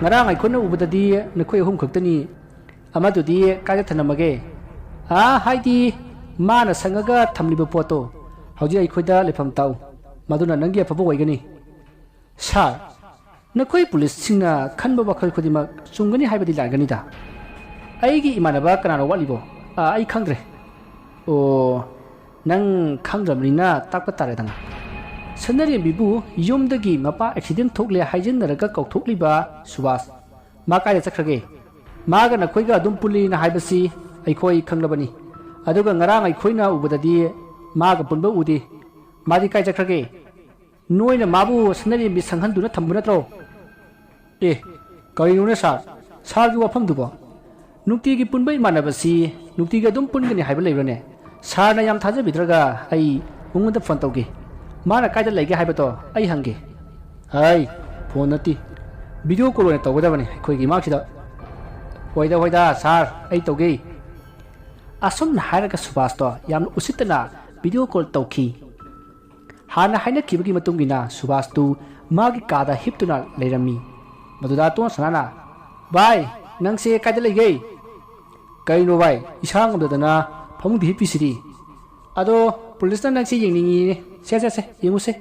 ngarang aikhona ubadadi nakhoi hum khaktani amadudi kaja thanamage haidi mana sangaga thamliba poto hauji aikhoida lefam tau maduna nangi afabu waigani sa nakhoi police singna khanba bakhal khudima chungani haibadi lagani da aigi imanaba kanano walibo ai khangdre o nang khangramrina takpa tare danga sanari bibu yumdagi mapa accident thokle haijin naraga kauthokliba subas ma kaya chakrage maga na khoiga dum puli na haibasi aikhoi khanglabani aduga ngarang aikhoina ubadadi maga punba udi madi kai chakrage noina mabu sanari mi sanghanduna thambuna tro kainune sargi wafam dubo nukti gi punbai manabasi nukti ga dum pungani haiba lebrane sarna yam thaja bidraga ai ungunda phone tawge mana kaida lege haiba to ai hange hai phone nati video call ne tawda bani khoi gi maksida hoida sar ai tawge asum na haraga subas to yam usitna video call tawki hana haina kibagi matungina subas tu magi kada hiptuna leirami maduda to sanana bai nangse kaida lege kaino bai isang amdana phamung di hipisiri ado police na nangse yengningi se yenguse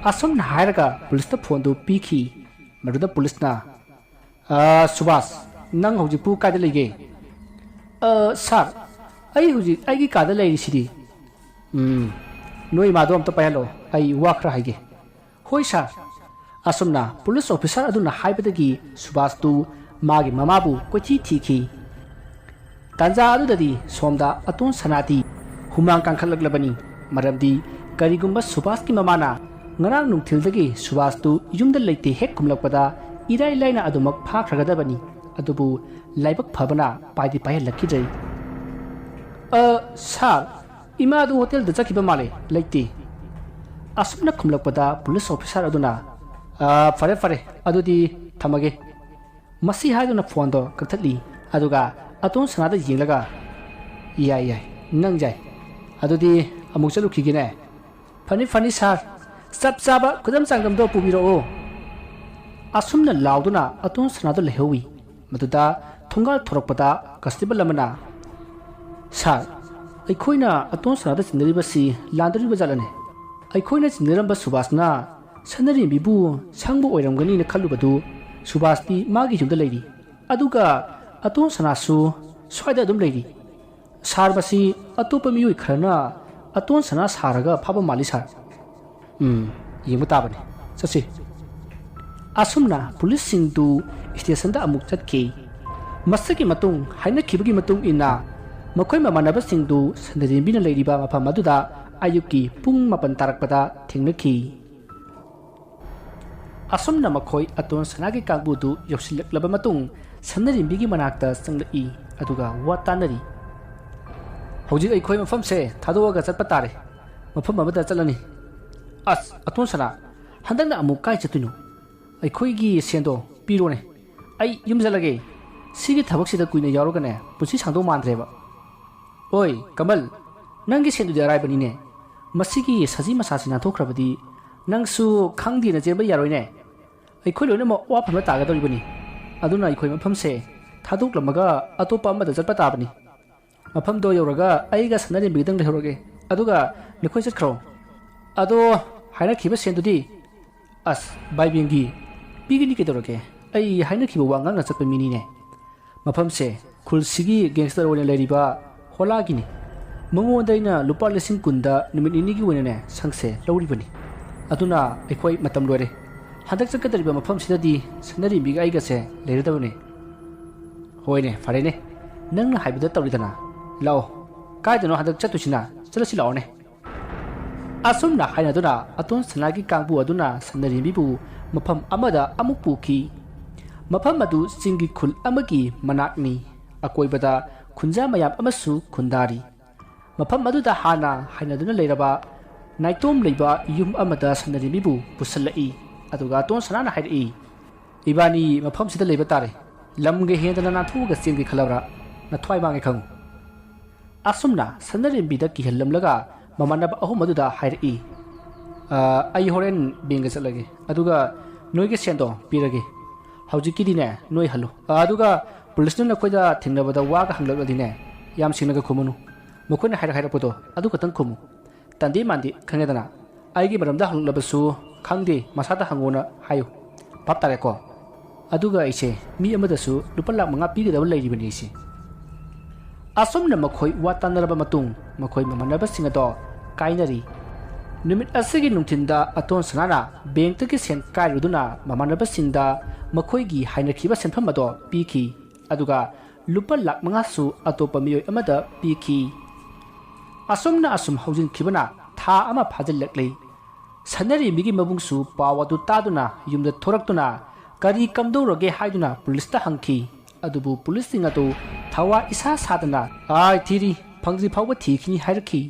asum na haraga police ta phone do piki maduda police na subas nang hauji pu kaida lege sir ai hauji aigi kada leiri sidi noi madom to payalo ai wakra haige hoi sir asumna police officer aduna haibadagi subas tu magi mamabu kochi thiki tanja adudadi somda atun sanati humang kangkhallaglabani maramdi karigumba subas ki mamana ngarang nungthildagi subas tu yumda leite hek kumlakpada irai laina adumak phakhragada adubu laibak phabana paidi payal lakidai sir ima du hotel da chakiba male leite asumna kumlakpada police officer aduna fare adudi thamage masi haiduna phone do kathatli aduga atun sanada yinglaga yai nang jai adudi amuk chalu khigine fani sir sab saba kudam sangam do pubiro asumna lauduna atun sanada lehowi maduda thungal thorokpada kastibal amana sir aikhoina atun sanada chinribasi landri bajalane aikhoina chinramba subasna sanari bibu sangbu oiramgani na khalubadu subasti magi humda leiri aduga atun sanasu swaida dum leiri sarbasi atopa miyoi kharna atun sana saraga phaba mali sar yeng taabani chasi asumna police sing tu station da amuk chatki masaki matung haina khibagi matung ina makhoi mamanaba sing tu sandarimbi na leiriba mafam aduda ayuki pung mapan tarakpada thingnaki asumna makhoi aton sanagi kangbu du yoksilaklaba matung sandarimbi gi manakta sanglai aduga watanari hojik ai khoi mafam se thadoga chatpa tare mafam amada chalani as aton sana handangna amuk kai chatunu ai khoi gi sendo pirone ai yumjalage sigi thabak sida kuina yarogane pusi sangdo mandreba oi kamal nangi sendu jarai bani ne masigi saji masasi na thokrabadi nangsu khangdi na jeba yaroi ne ai khoi loina ma wa phama taga dori bani aduna ai khoi mafam se thaduk lamaga atopa amada chatpa ta bani mafam do yoraga ai ga sanari bidang lehoroge aduga nikhoi chatkhro ado haina khiba sendu di as bai bengi pigini ke doroge ai haina khiba wangang na chatpa mini ne mafam se khulsigi gangster oina leriba holagini mangondaina lupa lesing kunda numit ini gi wena ne sangse lawri bani aduna ekhoi matam lore hadak chakadariba mafam sidadi sanari mi ga aiga se leredabane hoine fare ne nangna haibida tawridana lao kaidano hadak chatusina chalasi lao ne asumna haina duna aton sanagi kangbu aduna sanari mi bu mafam amada amuk puki mafam adu singi khul amagi manakni akoibada khunja mayam amasu khundari mafam aduda hana hainaduna leiraba naitom leiba yum amada sanarimi bu pusalai aduga ton sanana hairi ibani mafam sida leiba tare lamge hendana na thuga singi khalawra na thwai mangi khang asumna sanarimi da ki hellamlaga mamanaba ahum aduda hairi ai horen benga chalage aduga noige sendo pirage haujikidi ne noi halu aduga police na khoida thingnabada waga hanglabadi ne yam singnaga khumunu mukhoina haira haira podo adu katang khumu tandi mandi khangedana aigi maramda hanglabasu khangde masada hangona hayu paptare ko aduga ise mi amadasu lupala manga pigedaba leiribani ise asomna makhoi watanaraba matung makhoi mamanaba singado kainari numit asigi nungthinda aton sanana bank tagi sen kairuduna mamanaba singda makhoi gi haina khiba senpham ado piki aduga lupa lak mangasu atopa miyoi amada piki asumna asum haujin khibana tha ama phajil laklei sanari migi mabungsu pawadu taduna yumda thoraktuna kari kamdoroge haiduna police ta hangki adubu police singa to thawa isa sadana ai thiri phangji phawba thikhini hairki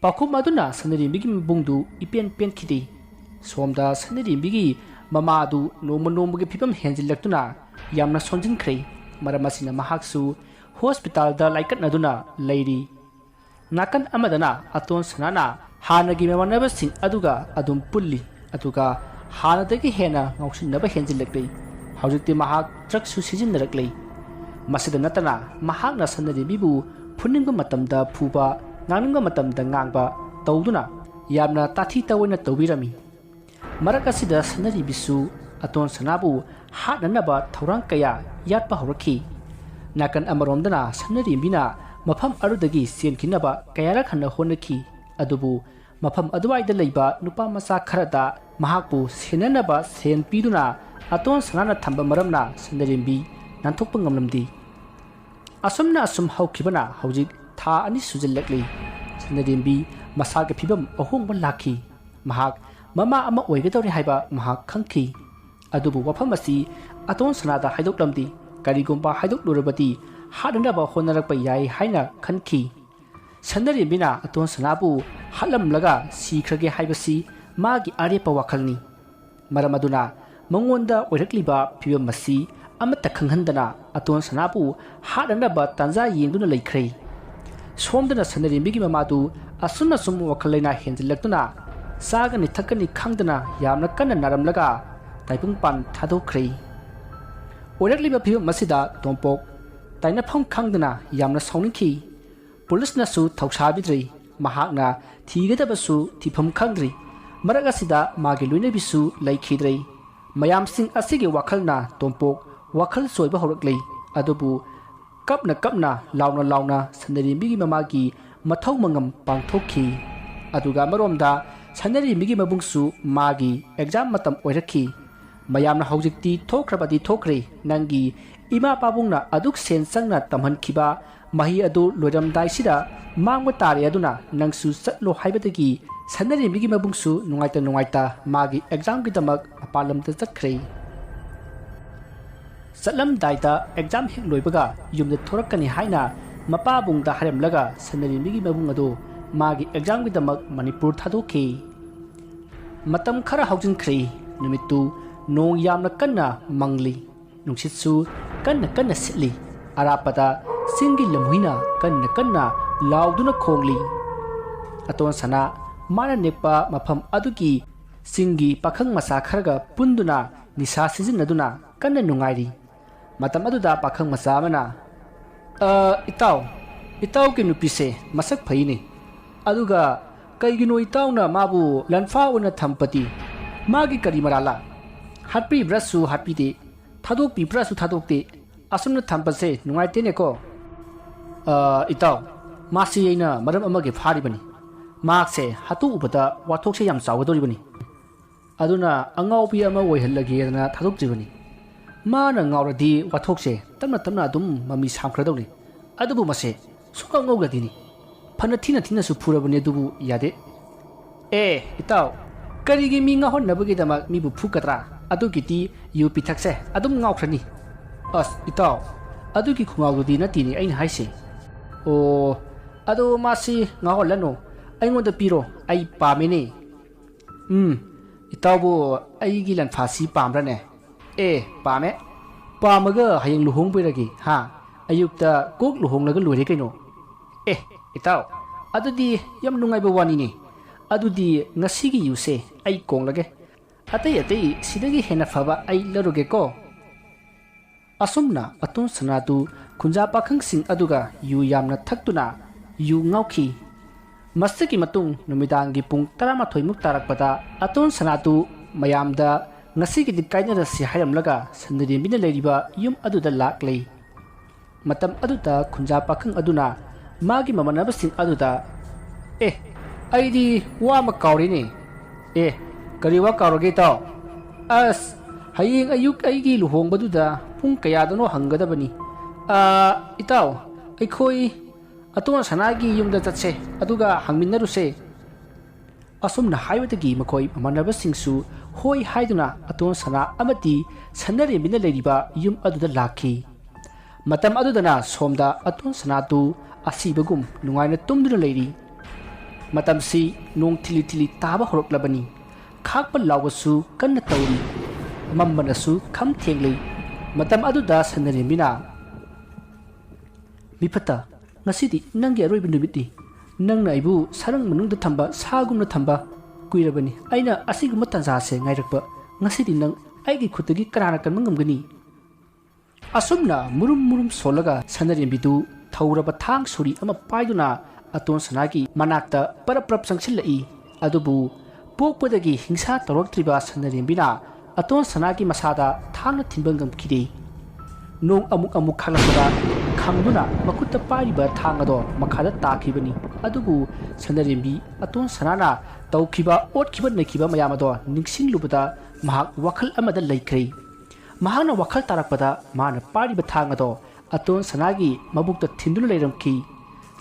pakhum aduna sanari migi mabungdu ipen pen khidi somda sanari migi mamadu nomonomugi phipam henjilaktuna yamna sonjin khrei maramasina mahaksu hospital da laikat naduna leiri nakan amadana aton sanana hanagi memanaba sing aduga adum pulli aduga hanadagi hena ngausinaba henjilaklei haujikti mahak truck su sijinnaраklei masida natana mahakna sanari bibu phuningba matamda phuba nangninga matamda ngangba tawduna yamna tathi tawina tawbirami marakasida sanari bisu aton sanabu hatnanaba thorang kaya yatpa horaki nakan amaromdana sanari bina mafam arudagi senkinaba kayara khanna honaki adubu mafam aduwaida leiba nupa masa kharada mahakpu senanaba sen piduna aton sanana thamba maramna sandarimbi nanthokpa ngamlamdi asumna asum haukibana haujik tha ani sujillakli sandarimbi masaga phibam ahongba lakhi mahak mama ama oigadori haiba mahak khangki adubu wafam asi aton sanada haidoklamdi karigomba haidok lurabati hadnaba honarakpa yai haina khanki sanari bina aton sanabu halamlaga sikrage haibasi magi arepa wakhalni maramaduna mangonda oirakliba phibam masi amata khanghandana aton sanabu hadnaba tanja yengduna leikrei somdana sanari bigi mamadu asuna sum wakhalaina henjilaktuna sagani thakani khangdana yamna kanna naramlaga taipung pan thadokhrei oirakliba phibam masida tompok taina phang khangdana yamna sawningki police na su thausabidrai mahakna thigadabasu thifam khangdri maragasida magi luina bisu laikhidrai mayam sing asigi wakhalna tompok wakhal soiba horaklei adubu kapna launa sanari bigi mamagi mathau mangam pangthokhi aduga maromda ꯁꯟꯅꯔꯤꯕꯤꯒꯤ ꯃꯕꯨꯡꯁꯨ ꯃꯥꯒꯤ exam ꯃꯇꯝ ꯑꯣꯏꯔꯛꯈꯤ ꯃꯌꯥꯝꯅ ꯍꯧꯖꯤꯛꯇꯤ ꯊꯣꯛꯈ꯭ꯔꯕꯗꯤ ꯊꯣꯛꯈ꯭ꯔꯦ ꯅꯪꯒꯤ ꯏꯃꯥ ꯄꯥꯕꯨꯡꯅ ꯑꯗꯨꯛ ꯁꯦꯟ ꯆꯪꯅ ꯇꯝꯍꯟꯈꯤꯕ ꯃꯍꯩ ꯑꯗꯨ ꯂꯣꯏꯔꯝꯗꯥꯏꯁꯤꯗ ꯃꯥꯡꯕ ꯇꯥꯔꯦ ꯑꯗꯨꯅ ꯅꯪꯁꯨ ꯆꯠꯂꯣ ꯍꯥꯏꯕꯗꯒꯤ ꯁꯟꯅꯔꯤꯕꯤꯒꯤ ꯃꯕꯨꯡꯁꯨ ꯅꯨꯡꯉꯥꯏꯇ ꯃꯥꯒꯤ ꯑꯦꯛꯖꯥꯝꯒꯤꯗꯃꯛ ꯃꯄꯥꯟ ꯂꯝꯗ ꯆꯠꯈ꯭ꯔꯦ ꯆꯠꯂꯝꯗꯥꯏꯗ ꯑꯦꯛꯖꯥꯝ ꯍꯦꯛ ꯂꯣꯏꯕꯒ ꯌꯨꯝꯗ ꯊꯣꯔꯛꯀꯅꯤ ꯍꯥꯏꯅ ꯃꯄꯥꯕꯨꯡꯗ ꯍꯥꯏꯔꯝꯂꯒ ꯁꯟꯅꯔꯤꯕꯤꯒꯤ ꯃꯕꯨꯡ ꯑꯗꯨ मागी एग्जाम की दमक मणिपुर थादोखी मतम खरा हौजिनख्री नुमितु नोंग यामना कन्ना मंगली नुंसितसु कन्ना कन्ना सिटली अरापदा सिंगी लमहुइना कन्ना कन्ना लाउदुना खोंगली अतोन सना माना नेपा मफम अदुकी सिंगी पाखंग मसा खरगा पुंदुना निसा सिजिनदुना कन्ना नुंगाइरी मतम अदुदा पाखंग मसा मना इताव के नुपिसे मसक फईने अदुगा कईगिनो इताउना माबू लनफा उना थंपति मागी करी मराला हापी ब्रसु हापीते थादोक पी ब्रसु थादोकते असुमना थंपसे नुंगाइतेनेको इताउ मासी यैना मरम अमगे फारिबनी माकसे हातु उबदा वाथोकसे याम चावदोरिबनी अदुना अंगाउपी अमा ओइहल्लगेना थादोकजिबनी माना ngawradi wathokse tamna adum mami samkhradawni adubu mase suka ngawgadini फन थीना थीना सु फुरबने दुबु यादे ए इताउ करिगी मी nga honnabagi damak mi bu phukatra adugiति yu pithakse adum ngawkhrani as इताउ adugi khungawdi na tini ain haise o adu masi ngawlano aingonda piro ai pamene इताउ bu aigi lan phasi pamrane ए pame pamaga hayeng luhong biragi ha ayukta kok luhonglaga lore kaino ए इताउ अदुदी यम नुंगाइबा वानिने अदुदी ngasiगी use आई कोंगलगे अतै सिदगी हेना फबा आई लरुगे को असुमना अतुन सनातु खुंजा पाखंग सिंग अदुगा यु यामना थक्तुना यु ngauखी मस्तकी मतुंग नुमिदांगी पुंग 13 मुक तारकपदा अतुन सनातु मयामदा ngasiगी दिकाइनरसि हायमलगा सन्दरिमिना लेरिबा yum अदुदा लाक्लै मतम अदुदा खुंजा पाखंग अदुना मागी ममनबसिंग अदुदा ए आइदी वा म काउरिने ए करी वा काउरगे ताउ अस हयेंग अयुक आइगी लुहोंगबदुदा पुंग कयादनो हंगदबनी इताउ अखोई अतोन सनागी युमदा चतसे अदुगा हंगमिनरुसे असुमना हाइबदगी मखोई ममनबसिंगसु होई हाइदुना अतोन सना अमति सन्नरेमिना लेरिबा युम अदुदा लाखी मतम अदुदना सोमदा अतोन सनातु असीबगुम नुंगाइना तुमदुना लेरी मतमसी नोंग थिली थिली ताबा होरकलबनी खाकपा लावसु कन्ना तौरी मम्मनसु खम थेंगलै मतम अदुदा सन्नरेमिना मिफता ngasidi nanggi aroiba numiti nangna ibu sarang manungda thamba sagumna thamba kuirabani aina asiguma tanza se ngairakpa ngasidi nang aigi khutagi karana kan mangamgani asumna murum solaga sannarembidu थौरब थांग सुरी अमा पाइदुना अतोन सनागी मनाक्ता परप्रप संगसिल्लई अदुबु पोकपदगी हिंसा तौरक्त्रिबा सन्नरेम्बिना अतोन सनागी मसादा थांगना थिंबंगम खिदे नोंग अमुक खालपदा खांगदुना मकुत्ता पाइबा थांगदो मखादा ताखिबनी अदुबु सन्नरेम्बी अतोन सनाना तौखिबा ओटखिबा नखिबा मयामदो निंगसिंगलुबदा महाक वखल अमदा लैख्रे महाना वखल तारकपदा माना पाइबा थांगदो अतोन सनागी मबुक थिंदुना लेरमखी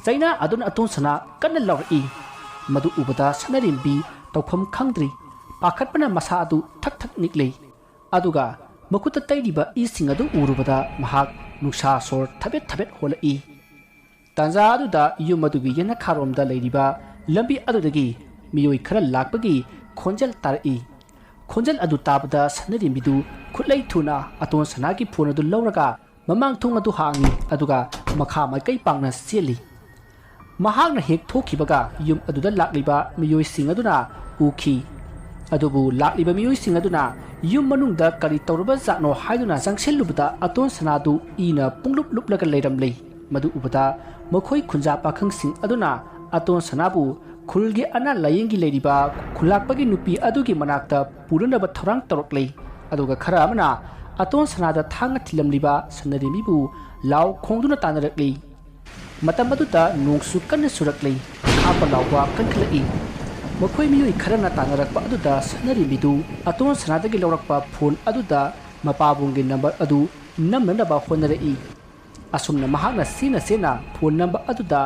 चाइना अदुन अतोन सना कन्न लौरई मदु उबदा सनरिम्बी तौफम खंद्री पाखतपना मसा अदु थक थक निकले अदुगा मकुत तैरिबा इसिंग अदु उरुबदा महाक नुसा सोर थबेत होलई तांजा अदुदा युम अदुगी यना खारोमदा लेरिबा लंबी अदुदगी मियोई खरा लाकपगी खोंजल तारई खोंजल अदु ताबदा सनरिम्बिदु खुलै थुना अतोन सनागी फोन अदु लौरगा ममांग थुंग अदु हांगी अदुगा मखा माइकै पांगना सेली महांगना हेक थोखिबगा युम अदुदा लाक्लिबा मियोई सिंग अदुना उखी अदुबु लाक्लिबा मियोई सिंग अदुना युम मनुंगदा करी तौरबा जानो हाइदुना जंगसेलुबदा अतोन सनादु इना पुंगलुप लुपलगा लेरमलै मदु उबदा मखोई खुंजा पाखंग सिंग अदुना अतोन सनाबु खुलगी अना लायेंगी लेरिबा खुलाकपगी नुपी अदुगी मनाक्ता पुरनबा थौरांग तौरक्लै अदुगा खरा अमना अतोन सनादा थांगा थिलमलिबा सन्नरेमिबु लाव खोंदुना तानरक्ली मतम अदुदा नोंगसु कन्न सुरक्लै खापा लावबा कनखलई ꯃꯈꯣꯏ ꯃꯤꯑꯣꯏ ꯈꯔꯅ ꯇꯥꯟꯅꯔꯛꯄ ꯑꯗꯨꯗ ꯁꯅꯔꯤꯕꯤꯗꯨ ꯑꯇꯣꯟ ꯁꯅꯥꯗꯒꯤ ꯂꯧꯔꯛꯄ ꯐꯣꯟ ꯑꯗꯨꯗ ꯃꯄꯥꯕꯨꯡꯒꯤ ꯅꯝꯕꯔ ꯑꯗꯨ ꯅꯝꯅꯅꯕ ꯍꯣꯠꯅꯔꯛꯏ꯫ ꯑꯁꯨꯝꯅ ꯃꯍꯥꯛꯅ ꯆꯦꯟꯅ ꯐꯣꯟ ꯅꯝꯕ ꯑꯗꯨꯗ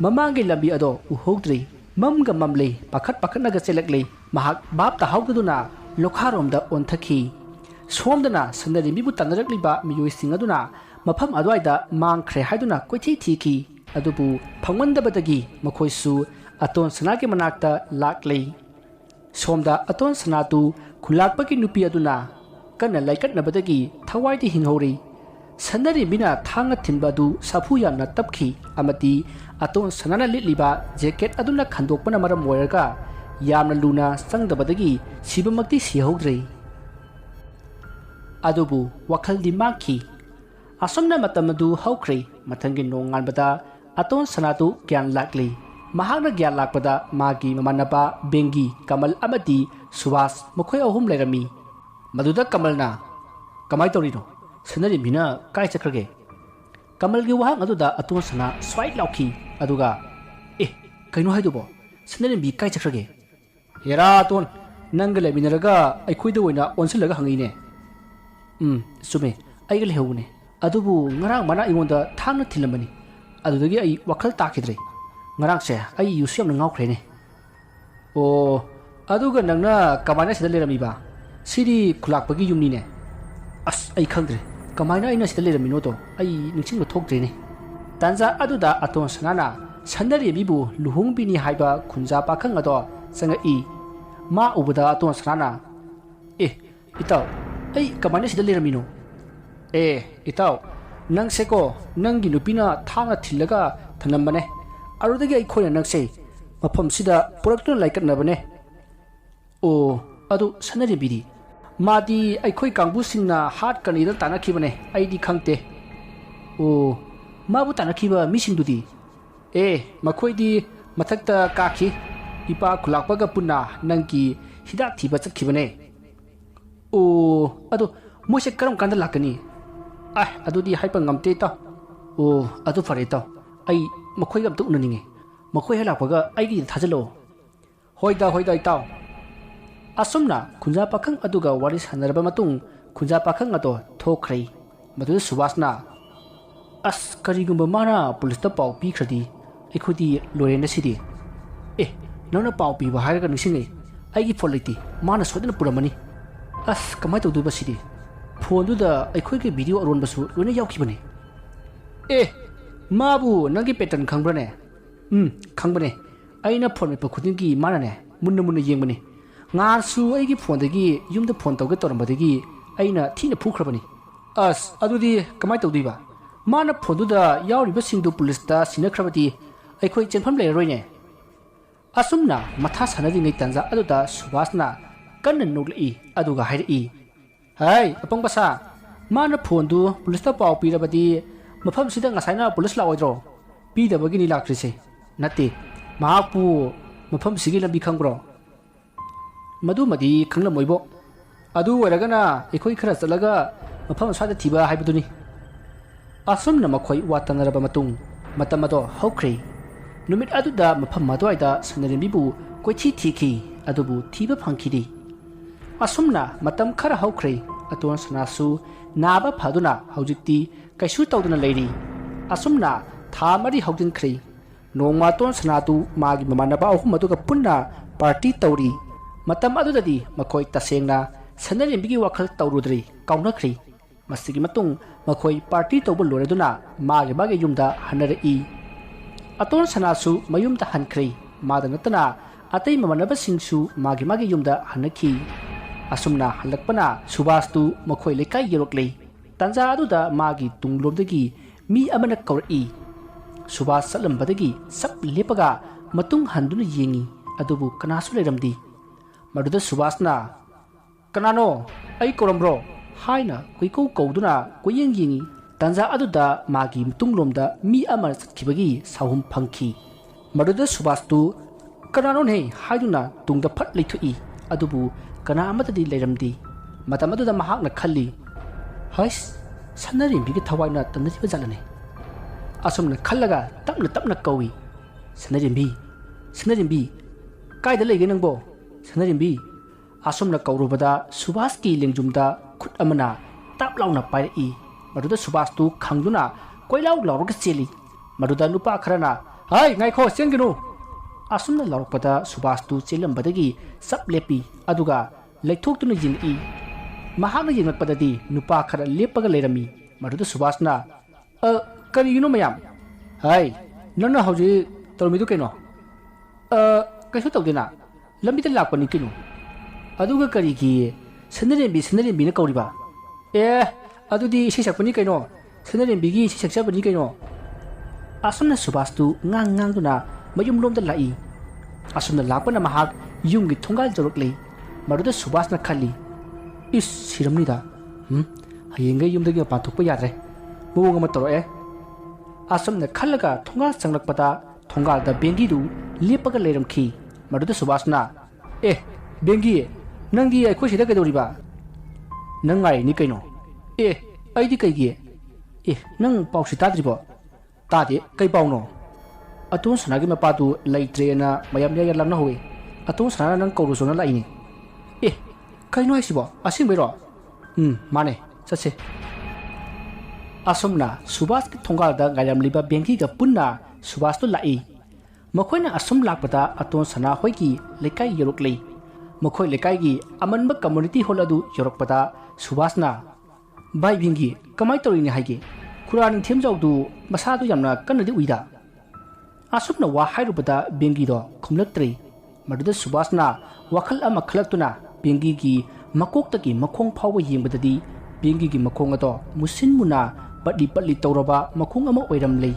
ꯃꯃꯥꯡꯒꯤ ꯂꯝꯕꯤ ꯑꯗꯣ ꯎꯍꯧꯗ꯭ꯔꯤ꯫ ꯃꯝꯒ ꯃꯝꯂꯤ, ꯄꯥꯈꯠꯅꯒ ꯆꯦꯜꯂꯛꯂꯤ꯫ ꯃꯍꯥꯛ ꯚꯥꯞ ꯇꯥꯍꯧꯗꯗꯨꯅ ꯂꯣꯈꯥꯔꯣꯝꯗ ꯑꯣꯟꯊꯈꯤ꯫ ꯁꯣꯝꯗꯅ ꯁꯅꯔꯤꯕꯤꯕꯨ ꯇꯥꯟꯅꯔꯛꯂꯤꯕ ꯃꯤꯑꯣꯏꯁꯤꯡ ꯑꯗꯨꯅ ꯃꯐꯝ ꯑꯗꯨꯋꯥꯏꯗ ꯃꯥꯡꯈ꯭ꯔꯦ ꯍꯥꯏꯗꯨꯅ ꯀꯣꯏꯊꯤ ꯊꯤꯈꯤ꯫ ꯑꯗꯨꯕꯨ ꯐꯪꯃꯟꯗꯕꯗꯒꯤ ꯃꯈꯣꯏꯁꯨ ꯑꯇꯣꯟ ꯁꯅꯥꯒꯤ ꯃꯅꯥꯛꯇ ꯂꯥꯛꯂꯤ꯫ ꯁꯣꯝꯗ ꯑꯇꯣꯟ ꯁꯅꯥꯗꯨ ꯈꯨꯜꯂꯥꯛꯄꯒꯤ ꯅꯨꯄꯤ ꯑꯗꯨꯅ ꯀꯟꯅ ꯂꯥꯏꯀꯠꯅꯕꯗꯒꯤ ꯊꯋꯥꯏꯗꯤ ꯍꯤꯡꯍꯧꯔꯤ꯫ ꯁꯅꯔꯤꯕꯤꯅ ꯊꯥꯡꯅ ꯊꯤꯟꯕ ꯑꯗꯨ ꯁꯥꯐꯨ ꯌꯥꯝꯅ ꯇꯞꯈꯤ ꯑꯃꯗꯤ ꯑꯇꯣꯟ ꯁꯅꯥꯅ ꯂꯤꯠꯂꯤꯕ ꯖꯦꯀꯦꯠ ꯑꯗꯨꯅ ꯈꯟꯗꯣꯛꯄꯅ ꯃꯔꯝ ꯑꯣꯏꯔꯒ ꯌꯥꯝꯅ ꯂꯨꯅ ꯆꯪꯗꯕꯗꯒꯤ ꯁꯤꯕꯃꯛꯇꯤ ꯁꯤꯍꯧꯗ꯭ꯔꯤ꯫ ꯑꯗꯨꯕꯨ ꯋꯥꯈꯜꯗꯤ ꯃꯥꯡꯈꯤ꯫ ꯑꯁꯨꯝꯅ ꯃꯇꯝ ꯑꯗꯨ ꯍꯧꯈ꯭ꯔꯦ꯫ ꯃꯊꯪꯒꯤ ꯅꯣꯡꯉꯥꯟꯕꯗ ꯑꯇꯣꯟ ꯁꯅꯥꯗꯨ ꯒ꯭ꯌꯥꯟ ꯂꯥꯛꯂꯤ꯫ ꯃꯍꯥꯛꯅ ꯒ꯭ꯌꯥꯟ ꯂꯥꯛꯄꯗ ꯃꯥꯒꯤ ꯃꯃꯥꯟꯅꯕ ꯕꯦꯡꯒꯤ, ꯀꯃꯜ ꯑꯃꯗꯤ ꯁꯨꯕꯥꯁ ꯃꯈꯣꯏ ꯑꯍꯨꯝ ꯂꯩꯔꯝꯃꯤ꯫ ꯃꯗꯨꯗ ꯀꯃꯜꯅ "ꯀꯃꯥꯏ ꯇꯧꯔꯤꯅꯣ? ꯁꯅꯔꯤꯕꯤꯅ ꯀꯥꯏ ꯆꯠꯈ꯭ꯔꯒꯦ?" ꯀꯃꯜꯒꯤ ꯋꯥꯍꯪ ꯑꯗꯨꯗ ꯑꯇꯣꯟ ꯁꯅꯥ ꯁ꯭ꯋꯥꯏ ꯂꯥꯎꯈꯤ ꯑꯗꯨꯒ "ꯀꯩꯅꯣ ꯍꯥꯏꯗꯨꯕꯣ? ꯁꯅꯔꯤꯕꯤ ꯀꯥꯏ ꯆꯠꯈ꯭ꯔꯒꯦ? ꯍꯦꯔꯥ ꯑꯇꯣꯟ, ꯅꯪꯒ ꯂꯩꯃꯤꯟꯅꯔꯒ ꯑꯩꯈꯣꯏꯗ ꯑꯣꯏꯅ ꯑꯣꯟꯁꯤꯜꯂꯒ ꯍꯪꯉꯤꯅꯦ." "ꯆꯨꯝꯃꯦ, ꯑꯩꯒ ꯂꯩꯍꯧꯕꯅꯦ꯫ ꯑꯗꯨꯕꯨ ꯉꯔꯥꯡ ꯃꯥꯅ ꯑꯩꯉꯣꯟꯗ ꯊꯥꯡꯅ ꯊꯤꯜꯂꯝꯕꯅꯤ꯫ ꯑꯗꯨꯗꯒꯤ ꯑꯩ ꯋꯥꯈꯜ ꯇꯥꯈꯤꯗ꯭ꯔꯦ꯫ ꯉꯔꯥꯡꯁꯦ ꯑꯩ ꯌꯨꯁꯨ ꯌꯥꯝꯅ ꯉꯥꯎꯈ꯭ꯔꯦꯅꯦ." "ꯑꯣ, ꯑꯗꯨꯒ ꯅꯪꯅ ꯀꯃꯥꯏꯅ ꯁꯤꯗ ꯂꯩꯔꯝꯃꯤꯕ? ꯁꯤꯗꯤ ꯈꯨꯜꯂꯥꯛꯄꯒꯤ ꯌꯨꯝꯅꯤꯅꯦ." "ꯑꯁ, ꯑꯩ ꯈꯪꯗ꯭ꯔꯦ꯫ ꯀꯃꯥꯏꯅ ꯑꯩꯅ ꯁꯤꯗ ꯂꯩꯔꯝꯃꯤꯅꯣꯗꯣ ꯑꯩ ꯅꯤꯡꯁꯤꯡꯕ ꯊꯣꯛꯇ꯭ꯔꯦꯅꯦ." ꯇꯥꯟꯖꯥ ꯑꯗꯨꯗ ꯑꯇꯣꯟ ꯁꯅꯥꯅ ꯁꯅꯔꯤꯕꯤꯕꯨ ꯂꯨꯍꯣꯡꯕꯤꯅꯤ ꯍꯥꯏꯕ ꯈꯨꯟꯖꯥ ꯄꯥꯈꯪ ꯑꯗꯣ ꯆꯪꯉꯛꯏ꯫ ꯃꯥ ꯎꯕꯗ ꯑꯇꯣꯟ ꯁꯅꯥꯅ "ꯏꯇꯥꯎ, ꯑꯩ ꯀꯃꯥꯏꯅ ꯁꯤꯗ ꯂꯩꯔꯝꯃꯤꯅꯣ?" "ꯏꯇꯥꯎ, ꯅꯪꯁꯦꯀꯣ ꯅꯪꯒꯤ ꯅꯨꯄꯤꯅ ꯊꯥꯡꯅ ꯊꯤꯜꯂꯒ ꯊꯅꯝꯕꯅꯦ꯫ ꯑꯗꯨꯗꯒꯤ ꯑꯩꯈꯣꯏꯅ ꯅꯪꯁꯦ ꯃꯐꯝꯁꯤꯗ ꯄꯨꯔꯛꯇꯨꯅ ꯂꯥꯏꯀꯠꯅꯕꯅꯦ." "ꯑꯣ, ꯑꯗꯨ ꯁꯅꯔꯤꯕꯤꯗꯤ?" "ꯃꯥꯗꯤ ꯑꯩꯈꯣꯏ ꯀꯥꯡꯕꯨꯁꯤꯡꯅ ꯍꯥꯠꯀꯅꯤꯅ ꯇꯥꯟꯅꯈꯤꯕꯅꯦ, ꯑꯩꯗꯤ ꯈꯪꯗꯦ." "ꯑꯣ, ꯃꯥꯕꯨ ꯇꯥꯟꯅꯈꯤꯕ ꯃꯤꯁꯤꯡꯗꯨꯗꯤ?" "ꯃꯈꯣꯏꯗꯤ ꯃꯊꯛꯇ ꯀꯥꯈꯤ꯫ ꯏꯄꯥ ꯈꯨꯜꯂꯥꯛꯄꯒ ꯄꯨꯟꯅ ꯅꯪꯒꯤ ꯍꯤꯗꯥꯛ ꯊꯤꯕ ꯆꯠꯈꯤꯕꯅꯦ." "ꯑꯣ, ꯑꯗꯣ ꯃꯣꯏꯁꯦ ꯀꯔꯝ ꯀꯥꯟꯗ ꯂꯥꯛꯀꯅꯤ?" "ꯑꯗꯨꯗꯤ ꯍꯥꯏꯕ ꯉꯝꯗꯦ ꯏꯇꯥꯎ." "ꯑꯣ, ꯑꯗꯨ ꯐꯔꯦ ꯏꯇꯥꯎ, ꯑꯩ ꯃꯈꯣꯏꯒ ꯑꯝꯇ ꯎꯅꯅꯤꯡꯉꯦ꯫ ꯃꯈꯣꯏ ꯍꯦꯛ ꯂꯥꯛꯄꯒ ꯑꯩꯒꯤꯗ ꯊꯥꯖꯤꯜꯂꯛꯑꯣ." "ꯍꯣꯏꯗ ꯏꯇꯥꯎ." ꯑꯁꯨꯝꯅ ꯈꯨꯟꯖꯥ ꯄꯥꯈꯪ ꯑꯗꯨꯒ ꯋꯥꯔꯤ ꯁꯥꯟꯅꯔꯕ ꯃꯇꯨꯡ ꯈꯨꯟꯖꯥ ꯄꯥꯈꯪ ꯑꯗꯣ ꯊꯣꯛꯈ꯭ꯔꯦ꯫ ꯃꯗꯨꯗ ꯁꯨꯕꯥꯁꯅ "ꯀꯔꯤꯒꯨꯝꯕ ꯃꯥꯅ ꯄꯨꯂꯤꯁꯇ ꯄꯥꯎ ꯄꯤꯈ꯭ꯔꯗꯤ ꯑꯩꯈꯣꯏꯗꯤ ꯂꯣꯏꯔꯦꯅ ꯁꯤꯗꯤ." "ꯅꯪꯅ ꯄꯥꯎ ꯄꯤꯕ ꯍꯥꯏꯔꯒ ꯅꯤꯡꯁꯤꯡꯉꯦ, ꯑꯩꯒꯤ ꯐꯣꯟ ꯂꯩꯇꯦ꯫ ꯃꯥꯅ ꯁꯣꯏꯗꯅ ꯄꯨꯔꯝꯃꯅꯤ." "ꯀꯃꯥꯏꯅ ꯇꯧꯗꯣꯏꯕ ꯁꯤꯗꯤ? ꯐꯣꯟꯗꯨꯗ ꯑꯩꯈꯣꯏꯒꯤ ꯚꯤꯗꯤꯑꯣ ꯑꯔꯣꯟꯕꯁꯨ ꯂꯣꯏꯅ ꯌꯥꯎꯈꯤꯕꯅꯦ." "ꯃꯥꯕꯨ ꯅꯪꯒꯤ ꯄꯦꯇꯔꯟ ꯈꯪꯕ꯭ꯔꯅꯦ?" "ꯈꯪꯕꯅꯦ꯫ ꯑꯩꯅ ꯐꯣꯟ ꯃꯦꯠꯄ ꯈꯨꯗꯤꯡꯒꯤ ꯃꯥꯅꯅꯦ ꯃꯨꯟꯅ ꯌꯦꯡꯕꯅꯤ꯫ ꯉꯥꯁꯨ ꯑꯩꯒꯤ ꯐꯣꯟꯗꯒꯤ ꯌꯨꯝꯗ ꯐꯣꯟ ꯇꯧꯒꯦ ꯇꯧꯔꯝꯕꯗꯒꯤ ꯑꯩꯅ ꯊꯤꯅ ꯐꯨꯈ꯭ꯔꯕꯅꯤ." "ꯑꯗꯨꯗꯤ ꯀꯃꯥꯏꯅ ꯇꯧꯗꯣꯏꯕ? ꯃꯥꯅ ꯐꯣꯟꯗꯨꯗ ꯌꯥꯎꯔꯤꯕꯁꯤꯡꯗꯨ ꯄꯨꯂꯤꯁꯇ ꯁꯤꯟꯅꯈ꯭ꯔꯕꯗꯤ ꯑꯩꯈꯣꯏ ꯆꯦꯟꯐꯝ ꯂꯩꯔꯔꯣꯏꯅꯦ." ꯑꯁꯨꯝꯅ ꯃꯊꯥ ꯁꯥꯟꯅꯔꯤꯉꯩ ꯇꯥꯟꯖꯥ ꯑꯗꯨꯗ ꯁꯨꯕꯥꯁꯅ ꯀꯟꯅ ꯅꯣꯛꯂꯛꯏ ꯑꯗꯨꯒ ꯍꯥꯏꯔꯛꯏ, "ꯍꯩ ꯑꯄꯪ ꯃꯆꯥ, ꯃꯥꯅ ꯐꯣꯟꯗꯨ ꯄꯨꯂꯤꯁꯇ ꯄꯥꯎ ꯄꯤꯔꯕꯗꯤ ꯃꯐꯝꯁꯤꯗ ꯉꯁꯥꯏꯅ ꯄꯨꯂꯤꯁ ꯂꯥꯛꯑꯣꯏꯗ꯭ꯔꯣ? ꯄꯤꯗꯕꯒꯤꯅꯤ ꯂꯥꯛꯇ꯭ꯔꯤꯁꯦ꯫ ꯅꯠꯇꯦ, ꯃꯍꯥꯛꯄꯨ ꯃꯐꯝꯁꯤꯒꯤ ꯂꯝꯕꯤ ꯈꯪꯕ꯭ꯔꯣ?" "ꯃꯗꯨꯃꯗꯤ ꯈꯪꯂꯝꯃꯣꯏꯕꯣ꯫ ꯑꯗꯨ ꯑꯣꯏꯔꯒꯅ ꯑꯩꯈꯣই ꯈꯔ ꯆꯠꯂꯒ ꯃꯐꯝ ꯑꯁ꯭ꯋꯥꯏꯗ ꯊꯤꯕ ꯍꯥꯏꯕꯗꯨꯅꯤ." ꯑꯁꯨꯝꯅ ꯃꯈꯣꯏ ꯋꯥ ꯇꯅꯔꯕ ꯃꯇꯨꯡ ꯃꯇꯝ ꯑꯗꯣ ꯍꯧꯈ꯭ꯔꯦ꯫ ꯅꯨꯃꯤꯠ ꯑꯗꯨꯗ ꯃꯐꯝ ꯑꯗꯨꯋꯥꯏꯗ ꯁꯅꯔꯤꯕꯤꯕꯨ ꯀꯣꯏꯊꯤ ꯊꯤꯈꯤ ꯑꯗꯨꯕꯨ ꯊꯤꯕ ꯐꯪꯈꯤꯗꯦ꯫ ꯑꯁꯨꯝꯅ ꯃꯇꯝ ꯈꯔ ꯍꯧꯈ꯭ꯔꯦ꯫ ꯑꯇꯣꯟ ꯁꯅꯥꯁꯨ ꯅꯥꯕ ꯐꯗꯨꯅ ꯍꯧꯖꯤꯛꯇꯤ ꯀꯩꯁꯨ ꯇꯧꯗꯅ ꯂꯩꯔꯤ꯫ ꯑꯁꯨꯝꯅ ꯊꯥ 4 ꯍꯧꯖꯤꯟꯈ꯭ꯔꯦ꯫ ꯅꯣꯡꯃ ꯑꯇꯣꯟ ꯁꯅꯥꯗꯨ ꯃꯥꯒꯤ ꯃꯃꯥꯟꯅꯕ ꯑꯍꯨꯝ ꯑꯗꯨꯒ ꯄꯨꯟꯅ ꯄꯥꯔꯇꯤ ꯇꯧꯔꯤ꯫ ꯃꯇꯝ ꯑꯗꯨꯗꯗꯤ ꯃꯈꯣꯏ ꯇꯁꯦꯡꯅ ꯁꯅꯔꯤꯕꯤꯒꯤ ꯋꯥꯈꯜ ꯇꯧꯔꯨꯗ꯭ꯔꯤ, ꯀꯥꯎꯅꯈ꯭ꯔꯤ꯫ ꯃꯁꯤꯒꯤ ꯃꯇꯨꯡ ꯃꯈꯣꯏ ꯄꯥꯔꯇꯤ ꯇꯧꯕ ꯂꯣꯏꯔꯗꯨꯅ ꯃꯥꯒꯤ ꯌꯨꯝꯗ ꯍꯟꯅꯔꯛꯏ꯫ ꯑꯇꯣꯟ ꯁꯅꯥꯁꯨ ꯃꯌꯨꯝꯗ ꯍꯟꯈ꯭ꯔꯦ꯫ ꯃꯥꯗ ꯅꯠꯇꯅ ꯑꯇꯩ ꯃꯃꯥꯟꯅꯕꯁꯤꯡꯁꯨ ꯃꯥꯒꯤ ꯌꯨꯝꯗ ꯍꯟꯅꯈꯤ꯫ ꯑꯁꯨꯝꯅ ꯍꯜꯂꯛꯄꯅ ꯁꯨꯕꯥꯁꯇꯨ ꯃꯈꯣꯏ ꯂꯩꯀꯥꯏ ꯌꯧꯔꯛꯂꯦ꯫ ꯇꯥꯟꯖꯥ ꯑꯗꯨꯗ ꯃꯥꯒꯤ ꯇꯨꯡꯂꯣꯝꯗꯒꯤ ꯃꯤ ꯑꯃꯅ ꯀꯧꯔꯛꯏ꯫ ꯁꯨꯕꯥꯁ ꯆꯠꯂꯝꯕꯗꯒꯤ ꯁꯞ ꯂꯦꯞꯄꯒ ꯃꯇꯨꯡ ꯍꯟꯗꯨꯅ ꯌꯦꯡꯉꯤ ꯑꯗꯨꯕꯨ ꯀꯅꯥꯁꯨ ꯂꯩꯔꯝꯗꯦ꯫ ꯃꯗꯨꯗ ꯁꯨꯕꯥꯁꯅ "ꯀꯅꯥꯅꯣ? ꯑꯩ ꯀꯧꯔꯝꯕ꯭ꯔꯣ?" ꯍꯥꯏꯅ ꯀꯣꯏꯀꯧ ꯀꯧꯗꯨꯅ ꯀꯣꯏꯌꯦꯡ ꯌꯦꯡꯉꯤ꯫ ꯇꯥꯟꯖꯥ ꯑꯗꯨꯗ ꯃꯥꯒꯤ ꯇꯨꯡꯂꯣꯝꯗ ꯃꯤ ꯑꯃ ꯆꯠꯈꯤꯕꯒꯤ ꯁꯥꯎꯍꯨꯝ ꯐꯪꯈꯤ꯫ ꯃꯗꯨꯗ ꯁꯨꯕꯥꯁꯇꯨ "ꯀꯅꯥꯅꯣꯅꯦ?" ꯍꯥꯏꯗꯨꯅ ꯇꯨꯡꯗ ꯐꯠ ꯂꯩꯊꯣꯛꯏ ꯑꯗꯨꯕꯨ ꯀꯅꯥ ꯑꯃꯠꯇꯗꯤ ꯂꯩꯔꯝꯗꯦ꯫ ꯃꯇꯝ ꯑꯗꯨꯗ ꯃꯍꯥꯛꯅ ꯈꯜꯂꯤ, "ꯍꯩꯁ, ꯁꯅꯔꯤꯕꯤꯒꯤ ꯊꯋꯥꯏꯅ ꯇꯝꯅꯔꯤꯕ ꯖꯥꯠꯂꯅꯦ." ꯑꯁꯨꯝꯅ ꯈꯜꯂꯒ ꯇꯞꯅ ꯀꯧꯏ, "ꯁꯅꯔꯤꯕꯤ, ꯁꯅꯔꯤꯕꯤ, kaida lege nangbo sanarimbi asumna kaurubada Subhas ki lengjumda khut amana tap launa pai I maduda Subhas tu khangduna koilau laurga cheli maduda nupa kharana hai ngai kho senginu asumna laurpada Subhas tu chelambadagi sap lepi aduga leithoktuna jin I mahakna yengakpadadi nupa khara lepaga lerami maduda Subhasna karigino mayam hai nana hauji tormidu keno kaisu tawdena lambida lakpani kino aduga karigi sanarimbi na kauriba adudi sisakpani kaino sanarimbi sisakchabani kaino asumna Subhas tu ngang duna mayum lomda lai asumna lakpana mahak yumgi thongal jorokle maduda Subhasna khali is siramnida hayengay yumdagi pathokpa yadre mawong ama toroe asumna khallaga thongal changlakpada thongalda bengi du lepaga leiramkhi maduda Subhasna bengi nangdi akhoi sida kaidoriba nangai ni kaino aidi kaigi nang pausi tadribo tade kai pauno atun sanagi mapatu leitrena mayam ya lamna howe atun sana nang kauru sona laini kaino aisibo asingbero mane chase asumna Subhas ki thongalda ngairam liba bengi ga punna Subhas to lai makoina asum lakpada atun sana hoi ki lekai yoroklei makhoi lekai gi amanba community hall adu yorokpada Subhasna bai bengi kamai torini haige khuraning themjaudu masadu yamna kanadi uida asumna wa hairubada bengi do khumlaktri maduda Subhasna wakhal ama khalaktuna bengi gi makoktagi makhong phawba yengbadadi bengi gi makhong ado musin muna patli tawraba makhong ama oiram lei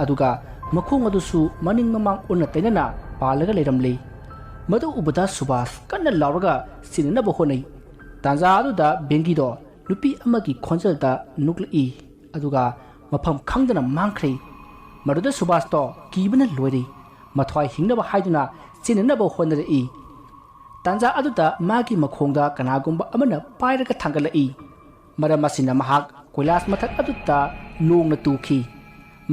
aduga makhong adusu maning mamang unna tainana palaga leiram lei madu ubada Subhas kanna lauraga sinna ba honai tanja aduda bengi do nupi amagi khonjalda nuklei aduga mafam khangdana mangkhre maduda Subhas to kibana loiri mathwai hingnaba haiduna sinna ba honare tanja aduda magi makhongda kanagumba amana pairaga thangalai maramasina mahak koilas mathak aduta longna tukhi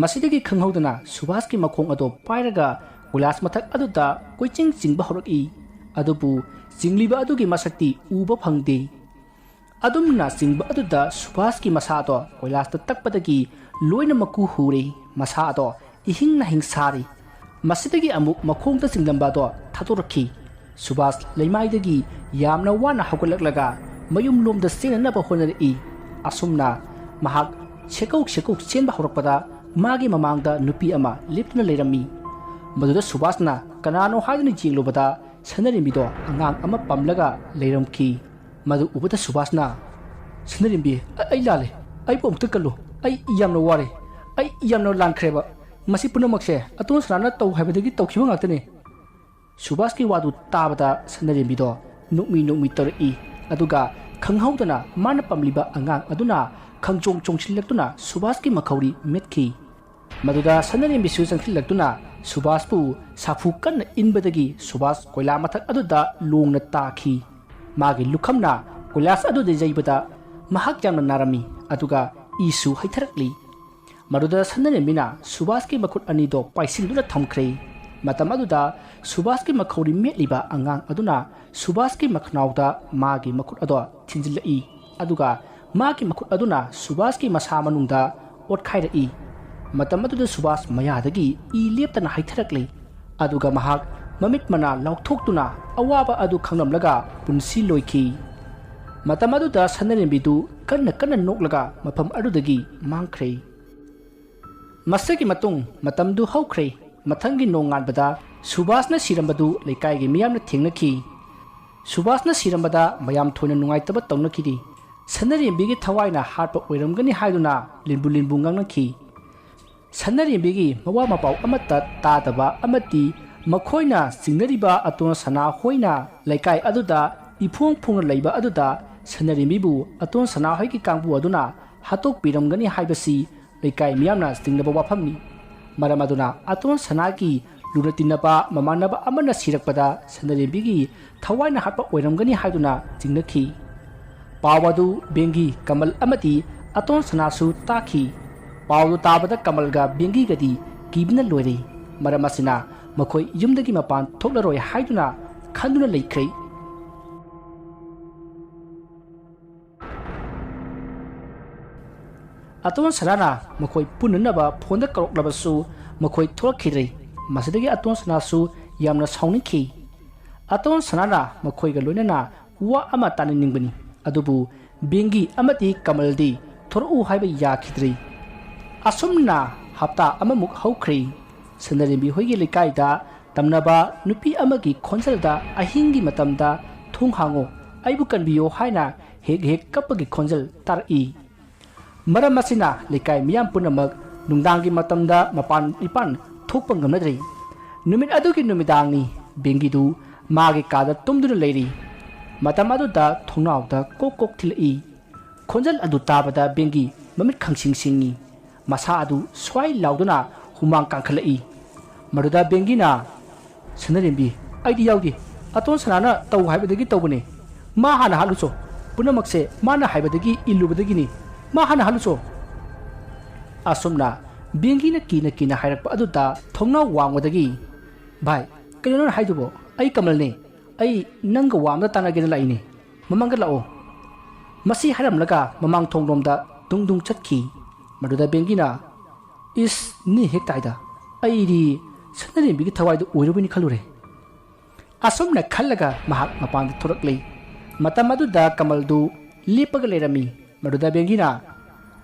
masidagi khanghaudana Subhas ki makhong ado pairaga koilas mathak aduta koiching chingba horaki adubu jingliba adugi masakti uba phangde adumna singba aduda Subhas ki masa to koilas ta takpadagi loina maku hure masa to ihingna hingsari masidagi amuk makhong ta singlamba to thatorakhi Subhas leimaidagi yamna wana hagulaklaga mayum lomda senanaba honari asumna mahak sekok senba horakpada magi mamangda nupi ama lipna leirami maduda Subhasna kanano haidani jinglobada sanarimbi do angang ama pamlaga leiramki madu ubada Subhasna sanarimbi ai lale ai pomta kallo ai yamna ware ai yamna lankreba masi punamakse atun sana taw habadagi tawkhiba ngaktane Subhas ki wadu tabada sanarimbi do nukmi tori aduga khanghaudana mana pamliba angang aduna khangjong chongchillaktuna Subhas ki makhauri metkhi maduda sanarimbi su changchillaktuna Subhas pu safu kan inbadagi Subhas koila mathak aduda longna takhi magi lukhamna koilas aduda jaibada mahak jamna narami aduga isu haitharakli maduda sanarimina Subhas ki makhut ani do paisingduna thamkhre matam aduda Subhas ki makhauri metliba angang aduna Subhas ki makhnauda magi makhut ado thinjilai aduga magi makhut aduna Subhas ki masa manungda otkhaira matam aduda Subhas mayadagi leptana haitharakle aduga mahak mamit mana laukthokhtuna awaba adu khangnamlaga punsi loikhi matam aduda sanarimbi du kanna noklaga mafam adudagi mangkhre masagi matung matam du haukhre mathangi nonganbada Subhasna sirambadu leikaigi miyamna thengnakhi Subhasna sirambada mayam thoina nungaitaba tawnakhidi sanarimbi thawaina hatpa oiramgani haiduna linbu ngangnakhi sanarimbi mawa mapau amata tadaba amati makhoina singnariba atona sana hoina laikai aduda ifong phung leiba aduda sanarimbibu atona sana hoiki kangbu aduna hatok piramgani haibasi laikai miyamna singnaba wafamni maramaduna atona sanaki lunatinaba mamanaba amana sirakpada sanarimbi thawaina hatpa oiramgani haiduna jingnakhi pawadu bengi kamal amati aton sanasu takhi pawdu tabada kamalga bengi gadi kibna loire maramasina मखोई युमदगी मपान थोक्लरोय हाइदुना खंदुना लेख्रै अतोन सनाना मखोई पुननबा फोनदा करokलबसु मखोई थोरखिद्रै मसदगी अतोन सनासु यामना साउनिखि अतोन सनाना मखोईगा लोइनना वा अमा तानिनिंगबनी अदुबु बेंगी अमति कमलदी थोरउ हाइबा याखिद्रै असुमना हप्ता अममुक हौख्रै सनरिबी होइगे लेकाइदा तमनबा नुपी अमगी खोंजलदा अहिंगी मतमदा थोंग हांगो आइबु कनबियो हाइना Hague Hague कपगी खोंजल तारई मरम असिना लेकाइ मियाम पुनमक नुंगदांगी मतमदा मपान इपान थोकपा ngमनद्रै नुमित अदुगी नुमिदांगनी बेंगीदु मागे कादा तुमदुना लेरी मतम अदुदा थोंनावदा कोक कोक थिलई खोंजल अदु ताबदा बेंगी ममित खंसिंग मसा अदु स्वाई लाउदुना हुमांग कांखलई मरुदा बेंगीना सनरिबी आइदी याउदी अतोन सनाना तौ हाइबदगी तौबने मा हाना हालुचो पुनमकसे माना हाइबदगी इल्लुबदगिनी मा हाना हालुचो असुमना बेंगीना कीना हाइरकपा अदुदा थोंना वांगवदगी भाई कयोन हाइदुबो आई कमलने आई नंग वामदा तानागेन लाइने ममंगा लाओ मसी हारमलगा ममांग थोंगलोमदा दुंगदुंग चटकी मरुदा बेंगीना इस नि हेक ताइदा आइदी सनरिबीगी थवाइदु ओइरबनी खलुरे असुमना खल्लगा महाक मपान थोरकलै मतम अदुदा कमलदु लेपगा लेरमी मरुदा बेंगीना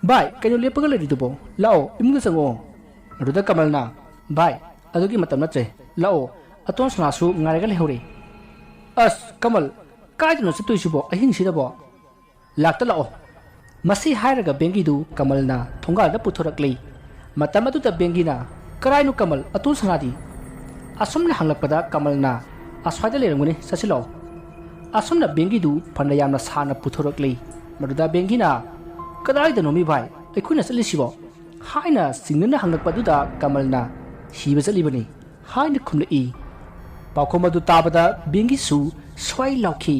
भाई कयो लेपगा लेरिदुबो लाओ इमुंग संगो मरुदा कमलना भाई अदुगी मतम नत्रे लाओ अतोन सनासु ngareगा लेहौरे अस कमल काइदनो सतुइसुबो अहिंसिदबो लाक्ता लाओ मसी हायरगा बेंगीदु कमलना थोंगादा पुथोरकलै मतम अदुदा बेंगीना कराइनु कमल अतोन सनादी असुमना हंगलकपदा कमलना अस्वाइदा लेरंगुने ससिलो असुमना बेंगीदु फन्ना यामना साना पुथोरकलै मरुदा बेंगीना कदाइदनो मी भाई अखुना चलिसिबो हाइना सिंगना हंगलकपदुदा कमलना हिबा चलिबनी हाइना खुमलई पाखोमदु ताबदा बेंगीसु स्वाई लाउखी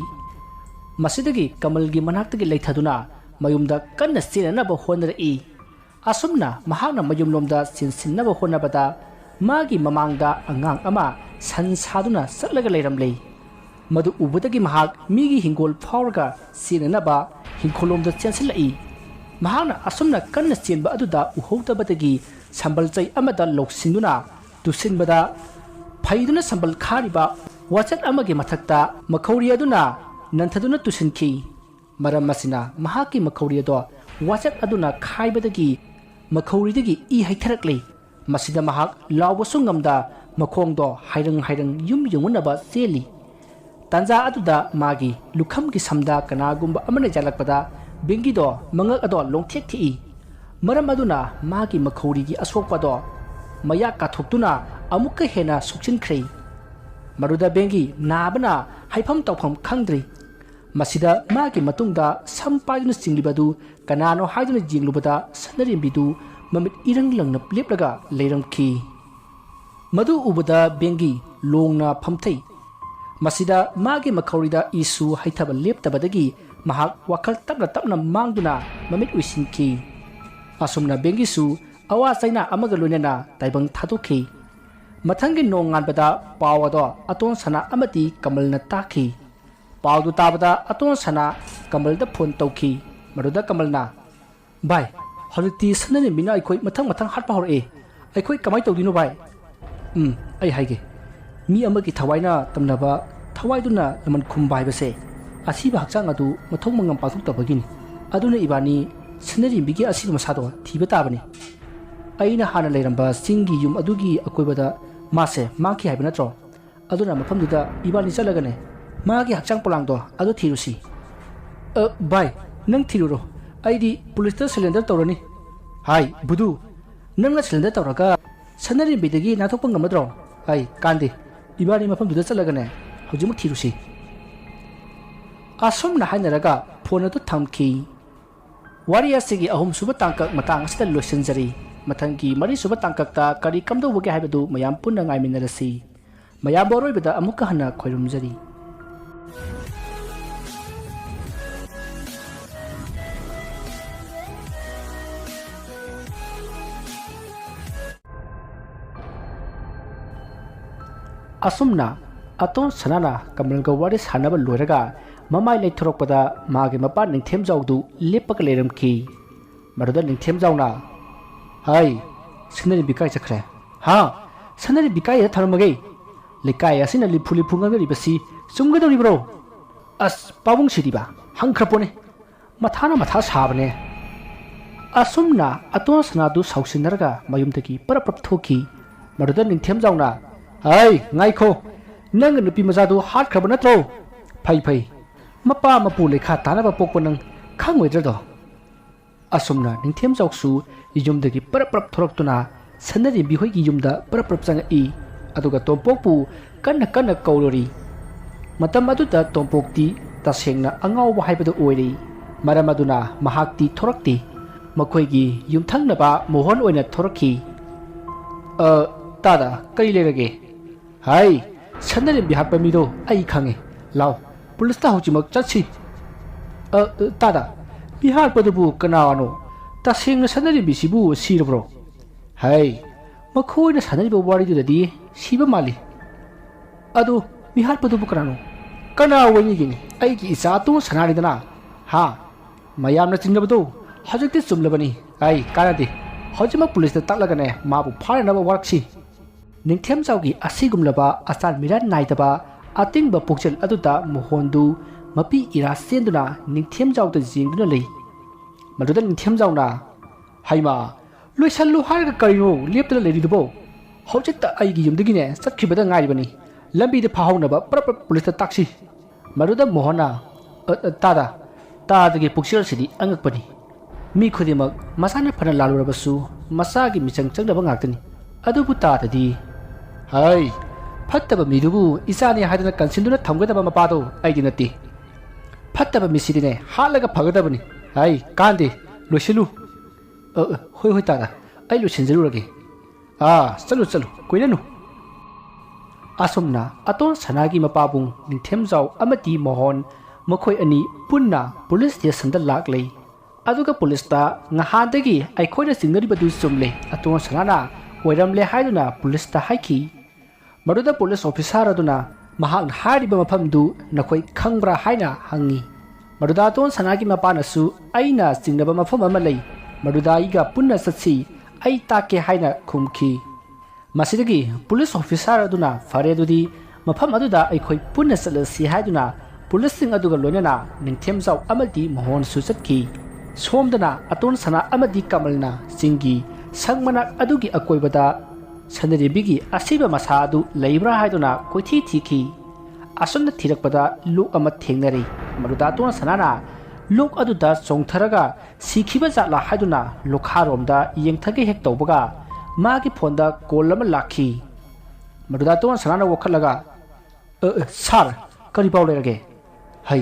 मसिदगी कमलगी मनाक्तगी लेथादुना मयुमदा कन्ना सेननबा होनरई असुमना महाकना मयुमलोमदा सिनसिननबा होनबदा मागी ममांगदा अंगांग अमा संसादुना सटलगा लेरमलै मदु उबदगी महाक मीगी हिंगोल फावरगा सेननबा हिंखोलोमदा चेंसिलई महाकना असुमना कन्ना चेनबा अदुदा उहौतबदगी संबल चै अमदा लौसिंदुना तुसिनबदा फैदुना संबल खारिबा वाचत अमगे मथक्ता मखौरी अदुना नंथदुना तुसिनखी मरम मसिना महाकी मखौरी अदो वाचत अदुना खाइबदगी मखौरीदगी इ हैथरकलै मसिदा महाक लावबसु ngamda मखोंदो हाइरंग युम युंगनबा चेली तंजा अदुदा मागी लुखमगी समदा कनागुंबा अमने जालकपदा बेंगीदो मंगक अदो लोंथेक थी मरम अदुना मागी मखौरीगी असोकपदो मया काथोक्तुना अमुक हेना सुक्सिनख्रै मरुदा बेंगी नाबना हाइफम तौफम खंद्री मसिदा मागी मतुंगदा संपाइदुना चिंगलिबदु कनानो हाइदुना जिंगलुबदा सनरिबिदु ममित इरंग लंगना लेपलगा लेरमखी मधु उबदा बेंगी लोंगना फमथै मसिदा मागे मखौरीदा इसु हाइथबा लेपतबदगी महाक वखल तपना मांगदुना ममित उइसिनखी असुमना बेंगीसु अवा चाइना अमगा लोइनना ताइबंग थादोखी मथंगी नोंगानबदा पावदो अतोन सना अमति कमलना ताखी पावदु ताबदा अतोन सना कमलदा फोन तौखी मरुदा कमलना भाई हरिती सनने मिना अखोई मथंग हाटपा हौरए अखोई कमाई तौदिनो भाई आई हाइगे मी अमगी थवाइना तमनबा थवाइदुना लमन खुम्बा हाइबसे असिबा हक्चांग अदु मथौं मंगम पाथुक्तबगिनी अदुना इबानी सनरिबिगी असिबा मसादो थिबा ताबनी अइना हाना लेरंबा सिंगी युम अदुगी अकोइबदा मासे मांखी हाइबा नत्रो अदुना मफमदुदा इबानी चलगने मागी हक्चांग पोलांगदो अदु थिरुसी भाई नंग थिरुरो आइदी पुलिस सिलेंडर तौरनी हाई बुदू नंग सिलेंडर तौरगा सनरिबिदगी नाथोक्पा ngमद्रो आई कांदे इबानी मफमदुदा चलगने हुजिमुक थिरुसी असुमना हाइनरगा फोन अदु थमखी वारियासिगी अहुम सुबा तांकक मतंग असदा लोइसिनजरी मथंगी मरी सुबा तांककता करी कमदौबगे हाइबदु मयाम पुन्ना ngaimiनरसी मयाम बोरोइबदा अमुक हना खोइरुमजरी asumna aton sanana kamal ga wari sanaba loiraga mamai leithorokpada magi mapa ningthem jawdu lepaka leramki maruda ningthem jawna hai sanari bikai chakre ha sanari bikai ya tharmage lekai asina lipuli phunga ribasi sumgadori bro as pawung sidiba hangkrapone mathana matha sabane asumna aton sanadu sausinarga mayumtaki paraprap thoki maruda ningthem jawna hai ngaikho nang nupi majadu hat khraba natro phai mapa mapu lekha tanaba pokpa nang khangoi do asumna ningthem jawsu yumdagi paraprap thoroktuna sanari bihoi gi yumda paraprap changa I aduga tompokpu kanna kaulori matam aduda tompokti tasengna angawba haibadu oiri maramaduna mahakti thorakti makhoi yumthangnaba mohon oina thoraki tada kari lerage hai sanari bihatpa mido ai khange law police ता होचिमक चछि S Bihar पदबु कनानो तसेंग सनरि बिसिबु सिरब्रो हाय मखोइन सनरि बवारी दुदि सिबा माली अदु बिहार पदबु कनानो कना वनि गिनि आइगी इसा तु सनारिदना हा मयामना चिंगबदो हजक्ति सुमलबनी आइ कानादि हजमा police ता तकलगने माबु फारनबा वर्कसी निंथेम जाउगी असिगुमलबा असान Miran नाइतबा ating ba pokchel aduta mohondu mapi ira senduna ningthem jawda jingduna lei maduda ningthem jawna haima loisallu harga karino leptala leridubo hojekta aigi yumdigi ne satkhibada ngaibani lambi de phahawna ba prap police ta taksi maduda mohona tadagi pokchel sidi angakpani mi khodimak masana phana lalurabasu masagi michang changdaba ngaktani adubu tadadi hai फत्तब मिदुबु Isani हादना कंसिन्दुना थमगदबा मपादो आइदि नति फत्तब मिसिदिने हालगा फगदबनि हाय कांदे लोसिलु होय होय S आइ लोसिनजरुरगे चलो कोइननु असुमना अतोन सनागी मपाबुं निथेमजाव अमति मोहन मखोय अनि पुन्ना police स्टेशनदा लाक्लै अदुगा पुलिसता ngahadagi आइखोयना सिंगरिबदु चुमले अतोन सनाना ओइरमले हायदुना पुलिसता हाइखि Maroda police officer अदुना महाक हारिबा मफमदु नखोय खंगब्रा हाइना हंगी Maroda तोन सनागी मपानसु आइना चिंगबा मफम अमा लै मरुदा इगा पुन्ना सत्सी आई ताके हाइना खुमखी मसिदगी पुलिस ऑफिसर अदुना फरे दुदी मफम अदुदा आइखोय पुन्ना सलसी हाइदुना पुलिस सिंग अदुगा लोइनना निंथेमजाव अमदि मोहन सुचतकी सोमदना अतोन सना अमदि कमलना सिंगी संगमना अदुगी अकोइबदा सनरिबिगी असिबा मसादु लैब्रा हाइदुना कोइथि थिखि असुन्ना थिरकपदा लुक अमा थेंगनरि मरुदा तोन सनाना लुक अदुदा चोंथरगा सिखिबा जाला हाइदुना लोखारोमदा येंथगे हेक तौबगा मागी फोनदा कॉल अमा लाखि मरुदा तोन सनाना वखलगा सर करि पाउ लेरगे हाय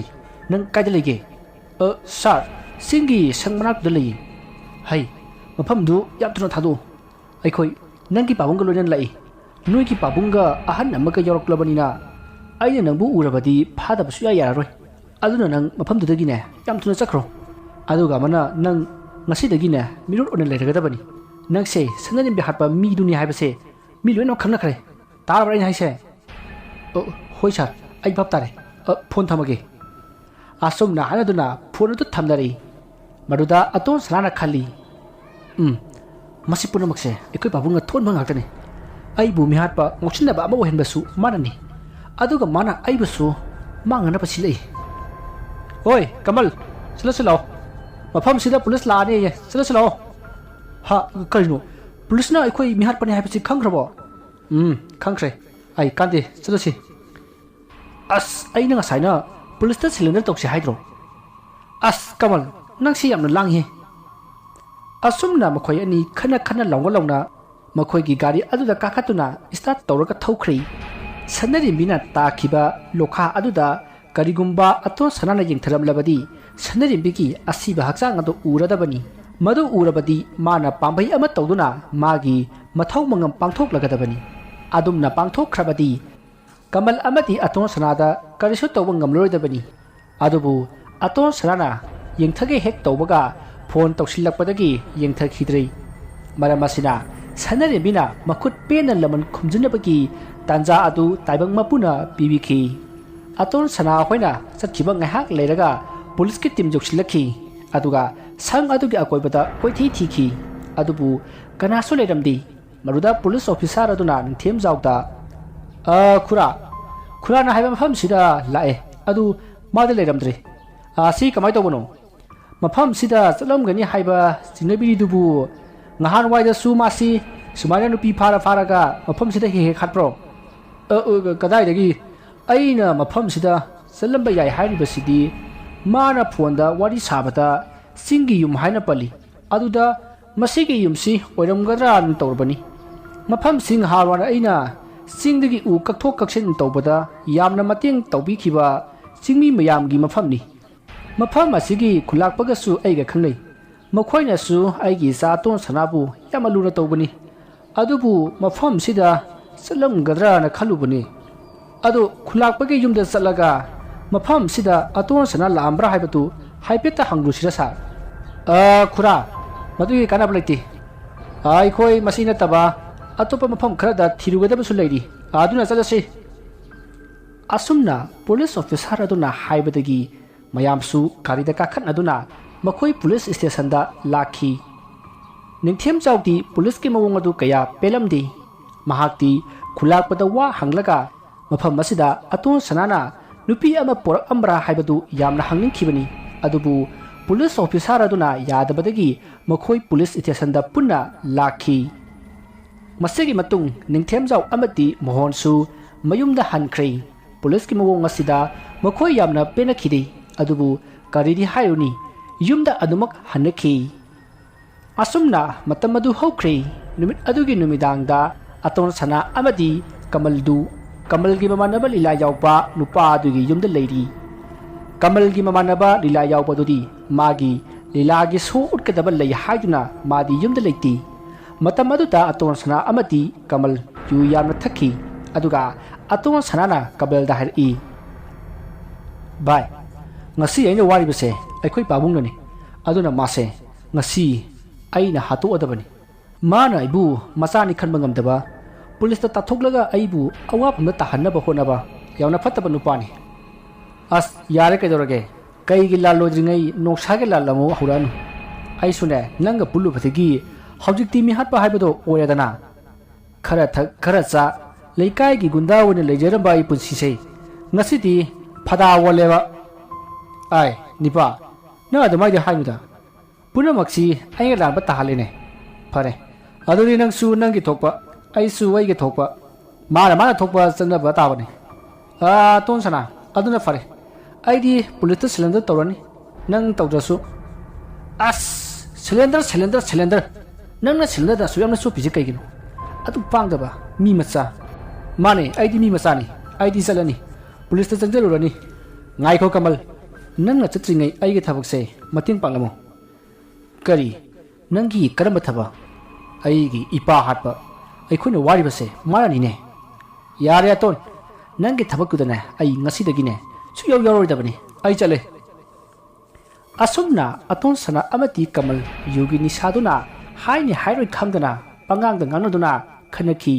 नंग कायदा लेगे सर सिंगी संगमना दलै हाय मफमदु याबथुना थादु आइखोय नंगी पाबुंग लोजन लाई नोई की पाबुंगा अहन अमका यौरक्लबनिना आइना नंबु उरबदी फादबसु यारारोय अदुना नंग मफमदुदगिने याम थुना चख्रो अदुगा मना नंग ngasidagiने मिरुट ओने लेरगदबनी नंगसे सननि बिहाटपा मीदुनि हाइबसे मी लोइनो खंगनखरे तारबराइन हाइसे होय सर आइ बाप तारे फोन थमगे आसुमना हानदुना फोन तो थमदरी मरुदा अतोन सलाना खाली मसी पुनमक्से एकोय बाबुंगा थोन मंगाक्तने आई बुमी हाटपा मोक्सिनबा अमा वहेनबसु माननी अदुगा माना आइबसु मांगना पसिलै ओय कमल चलो मफम सिदा पुलिस लाने ये चलो हा करिनो पुलिसना एकोय मिहाट पने हाइबसि खंग्रबो खंग्रे आई कांदे चलोसि अस आइना ngसाइना पुलिसता सिलिंडर तोक्से हाइद्रो अस कमल नंगसि यामना लांगे असुमना मखोय अनि खना लौना मखोय की गाड़ी अदुदा काखतुना स्टार्ट तौरका थौख्री सनरि मिना ताखिबा लोखा अदुदा करिगुम्बा अतो सनाना यंथरमलबदी सनरि बिकी असिबा हक्चांग अदो उरदबनी मदु उरबदी माना पांबै अमा तौदुना मागी मथौ मंगम पांथोकलगदबनी अदुमना पांथोखरबदी कमल अमदी अतो सनादा करिसु तौबं गमलोयदबनी अदुबु अतो सनाना यंथगे हेक तौबगा फोन तौसिल्लकपदगी यंथखिद्रै मरम असिना सनरिबिना मखुत पेन लमन खुमजुनबगी ꯇꯥꯟꯖꯥ ꯑꯗꯨ ꯇꯥꯏꯕꯪ ꯃꯄꯨꯅ ꯄꯤꯕꯤꯈꯤ ꯑꯇꯣꯟ ꯁꯅꯥ ꯍꯣꯏꯅ ꯆꯠꯈꯤꯕ ꯉꯥꯏꯍꯥꯛ ꯂꯩꯔꯒ ꯄꯨꯂꯤꯁꯀꯤ ꯇꯤꯝ ꯌꯧꯁꯤꯜꯂꯛꯈꯤ ꯑꯗꯨꯒ ꯁꯪ ꯑꯗꯨꯒꯤ ꯑꯀꯣꯏꯕꯗ ꯀꯣꯏꯊꯤ ꯊꯤꯈꯤ ꯑꯗꯨꯕꯨ ꯀꯅꯥꯁꯨ ꯂꯩꯔꯝꯗꯦ ꯃꯗꯨꯗ ꯄꯨꯂꯤꯁ ꯑꯣꯐꯤꯁꯥꯔ ꯑꯗꯨꯅ ꯅꯤꯡꯊꯦꯝꯖꯥꯎꯗ ꯈꯨꯔꯥꯅ ꯍꯥꯏꯕ ꯃꯐꯝꯁꯤꯗ ꯂꯥꯛꯑꯦ ꯑꯗꯨ ꯃꯥꯗꯤ ꯂꯩꯔꯝꯗ꯭ꯔꯦ ꯁꯤ ꯀꯃꯥꯏ ꯇꯧꯕꯅꯣ ꯃꯐꯝꯁꯤꯗ ꯆꯠꯂꯝꯒꯅꯤ ꯍꯥꯏꯕ ꯆꯤꯡꯅꯕꯤꯔꯤꯗꯨꯕꯨ ꯉꯍꯥꯟꯋꯥꯏꯗꯁꯨ ꯃꯥꯁꯤ ꯁꯨꯃꯥꯏꯅ ꯅꯨꯄꯤ ꯐꯥꯔꯒ ꯃꯐꯝꯁꯤꯗ ꯍꯦꯛ ꯍꯥꯠꯄ꯭ꯔꯣ ꯀꯗꯥꯏꯗꯒꯤ ꯑꯩꯅ ꯃꯐꯝꯁꯤꯗ ꯆꯠꯂꯝꯕ ꯌꯥꯏ ꯍꯥꯏꯔꯤꯕꯁꯤꯗꯤ ꯃꯥꯅ ꯐꯣꯟꯗ ꯋꯥꯔꯤ ꯁꯥꯕꯗ ꯆꯤꯡꯒꯤ ꯌꯨꯝ ꯍꯥꯏꯅ ꯄꯜꯂꯤ ꯑꯗꯨꯗ ꯃꯁꯤꯒꯤ ꯌꯨꯝꯁꯤ ꯑꯣꯏꯔꯝꯒꯗ꯭ꯔꯥꯅ ꯇꯧꯔꯕꯅꯤ ꯃꯐꯝꯁꯤ ꯉꯍꯥꯟꯋꯥꯏ ꯑꯩꯅ ꯆꯤꯡꯗꯒꯤ ꯎ ꯀꯛꯊꯣꯛ ꯀꯛꯁꯤꯟ ꯇꯧꯕꯗ ꯌꯥꯝꯅ ꯃꯇꯦꯡ ꯇꯧꯕꯤꯈꯤꯕ ꯆꯤꯡꯃꯤ ꯃꯌꯥꯝꯒꯤ ꯃꯐꯝꯅꯤ ꯃꯐꯝ ꯑꯁꯤꯒꯤ ꯈꯨꯜꯂꯥꯛꯄꯒꯁꯨ ꯑꯩꯒ ꯈꯪꯅꯩ ꯃꯈꯣꯏꯅꯁꯨ ꯑꯩꯒꯤ ꯏꯆꯥ ꯑꯇꯣꯟ ꯁꯅꯥꯕꯨ ꯌꯥꯝꯅ ꯂꯨꯅ ꯇꯧꯕꯅꯤ ꯑꯗꯨꯕꯨ ꯃꯐꯝꯁꯤꯗ ꯆꯠꯂꯝꯒꯗ꯭ꯔꯥꯅ ꯈꯜꯂꯨꯕꯅꯤ ꯑꯗꯨ ꯈꯨꯜꯂꯥꯛꯄꯒꯤ ꯌꯨꯝꯗ ꯆꯠꯂꯒ ꯃꯐꯝꯁꯤꯗ ꯑꯇꯣꯟ ꯁꯅꯥ ꯂꯥꯛꯑꯝꯕ꯭ꯔꯥ ꯍꯥꯏꯕꯗꯨ ꯍꯥꯏꯐꯦꯠꯇ ꯍꯪꯂꯨꯁꯤꯔ ꯁꯥꯔ ꯈꯨꯔꯥ ꯃꯗꯨꯒꯤ ꯀꯥꯟꯅꯕ ꯂꯩꯇꯦ ꯑꯩꯈꯣꯏ ꯃꯁꯤ ꯅꯠꯇꯕ ꯑꯇꯣꯞꯄ ꯃꯐꯝ ꯈꯔꯗ ꯊꯤꯔꯨꯒꯗꯕꯁꯨ ꯂꯩꯔꯤ ꯑꯗꯨꯅ ꯆꯠꯂꯁꯤ ꯑꯁꯨꯝꯅ ꯄꯨꯂꯤꯁ ꯑꯣꯐꯤꯁꯥꯔ ꯑꯗꯨꯅ ꯍꯥꯏꯕꯗꯒꯤ ꯃꯌꯥꯝꯁꯨ ꯒꯥꯔꯤꯗ ꯀꯥꯈꯠꯅꯗꯨꯅ ꯃꯈꯣꯏ ꯄꯨꯂꯤꯁ ꯁ꯭ꯇꯦꯁꯟꯗ ꯂꯥꯛꯈꯤ ꯅꯤꯡꯊꯦꯝꯖꯥꯎꯗꯤ ꯄꯨꯂꯤꯁꯀꯤ ꯃꯑꯣꯡ ꯑꯗꯨ ꯀꯌꯥ ꯄꯦꯜꯂꯝꯗꯦ ꯃꯍꯥꯛꯇꯤ ꯈꯨꯜꯂꯥꯛꯄꯗ ꯋꯥ ꯍꯪꯂꯒ ꯃꯐꯝ ꯑꯁꯤꯗ ꯑꯇꯣꯟ ꯁꯅꯥꯅ ꯅꯨꯄꯤ ꯑꯃ ꯄꯣꯔꯛꯑꯝꯕ꯭ꯔꯥ ꯍꯥꯏꯕꯗꯨ ꯌꯥꯝꯅ ꯍꯪꯅꯤꯡꯈꯤꯕꯅꯤ ꯑꯗꯨꯕꯨ ꯄꯨꯂꯤꯁ ꯑꯣꯐꯤꯁꯥꯔ ꯑꯗꯨꯅ ꯌꯥꯗꯕꯗꯒꯤ ꯃꯈꯣꯏ ꯄꯨꯂꯤꯁ ꯁ꯭ꯇꯦꯁꯟꯗ ꯄꯨꯟꯅ ꯂꯥꯛꯈꯤ ꯃꯁꯤꯒꯤ ꯃꯇꯨꯡ ꯅꯤꯡꯊꯦꯝꯖꯥꯎ ꯑꯃꯗꯤ ꯃꯣꯍꯣꯟꯁꯨ ꯃꯌꯨꯝꯗ ꯍꯟꯈ꯭ꯔꯦ ꯄꯨꯂꯤꯁꯀꯤ ꯃꯑꯣꯡ ꯑꯁꯤꯗ ꯃꯈꯣꯏ ꯌꯥꯝꯅ ꯄꯦꯟꯅꯈꯤꯗꯦ ꯑꯗꯨꯕꯨ ꯀꯔꯤꯗꯤ ꯍꯥꯏꯔꯨꯅꯤ ꯌꯨꯝꯗ ꯑꯗꯨꯃꯛ ꯍꯟꯅꯈꯤ ꯑꯁꯨꯝꯅ ꯃꯇꯝ ꯑꯗꯨ ꯍꯧꯈ꯭ꯔꯦ ꯅꯨꯃꯤꯠ ꯑꯗꯨꯒꯤ ꯅꯨꯃꯤꯗꯥꯡꯗ ꯑꯇꯣꯟ ꯁꯅꯥ ꯑꯃꯗꯤ ꯀꯃꯜꯒꯤ ꯃꯃꯥꯟꯅꯕ ꯂꯤꯂꯥ ꯌꯥꯎꯕ ꯅꯨꯄꯥ ꯑꯗꯨꯒꯤ ꯌꯨꯝꯗ ꯂꯩꯔꯤ ꯀꯃꯜꯒꯤ ꯃꯃꯥꯟꯅꯕ ꯂꯤꯂꯥ ꯌꯥꯎꯕꯗꯨꯗꯤ ꯃꯥꯒꯤ ꯂꯤꯂꯥꯒꯤ ꯁꯣ ꯎꯠꯀꯗꯕ ꯂꯩ ꯍꯥꯏꯗꯨꯅ ꯃꯥꯗꯤ ꯌꯨꯝꯗ ꯂꯩꯇꯦ ꯃꯇꯝ ꯑꯗꯨꯗ ꯑꯇꯣꯟ ꯁꯅꯥ ꯑꯃꯗꯤ ꯀꯃꯜ ꯌꯨ ꯌꯥꯝꯅ ꯊꯛꯈꯤ ꯑꯗꯨꯒ ꯑꯇꯣꯟ ꯁꯅꯥꯅ ꯀꯃꯜꯗ ꯍꯥꯏꯔꯛꯏ ꯚꯥꯏ ꯉꯁꯤ ꯑꯩꯅ ꯋꯥꯔꯤꯕꯁꯦ ꯑꯩꯈꯣꯏ ꯄꯥꯕꯨꯡꯅꯅꯤ ꯑꯗꯨꯅ ꯃꯥꯁꯦ ꯉꯁꯤ ꯑꯩꯅ ꯍꯥꯠꯇꯣꯛꯑꯗꯕꯅꯤ ꯃꯥꯅ ꯑꯩꯕꯨ ꯃꯆꯥꯅꯤ ꯈꯟꯕ ꯉꯝꯗꯕ ꯄꯨꯂꯤꯁꯇ ꯇꯥꯊꯣꯛꯂꯒ ꯑꯩꯕꯨ ꯑꯋꯥꯐꯝꯗ ꯇꯥꯍꯟꯅꯕ ꯍꯣꯠꯅꯕ ꯌꯥꯝꯅ ꯐꯠꯇꯕ ꯅꯨꯄꯥꯅꯤ ꯑꯁ ꯌꯥꯔꯦ ꯀꯩꯗꯧꯔꯒꯦ ꯀꯩꯒꯤ ꯂꯥꯜꯂꯣꯏꯗ꯭ꯔꯤꯉꯩ ꯅꯣꯡꯁꯥꯒꯤ ꯂꯥꯜ ꯑꯃꯨꯛ ꯍꯧꯔꯛꯑꯅꯨ ꯑꯩꯁꯨꯅꯦ ꯅꯪꯒ ꯄꯨꯜꯂꯨꯕꯗꯒꯤ ꯍꯧꯖꯤꯛꯇꯤ ꯃꯤꯍꯥꯠꯄ ꯍꯥꯏꯕꯗꯣ ꯑꯣꯏꯔꯦꯗꯅ ꯈꯔ ꯊꯛ ꯈꯔ ꯆꯥ ꯂꯩꯀꯥꯏꯒꯤ ꯒꯨꯟꯗꯥ ꯑꯣꯏꯅ ꯂꯩꯖꯔꯝꯕ ꯑꯩ ꯄꯨꯟꯁꯤꯁꯦ ꯉꯁꯤꯗꯤ ꯐꯗꯥ ꯑꯣꯜꯂꯦꯕ ꯑꯥꯏ ꯅꯤꯄꯥ ꯅꯪ ꯑꯗꯨꯃꯥꯏꯅ ꯍꯥꯏꯅꯨꯗ ꯄꯨꯝꯅꯃꯛꯁꯤ ꯑꯩꯅ ꯂꯥꯟꯕ ꯇꯥꯍꯜꯂꯤꯅꯦ ꯐꯔꯦ ꯑꯗꯨꯗꯤ ꯅꯪꯁꯨ ꯅꯪꯒꯤ ꯊꯣꯛꯄ ꯑꯩꯁꯨ ꯑꯩꯒꯤ ꯊꯣꯛꯄ ꯃꯥꯅ ꯊꯣꯛꯄ ꯆꯠꯅꯕ ꯇꯥꯕꯅꯤ ꯑꯇꯣꯟ ꯁꯅꯥ ꯑꯗꯨꯅ ꯐꯔꯦ ꯑꯩꯗꯤ ꯄꯨꯂꯤꯁꯇ ꯁꯤꯂꯦꯟꯗꯔ ꯇꯧꯔꯅꯤ ꯅꯪ ꯇꯧꯗ꯭ꯔꯁꯨ ꯑꯁ ꯁꯤꯂꯦꯟꯗꯔ ꯅꯪꯅ ꯁꯤꯂꯦꯟꯗꯔꯗ ꯑꯁꯨꯛ ꯌꯥꯝꯅ ꯆꯣꯞꯄꯤꯁꯦ ꯀꯩꯒꯤꯅꯣ ꯑꯗꯨ ꯄꯥꯡꯗꯕ ꯃꯤ ꯃꯆꯥ ꯃꯥꯅꯦ ꯑꯩꯗꯤ ꯃꯤ ꯃꯆꯥꯅꯤ ꯑꯩꯗꯤ ꯆꯠꯂꯅꯤ ꯄꯨꯂꯤꯁꯇ ꯆꯪꯖꯔꯨꯔꯅꯤ ꯉꯥꯏꯈꯣ ꯀꯃꯜ ꯅꯪꯅ ꯆꯠꯇ꯭ꯔꯤꯉꯩ ꯑꯩꯒꯤ ꯊꯕꯛꯁꯦ ꯃꯇꯦꯡ ꯄꯥꯡꯂꯝꯃꯨ ꯀꯔꯤ ꯅꯪꯒꯤ ꯀꯔꯝꯕ ꯊꯕꯛ ꯑꯩꯒꯤ ꯏꯄꯥ ꯍꯥꯠꯄ ꯑꯩꯈꯣꯏꯅ ꯋꯥꯔꯤꯕꯁꯦ ꯃꯥꯅꯅꯤꯅꯦ ꯌꯥꯔꯦ ꯑꯇꯣꯟ ꯅꯪꯒꯤ ꯊꯕꯛꯇꯨꯗꯅꯦ ꯑꯩ ꯉꯁꯤꯗꯒꯤꯅꯦ ꯁꯨꯛꯌꯥꯎ ꯌꯥꯎꯔꯣꯏꯗꯕꯅꯤ ꯑꯩ ꯆꯠꯂꯦ ꯑꯁꯨꯝꯅ ꯑꯇꯣꯟ ꯁꯅꯥ ꯑꯃꯗꯤ ꯀꯃꯜ ꯌꯨꯒꯤ ꯅꯤꯁꯥꯗꯨꯅ ꯍꯥꯏꯅꯤ ꯍꯥꯏꯔꯣꯏ ꯈꯪꯗꯅ ꯄꯉꯥꯡꯗ ꯉꯥꯡꯅꯗꯨꯅ ꯈꯟꯅꯈꯤ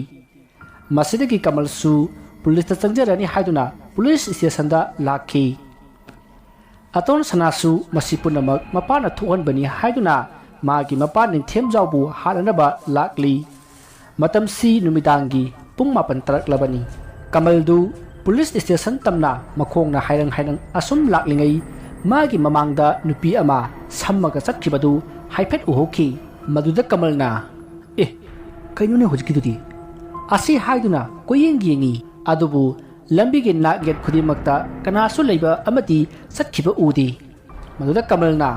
ꯃꯁꯤꯗꯒꯤ ꯀꯃꯜꯁꯨ ꯄꯨꯂꯤꯁꯇ ꯆꯪꯖꯔꯅꯤ ꯍꯥꯏꯗꯨꯅ ꯄꯨꯂꯤꯁ ꯁ꯭ꯇꯦꯁꯟꯗ ꯂꯥꯛꯈꯤ ꯑꯇꯣꯟ ꯁꯅꯥꯁꯨ ꯃꯁꯤ ꯄꯨꯝꯅꯃꯛ ꯃꯄꯥꯅ ꯊꯣꯛꯍꯟꯕꯅꯤ ꯍꯥꯏꯗꯨꯅ ꯃꯥꯒꯤ ꯃꯄꯥ ꯅꯤꯡꯊꯦꯝꯖꯥꯎꯕꯨ ꯍꯥꯠꯅꯅꯕ ꯂꯥꯛꯂꯤ ꯃꯇꯝꯁꯤ ꯅꯨꯃꯤꯗꯥꯡꯒꯤ ꯄꯨꯡ 9 ꯇꯥꯔꯛꯂꯕꯅꯤ ꯀꯃꯜꯗꯨ ꯄꯨꯂꯤꯁ ꯁ꯭ꯇꯦꯁꯟ ꯇꯝꯅ ꯃꯈꯣꯡꯅ ꯍꯥꯏꯔꯪ ꯑꯁꯨꯝ ꯂꯥꯛꯂꯤꯉꯩ ꯃꯥꯒꯤ ꯃꯃꯥꯡꯗ ꯅꯨꯄꯤ ꯑꯃ ꯁꯝꯃꯒ ꯆꯠꯈꯤꯕꯗꯨ ꯍꯥꯏꯐꯦꯠ ꯎꯍꯧꯈꯤ ꯃꯗꯨꯗ ꯀꯃꯜꯅ ꯀꯩꯅꯣꯅꯦ ꯍꯧꯖꯤꯛꯀꯤꯗꯨꯗꯤ ꯑꯁꯤ ꯍꯥꯏꯗꯨꯅ ꯀꯣꯏꯌꯦꯡ ꯌꯦꯡꯉꯤ ꯑꯗꯨꯕꯨ ꯂꯝꯕꯤꯒꯤ ꯅꯥꯛ ꯌꯦꯠ ꯈꯨꯗꯤꯡꯃꯛꯇ ꯀꯅꯥꯁꯨ ꯂꯩꯕ ꯑꯃꯗꯤ ꯆꯠꯈꯤꯕ ꯎꯗꯦ ꯃꯗꯨꯗ ꯀꯃꯜꯅ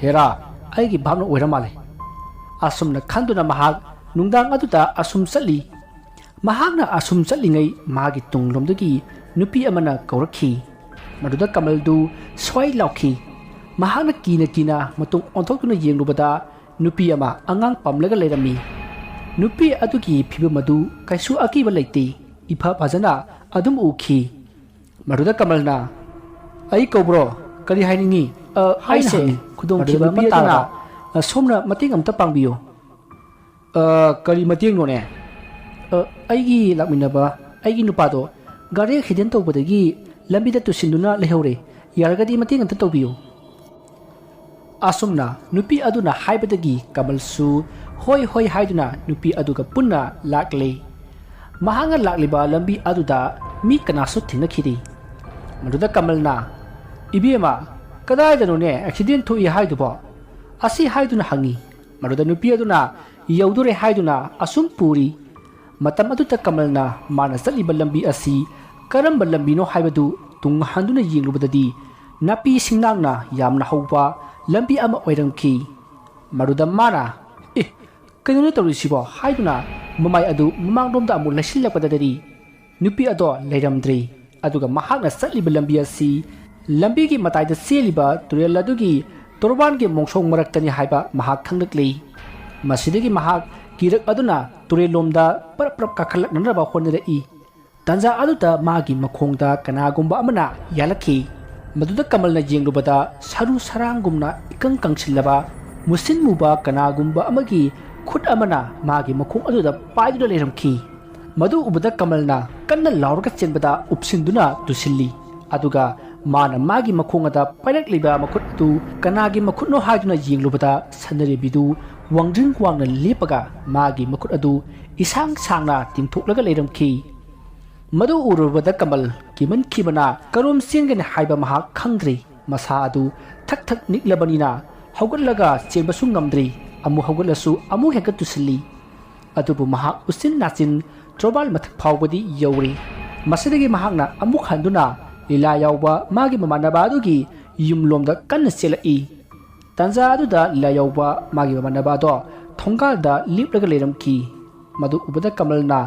ꯍꯦꯔꯥ ꯑꯩꯒꯤ ꯚꯥꯞꯅ ꯑꯣꯏꯔ ꯃꯥꯜꯂꯦ ꯑꯁꯨꯝꯅ ꯈꯟꯗꯨꯅ ꯃꯍꯥꯛ ꯅꯨꯡꯗꯥꯡ ꯑꯗꯨꯗ ꯑꯁꯨꯝ ꯆꯠꯂꯤ ꯃꯍꯥꯛꯅ ꯑꯁꯨꯝ ꯆꯠꯂꯤꯉꯩ ꯃꯥꯒꯤ ꯇꯨꯡꯂꯣꯝꯗꯒꯤ ꯅꯨꯄꯤ ꯑꯃꯅ ꯀꯧꯔꯛꯈꯤ ꯃꯗꯨꯗ ꯀꯃꯜꯗꯨ ꯁ꯭ꯋꯥꯏ ꯂꯥꯎꯈꯤ ꯃꯍꯥꯛꯅ ꯀꯤꯅ ꯃꯇꯨꯡ ꯑꯣꯟꯊꯣꯛꯇꯨꯅ ꯌꯦꯡꯂꯨꯕꯗ ꯅꯨꯄꯤ ꯑꯃ ꯑꯉꯥꯡ ꯄꯝꯂꯒ ꯂꯩꯔꯝꯃꯤ ꯅꯨꯄꯤ ꯑꯗꯨꯒꯤ ꯐꯤꯕꯝ ꯑꯗꯨ ꯀꯩꯁꯨ ꯑꯀꯤꯕ ꯂꯩꯇꯦ ꯏꯐ ꯐꯖꯅ ꯑꯗꯨꯝ ꯎꯈꯤ ꯃꯗꯨꯗ ꯀꯃꯜꯅ ꯑꯩ ꯀꯧꯕ꯭ꯔꯣ ꯀꯔꯤ ꯍꯥꯏꯅꯤꯡꯉꯤ ꯑꯩꯁꯦ ꯈꯨꯗꯣꯡꯊꯤꯕ ꯑꯃ ꯇꯥꯔꯕ ꯁꯣꯝꯅ ꯃꯇꯦꯡ ꯑꯃꯇ ꯄꯥꯡꯕꯤꯌꯨ ꯀꯔꯤ ꯃꯇꯦꯡꯅꯣꯅꯦ ꯑꯩꯒꯤ ꯂꯥꯛꯃꯤꯟꯅꯕ ꯑꯩꯒꯤ ꯅꯨꯄꯥꯗꯣ ꯒꯥꯔꯤ ꯑꯦꯛꯁꯤꯗꯦꯟ ꯇꯧꯕꯗꯒꯤ ꯂꯝꯕꯤꯗ ꯇꯨꯁꯤꯟꯗꯨꯅ ꯂꯩꯍꯧꯔꯦ ꯌꯥꯔꯒꯗꯤ ꯃꯇꯦꯡ ꯑꯝꯇ ꯇꯧꯕꯤꯌꯨ ꯑꯁꯨꯝꯅ ꯅꯨꯄꯤ ꯑꯗꯨꯅ ꯍꯥꯏꯕꯗꯒꯤ ꯀꯃꯜꯁꯨ ꯍꯣꯏ ꯍꯣꯏ ꯍꯥꯏꯗꯨꯅ ꯅꯨꯄꯤ ꯑꯗꯨꯒ ꯄꯨꯟꯅ ꯂꯥꯛꯂꯤ ꯃꯍꯥꯛꯅ ꯂꯥꯛꯂꯤꯕ ꯂꯝꯕꯤ ꯑꯗꯨꯗ ꯃꯤ ꯀꯅꯥꯁꯨ ꯊꯦꯡꯅꯈꯤꯗꯦ ꯃꯗꯨꯗ ꯀꯃꯜꯅ ꯏꯕꯦꯝꯃ ꯀꯗꯥꯏꯗꯅꯣꯅꯦ ꯑꯦꯛꯁꯤꯗꯦꯟ ꯊꯣꯛꯏ ꯍꯥꯏꯗꯨꯕꯣ ꯑꯁꯤ ꯍꯥꯏꯗꯨꯅ ꯍꯪꯉꯤ ꯃꯗꯨꯗ ꯅꯨꯄꯤ ꯑꯗꯨꯅ ꯌꯧꯗꯣꯔꯦ ꯍꯥꯏꯗꯨꯅ ꯑꯁꯨꯝ ꯄꯨꯔꯤ ꯃꯇꯝ ꯑꯗꯨꯗ ꯀꯃꯜꯅ ꯃꯥꯅ ꯆꯠꯂꯤꯕ ꯂꯝꯕꯤ ꯑꯁꯤ ꯀꯔꯝꯕ ꯂꯝꯕꯤꯅꯣ ꯍꯥꯏꯕꯗꯨ ꯇꯨꯡ ꯍꯟꯗꯨꯅ ꯌꯦꯡꯂꯨꯕꯗꯗꯤ ꯅꯥꯄꯤ ꯁꯤꯡꯅꯥꯡꯅ ꯌꯥꯝꯅ ꯍꯧꯕ ꯂꯝꯕꯤ ꯑꯃ ꯑꯣꯏꯔꯝꯈꯤ ꯃꯗꯨꯗ ꯃꯥꯅ ꯀꯩꯅꯣꯅ ꯇꯧꯔꯤꯁꯤꯕꯣ ꯍꯥꯏꯗꯨꯅ ꯃꯃꯥꯏ ꯑꯗꯨ ꯃꯃꯥꯡꯂꯣꯝꯗ ꯑꯃꯨꯛ ꯂꯩꯁꯤꯜꯂꯛꯄꯗꯗꯤ ꯅꯨꯄꯤ ꯑꯗꯣ ꯂꯩꯔꯝꯗ꯭ꯔꯤ ꯑꯗꯨꯒ ꯃꯍꯥꯛꯅ ꯆꯠꯂꯤꯕ ꯂꯝꯕꯤ ꯑꯁꯤ ꯂꯝꯕꯤꯒꯤ ꯃꯇꯥꯏꯗ ꯆꯦꯜꯂꯤꯕ ꯇꯨꯔꯦꯜ ꯑꯗꯨꯒꯤ ꯇꯣꯔꯕꯥꯟꯒꯤ ꯃꯣꯡꯁꯣꯡ ꯃꯔꯛꯇꯅꯤ ꯍꯥꯏꯕ ꯃꯍꯥꯛ ꯈꯪꯂꯛꯂꯤ ꯃꯁꯤꯗꯒꯤ ꯃꯍꯥꯛ ꯀꯤꯔꯛ ꯑꯗꯨꯅ ꯇꯨꯔꯦꯜꯂꯣꯝꯗ ꯄꯔꯞ ꯄꯔꯞ ꯀꯥꯈꯠꯂꯛꯅꯅꯕ ꯍꯣꯠꯅꯔꯛꯏ ꯇꯥꯟꯖꯥ ꯑꯗꯨꯗ ꯃꯥꯒꯤ ꯃꯈꯣꯡꯗ ꯀꯅꯥꯒꯨꯝꯕ ꯑꯃꯅ ꯌꯥꯜꯂꯛꯈꯤ ꯃꯗꯨꯗ ꯀꯃꯜꯅ ꯌꯦꯡꯂꯨꯕꯗ ꯁꯔꯨ ꯁꯔꯥꯡꯒꯨꯝꯅ ꯏꯀꯪ ꯀꯪꯁꯤꯜꯂꯕ ꯃꯨꯁꯤꯟ ꯃꯨꯕ ꯀꯅꯥꯒꯨꯝꯕ ꯑꯃꯒꯤ ꯈꯨꯠ ꯑꯃꯅ ꯃꯥꯒꯤ ꯃꯈꯣꯡ ꯑꯗꯨꯗ ꯄꯥꯏꯗꯨꯅ ꯂꯩꯔꯝꯈꯤ ꯃꯗꯨ ꯎꯕꯗ ꯀꯃꯜꯅ ꯀꯟꯅ ꯂꯥꯎꯔꯒ ꯆꯦꯟꯕꯗ ꯎꯞꯁꯤꯟꯗꯨꯅ ꯇꯨꯁꯤꯜꯂꯤ ꯑꯗꯨꯒ ꯃꯥꯅ ꯃꯥꯒꯤ ꯃꯈꯣꯡ ꯑꯗ ꯄꯥꯏꯔꯛꯂꯤꯕ ꯃꯈꯨꯠ ꯑꯗꯨ ꯀꯅꯥꯒꯤ ꯃꯈꯨꯠꯅꯣ ꯍꯥꯏꯗꯨꯅ ꯌꯦꯡꯂꯨꯕꯗ ꯁꯅꯔꯦꯕꯤꯗꯨ ꯋꯥꯡꯗ꯭ꯔꯤꯡ ꯋꯥꯡꯅ ꯂꯦꯞꯄꯒ ꯃꯥꯒꯤ ꯃꯈꯨꯠ ꯑꯗꯨ ꯏꯁꯥꯡ ꯁꯥꯡꯅ ꯇꯤꯡꯊꯣꯛꯂꯒ ꯂꯩꯔꯝꯈꯤ ꯃꯗꯨ ꯎꯔꯨꯕꯗ ꯀꯃꯜ ꯀꯤꯃꯟꯈꯤꯕꯅ ꯀꯔꯣꯝ ꯆꯦꯟꯒꯅꯤ ꯍꯥꯏꯕ ꯃꯍꯥꯛ ꯈꯪꯗ꯭ꯔꯤ ꯃꯁꯥ ꯑꯗꯨ ꯊꯛ ꯊꯛ ꯅꯤꯛꯂꯕꯅꯤꯅ ꯍꯧꯒꯠꯂꯒ ꯆꯦꯟꯕꯁꯨ ꯉꯝꯗ꯭ꯔꯤ ꯑꯃꯨꯛ ꯍꯧꯒꯠꯂꯁꯨ ꯑꯃꯨꯛ ꯍꯦꯛꯇ ꯇꯨꯁꯤꯜꯂꯤ ꯑꯗꯨꯕꯨ ꯃꯍꯥꯛ ꯎꯆꯤꯟ ꯅꯥꯆꯤꯟ ꯇꯣꯔꯕꯥꯟ ꯃꯊꯛ ꯐꯥꯎꯕꯗꯤ ꯌꯧꯔꯤ ꯃꯁꯤꯗꯒꯤ ꯃꯍꯥꯛꯅ ꯑꯃꯨꯛ ꯍꯟꯗꯨꯅ ꯂꯤꯂꯥ ꯌꯥꯎꯕ ꯃꯥꯒꯤ ꯃꯃꯥꯟꯅꯕ ꯑꯗꯨꯒꯤ ꯌꯨꯝꯂꯣꯝꯗ ꯀꯟꯅ ꯆꯦꯜꯂꯛꯏ ꯇꯥꯟꯖꯥ ꯑꯗꯨꯗ ꯂꯤꯂꯥ ꯌꯥꯎꯕ ꯃꯥꯒꯤ ꯃꯃꯥꯟꯅꯕ ꯑꯗꯣ ꯊꯣꯡꯒꯥꯜꯗ ꯂꯦꯞꯂꯒ ꯂꯩꯔꯝꯈꯤ ꯃꯗꯨ ꯎꯕꯗ ꯀꯃꯜꯅ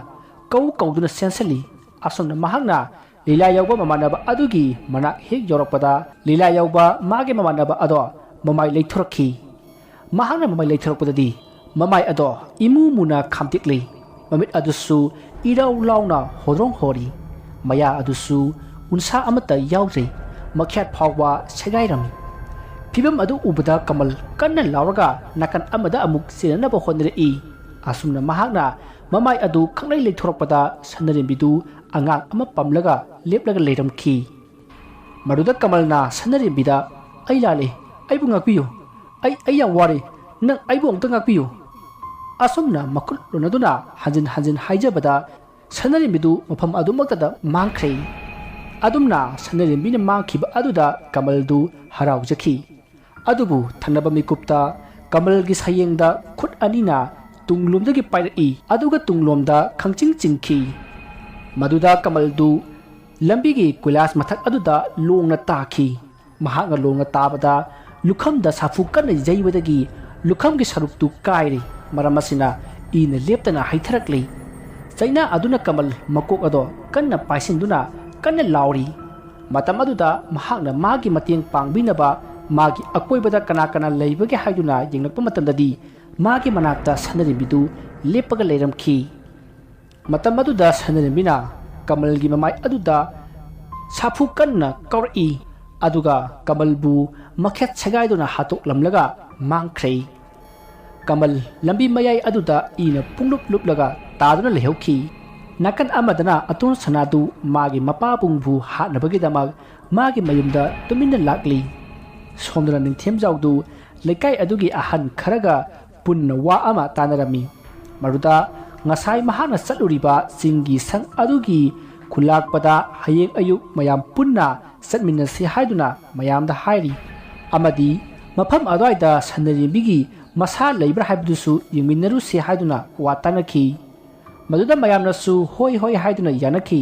ꯀꯧꯗꯨꯅ ꯆꯦꯟꯁꯤꯜꯂꯤ ꯑꯁꯣꯝꯅ ꯃꯍꯥꯛꯅ ꯂꯤꯂꯥ ꯌꯥꯎꯕ ꯃꯃꯥꯟꯅꯕ ꯑꯗꯨꯒꯤ ꯃꯅꯥꯛ ꯍꯦꯛ ꯌꯧꯔꯛꯄꯗ ꯂꯤꯂꯥ ꯌꯥꯎꯕ ꯃꯥꯒꯤ ꯃꯃꯥꯟꯅꯕ ꯑꯗꯣ ꯃꯃꯥꯏ ꯂꯩꯊꯣꯔꯛꯈꯤ ꯃꯍꯥꯛꯅ ꯃꯃꯥꯏ ꯂꯩꯊꯣꯔꯛꯄꯗꯗꯤ ꯃꯃꯥꯏ ꯑꯗꯣ ꯏꯃꯨ ꯃꯨꯅ ꯈꯥꯝꯇꯦꯛꯂꯤ ꯃꯃꯤꯠ ꯑꯗꯨꯁꯨ ꯏꯔꯥꯎ ꯂꯥꯎꯅ ꯍꯣꯗ꯭ꯔꯣꯡ ꯍꯣꯔꯤ ꯃꯌꯥ ꯑꯗꯨꯁꯨ ꯎꯟꯁꯥ ꯑꯃꯠꯇ ꯌꯥꯎꯗ꯭ꯔꯤ ꯃꯈ꯭ꯌꯥꯠ ꯐꯥꯎꯕ ꯁꯦꯒꯥꯏꯔꯝꯃꯤ ꯐꯤꯕꯝ ꯑꯗꯨ ꯎꯕꯗ ꯀꯃꯜ ꯀꯟꯅ ꯂꯥꯎꯔꯒ ꯅꯥꯀꯟ ꯑꯃꯗ ꯑꯃꯨꯛ ꯆꯦꯟꯅꯅꯕ ꯍꯣꯠꯅꯔꯛꯏ ꯑꯁꯨꯝꯅ ꯃꯍꯥꯛꯅ ꯃꯃꯥꯏ ꯑꯗꯨ ꯈꯪꯂꯩ ꯂꯩꯊꯣꯔꯛꯄꯗ ꯁꯅꯔꯦꯝꯕꯤꯗꯨ ꯑꯉꯥꯡ ꯑꯃ ꯄꯝꯂꯒ ꯂꯦꯞꯂꯒ ꯂꯩꯔꯝꯈꯤ ꯃꯗꯨꯗ ꯀꯃꯜꯅ ꯁꯅꯔꯦꯝꯕꯤꯗ ꯑꯩ ꯂꯥꯜꯂꯦ ꯑꯩꯕꯨ ꯉꯥꯛꯄꯤꯌꯨ ꯑꯩ ꯌꯥꯝ ꯋꯥꯔꯦ ꯅꯪ ꯑꯩꯕꯨ ꯑꯃꯨꯛꯇ ꯉꯥꯛꯄꯤꯌꯨ ꯑꯁꯨꯝꯅ ꯃꯈꯨꯠ ꯂꯣꯟꯅꯗꯨꯅ ꯍꯟꯖꯤꯟ ꯍꯟꯖꯤꯟ ꯍꯥꯏꯖꯕꯗ ꯁꯅꯔꯦꯝꯕꯤꯗꯨ ꯃꯐꯝ ꯑꯗꯨꯃꯛꯇꯗ ꯃꯥꯡꯈ꯭ꯔꯦ ꯑꯗꯨꯝꯅ ꯁꯅꯔꯦꯝꯕꯤꯅ ꯃꯥꯡꯈꯤꯕ ꯑꯗꯨꯗ ꯀꯃꯜꯗꯨ ꯍꯔꯥꯎꯖꯈꯤ ꯑꯗꯨꯕꯨ ꯊꯪꯅꯕ ꯃꯤꯀꯨꯞꯇ ꯀꯃꯜꯒꯤ ꯁꯌꯦꯡꯗ ꯈꯨꯠ ꯑꯅꯤꯅ ꯇꯨꯡꯂꯣꯝꯗꯒꯤ ꯄꯥꯏꯔꯛꯏ ꯑꯗꯨꯒ ꯇꯨꯡꯂꯣꯝꯗ ꯈꯪꯆꯤꯡ ꯆꯤꯡꯈꯤ ꯃꯗꯨꯗ ꯀꯃꯜꯗꯨ ꯂꯝꯕꯤꯒꯤ ꯀꯣꯏꯂꯥꯁ ꯃꯊꯛ ꯑꯗꯨꯗ ꯂꯣꯡꯅ ꯇꯥꯈꯤ ꯃꯍꯥꯛꯅ ꯂꯣꯡꯅ ꯇꯥꯕꯗ ꯂꯨꯈꯝꯗ ꯁꯥꯐꯨ ꯀꯟꯅ ꯌꯩꯕꯗꯒꯤ ꯂꯨꯈꯝꯒꯤ ꯁꯔꯨꯛꯇꯨ ꯀꯥꯏꯔꯤ ꯃꯔꯝ ꯑꯁꯤꯅ ꯏꯅ ꯂꯦꯞꯇꯅ ꯍꯩꯊꯔꯛꯂꯤ ꯆꯩꯅꯥ ꯑꯗꯨꯅ ꯀꯃꯜ ꯃꯀꯣꯛ ꯑꯗꯣ ꯀꯟꯅ ꯄꯥꯏꯁꯤꯟꯗꯨꯅ ꯀꯟꯅ ꯂꯥꯎꯔꯤ ꯃꯇꯝ ꯑꯗꯨꯗ ꯃꯍꯥꯛꯅ ꯃꯥꯒꯤ ꯃꯇꯦꯡ ꯄꯥꯡꯕꯤꯅꯕ ꯃꯥꯒꯤ ꯑꯀꯣꯏꯕꯗ ꯀꯅꯥ ꯀꯅꯥ ꯂꯩꯕꯒꯦ ꯍꯥꯏꯗꯨꯅ ꯌꯦꯡꯂꯛꯄ ꯃꯇꯝꯗꯗꯤ ꯃꯥꯒꯤ ꯃꯅꯥꯛꯇ ꯁꯅꯔꯦꯝꯕꯤꯗꯨ ꯂꯦꯞꯄꯒ ꯂꯩꯔꯝꯈꯤ ꯃꯇꯝ ꯑꯗꯨꯗ ꯁꯅꯔꯦꯝꯕꯤꯅ ꯀꯃꯜꯒꯤ ꯃꯃꯥꯏ ꯑꯗꯨꯗ ꯁꯥꯐꯨ ꯀꯟꯅ ꯀꯥꯎꯔꯛꯏ ꯑꯗꯨꯒ ꯀꯃꯜꯕꯨ ꯃꯈꯦꯠ ꯁꯦꯒꯥꯏꯗꯨꯅ ꯍꯥꯠꯇꯣꯛꯂꯝꯂꯒ ꯃꯥꯡꯈ꯭ꯔꯦ ꯀꯃꯜ ꯂꯝꯕꯤ ꯃꯌꯥꯏ ꯑꯗꯨꯗ ꯏꯅ ꯄꯨꯡꯂꯨꯞ ꯂꯨꯞꯂꯒ ꯇꯥꯗꯨꯅ ꯂꯩꯍꯧꯈꯤ ꯅꯥꯀꯟ ꯑꯃꯗꯅ ꯑꯇꯣꯟ ꯁꯅꯥꯗꯨ ꯃꯥꯒꯤ ꯃꯄꯥꯕꯨꯡꯕꯨ ꯍꯥꯠꯅꯕꯒꯤꯗꯃꯛ ꯃꯥꯒꯤ ꯃꯌꯨꯝꯗ ꯇꯨꯃꯤꯟꯅ ꯂꯥꯛꯂꯤ ꯁꯣꯝꯗꯅ ꯅꯤꯡꯊꯦꯝꯖꯥꯎꯗꯨ ꯂꯩꯀꯥꯏ ꯑꯗꯨꯒꯤ ꯑꯍꯟ ꯈꯔꯒ ꯄꯨꯟꯅ ꯋꯥ ꯑꯃ ꯇꯥꯟꯅꯔꯝꯃꯤ ꯃꯗꯨꯗ ꯉꯁꯥꯏ ꯃꯍꯥꯛꯅ ꯆꯠꯂꯨꯔꯤꯕ ꯆꯤꯡꯒꯤ ꯁꯪ ꯑꯗꯨꯒꯤ ꯈꯨꯜꯂꯥꯛꯄꯗ ꯍꯌꯦꯡ ꯑꯌꯨꯛ ꯃꯌꯥꯝ ꯄꯨꯟꯅ ꯆꯠꯃꯤꯟꯅꯁꯤ ꯍꯥꯏꯗꯨꯅ ꯃꯌꯥꯝꯗ ꯍꯥꯏꯔꯤ ꯑꯃꯗꯤ ꯃꯐꯝ ꯑꯗꯨꯋꯥꯏꯗ ꯁꯅꯔꯦꯝꯕꯤꯒꯤ ꯃꯁꯥ ꯂꯩꯕ꯭ꯔꯥ ꯍꯥꯏꯕꯗꯨꯁꯨ ꯌꯦꯡꯃꯤꯟꯅꯔꯨꯁꯤ ꯍꯥꯏꯗꯨꯅ ꯋꯥ ꯇꯥꯟꯅꯈꯤ ꯃꯗꯨꯗ ꯃꯌꯥꯝꯅꯁꯨ ꯍꯣꯏ ꯍꯣꯏ ꯍꯥꯏꯗꯨꯅ ꯌꯥꯅꯈꯤ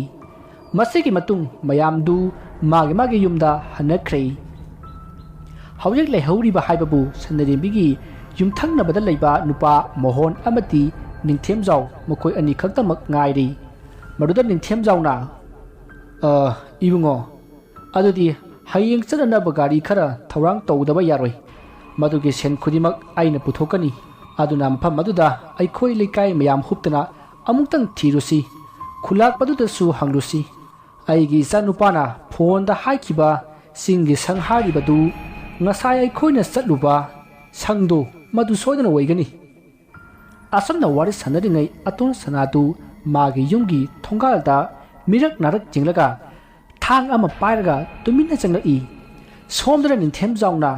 ꯃꯁꯤꯒꯤ ꯃꯇꯨꯡ ꯃꯌꯥꯝꯗꯨ ꯃꯥꯒꯤ ꯌꯨꯝꯗ ꯍꯟꯅꯈ꯭ꯔꯦ ꯍꯧꯖꯤꯛ ꯂꯩꯍꯧꯔꯤꯕ ꯍꯥꯏꯕꯕꯨ ꯁꯅꯔꯦꯝꯕꯤꯒꯤ ꯌꯨꯝꯊꯪꯅꯕꯗ ꯂꯩꯕ ꯅꯨꯄꯥ ꯃꯣꯍꯣꯟ ꯑꯃꯗꯤ ꯅꯤꯡꯊꯦꯝꯖꯥꯎ ꯃꯈꯣꯏ ꯑꯅꯤ ꯈꯛꯇꯃꯛ ꯉꯥꯏꯔꯤ ꯃꯗꯨꯗ ꯅꯤꯡꯊꯦꯝꯖꯥꯎꯅ ꯏꯕꯨꯡꯉꯣ ꯑꯗꯨꯗꯤ ꯍꯌꯦꯡ ꯆꯠꯅꯅꯕ ꯒꯥꯔꯤ ꯈꯔ ꯊꯧꯔꯥꯡ ꯇꯧꯗꯕ ꯌꯥꯔꯣꯏ ꯃꯗꯨꯒꯤ ꯁꯦꯟ ꯈꯨꯗꯤꯡꯃꯛ ꯑꯩꯅ ꯄꯨꯊꯣꯛꯀꯅꯤ ꯑꯗꯨꯅ ꯃꯐꯝ ꯑꯗꯨꯗ ꯑꯩꯈꯣꯏ ꯂꯩꯀꯥꯏ ꯃꯌꯥꯝ ꯍꯨꯞꯇꯅ ꯑꯃꯨꯛꯇꯪ ꯊꯤꯔꯨꯁꯤ ꯈꯨꯜꯂꯥꯛꯄꯗꯨꯗꯁꯨ ꯍꯪꯂꯨꯁꯤ ꯑꯩꯒꯤ ꯏꯆꯥꯅꯨꯄꯥꯅ ꯐꯣꯟꯗ ꯍꯥꯏꯈꯤꯕ ꯆꯤꯡꯒꯤ ꯁꯪ ꯍꯥꯏꯔꯤꯕꯗꯨ ꯉꯁꯥꯏ ꯑꯩꯈꯣꯏꯅ ꯆꯠꯂꯨꯕ ꯁꯪꯗꯨ ꯃꯗꯨ ꯁꯣꯏꯗꯅ ꯑꯣꯏꯒꯅꯤ ꯑꯁꯨꯝꯅ ꯋꯥꯔꯤ ꯁꯥꯟꯅꯔꯤꯉꯩ ꯑꯇꯣꯟ ꯁꯅꯥꯗꯨ ꯃꯥꯒꯤ ꯌꯨꯝꯒꯤ ꯊꯣꯡꯒꯥꯜꯗ mirak narak jinglaga thang ama pairaga tumina changlai somdra ninthem jauna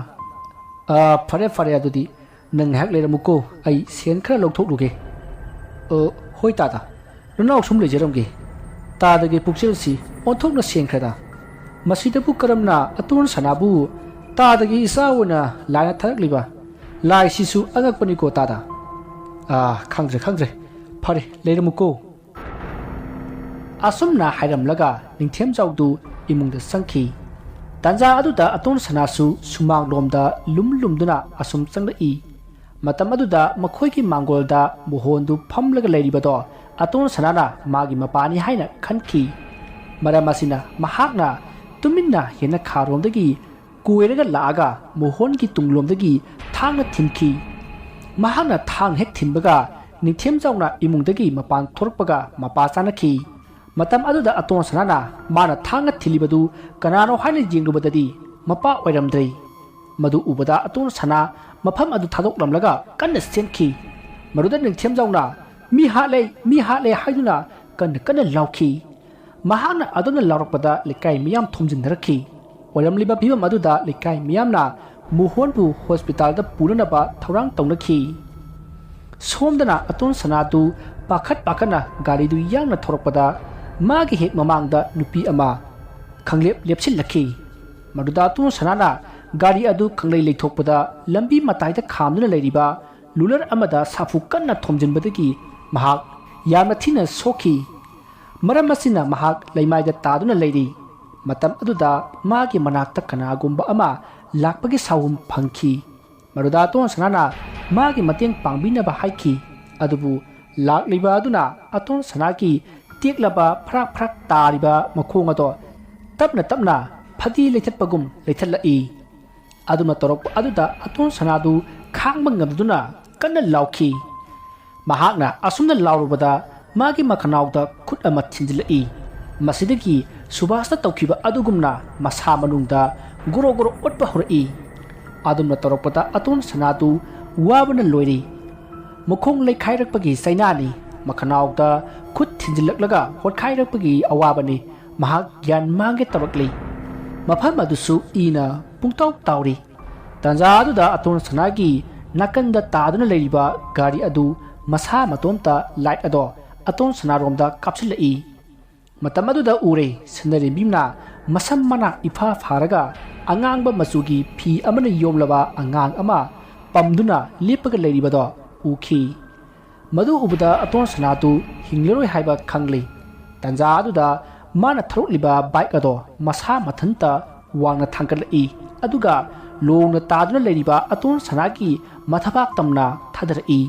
fare adudi nang hak leramuko ai sen khara lokthok luge hoi ta da runau sum le jeram ge ta da ge pukchel si onthok na sen khada masida bu karamna atun sanabu ta da ge isauna lana tharak liba lai sisu angak pani ko ta da khangre fare leramuko asumna hairam laga ningthem jawdu imungda sangki tanja aduda atun sanasu sumang lomda lumduna asum changlai matam aduda makhoi ki mangolda muhondu phamlaga leiribado atun sanana magi mapani haina khanki maramasina mahakna tuminna hena kharomdagi kuiraga laaga muhon ki tunglomdagi thangna thimki mahakna thang hek thimbaga ningthem jawna imungdagi mapan thorpaga mapa chanaki matam aduda aton sanana mana thanga thilibadu kanano haina jingrubadadi mapa oiramdrei madu ubada aton sana mafam adu thadok lamlaga kanna senki maruda ningthem jawna mi hale haiduna kanna lauki mahana aduna laurakpada lekai miyam thomjindarakhi oiramliba bibam aduda lekai miyamna muhonbu hospital da puranaba thorang tawnakhi somdana aton sanatu pakhat gari du yangna thorakpada magi hek mamangda nupi ama khanglep lepsilakhi maduda tu sanana gari adu khanglei leithokpada lambi mataida khamduna leiriba lular amada safu kanna thomjinbadagi mahak yamna thina sokhi maramasina mahak leimaida taduna leiri matam aduda magi manakta kanagumba ama lakpagi sawum phangki maduda tu sanana magi mateng pangbinaba haiki adubu lakliba aduna aton sanaki tiklaba phrak tariba makhong ato tapna phadi leithatpagum leithatlai aduna torok aduda aton sanadu khangba ngamduna kanna lauki mahakna asumna laurubada magi makhanawda khut ama thinjilai masidagi subasta tawkiba adugumna masa manungda goro otpa horai adumna torokpata aton sanadu wabana loiri mukhong leikhairakpagi sainani makhanawda khut thinjilaklaga hotkhairapagi awabani mahak gyan mange tarakli mafam adusu ina pungtaw tawri tanja aduda aton sanagi nakanda taduna leiriba gari adu masa matomta light ado aton sanaromda kapsilai matam aduda ure sanari bimna masam mana ifa pharaga angangba machugi phi amana yomlaba angang ama pamduna lepaga leiribado ukhi madu ubada aton sanatu hingleroi haiba khangli tanja aduda mana tharukliba bike ado masa mathanta wangna thangkalai aduga longna taduna leiriba aton sanaki mathapak tamna thadarai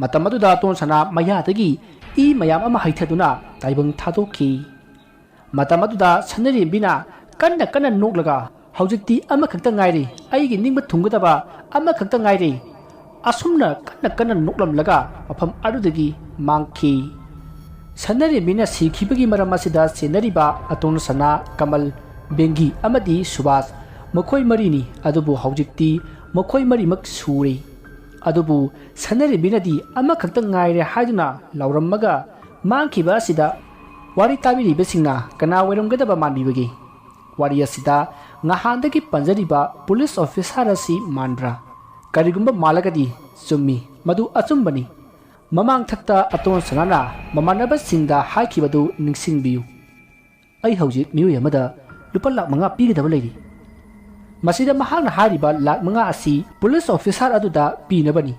matam aduda aton sana mayadagi mayam ama haithaduna taibang thadokhi matam aduda sanari bina kanna noklaga haujikti ama khakta ngairi aigi ningba thunggadaba ama khakta ngairi asumna kanna noklamlaga mafam adudagi mangki sanari bina sikhibagi maramasida senariba aton sana kamal bengi amadi subas makhoi marini adubu haujikti makhoi marimak suri adubu sanari binadi ama khakta ngaire haiduna laurammaga mangkiba asida wari tabiri besingna kana weramgadaba manbibagi wari asida ngahandagi panjariba police officer asi mandra karigumba malagadi summi madu achumbani mamang thakta aton sanana mamanaba singda haikibadu ningsingbiu ai hojik miu yamada lupa lak manga pigidaba leiri masida mahakna hariba lak manga asi police officer aduda pinabani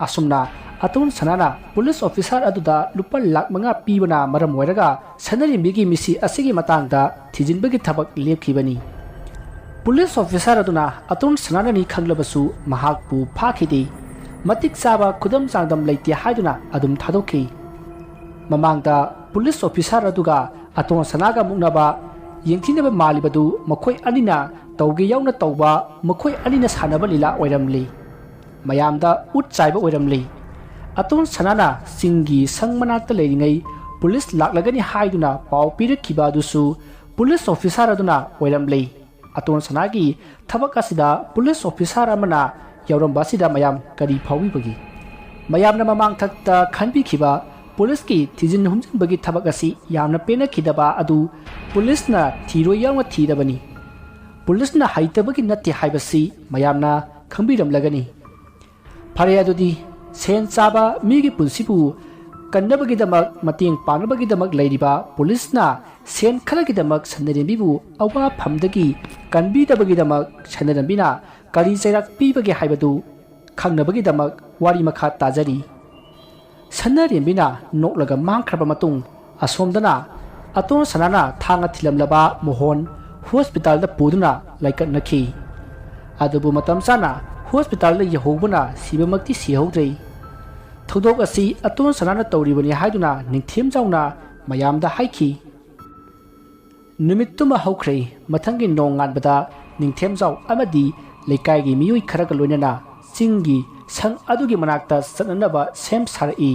asumna aton sanana police officer aduda lupa lak manga pibana maram oiraga sanari migi misi asigi matangda thijinbagi thabak lepkhibani police officer aduna aton sanana ni khanglabasu mahakpu phakhidi matik saba khudam changdam leiti haiduna adum thadokhi mamangda police officer aduga aton sanaga muknaba yengthinaba malibadu makhoi anina tawge yauna tawba makhoi anina sanaba lila oiramli mayamda ut chaiba oiramli aton sanana singi sangmanakta leiringai police laklagani haiduna paw pirakhiba dusu police officer aduna oiramli aton sanagi thabak asida police officer amana yaurambasida mayam kari phawibagi mayamna mamang thakta khanbi khiba पुलिसकी थीजिन हुमजिनबगी थबक असी यामना पेनखिदबा अदु पुलिसना थीरोय यावना थीदबनी पुलिसना हाइतबगी नत्ते हाइबसी मयामना खंबिरमलगनी फरे अदुदी सेन चाबा मीगी पुलसिबु कन्नबगीदमक मतेंग पानबगीदमक लैरिबा पुलिसना सेन खरगीदमक सन्नरेंबीबु अवा फमदगी कन्बीदबगीदमक सन्नरेंबीना करी चैराक पीबगे हाइबदु खंगनबगीदमक वारी मखा ताजरी सन्नरेंबीना नोकलगा मांगख्रबा मतुंग असोमदना अतोन सनाना थांगा थिलमलबा Mohan hospital दा पुदुना लाइकनखी अदुबु मतम साना हॉस्पिटल दा यहोबना सिबमक्ति सिहौद्रै थौदोक असी अतोन सनाना तौरिबनी हाइदुना निंथेम जाउना मयामदा हाइखी नुमित्तुमा हौख्रै मथंगी नोंगानबदा निंथेम जाउ अमदी लेकाइगी मियुई खरग लोइनना चिंगी संग अदुगी मनाक्ता सननबा सेम सारई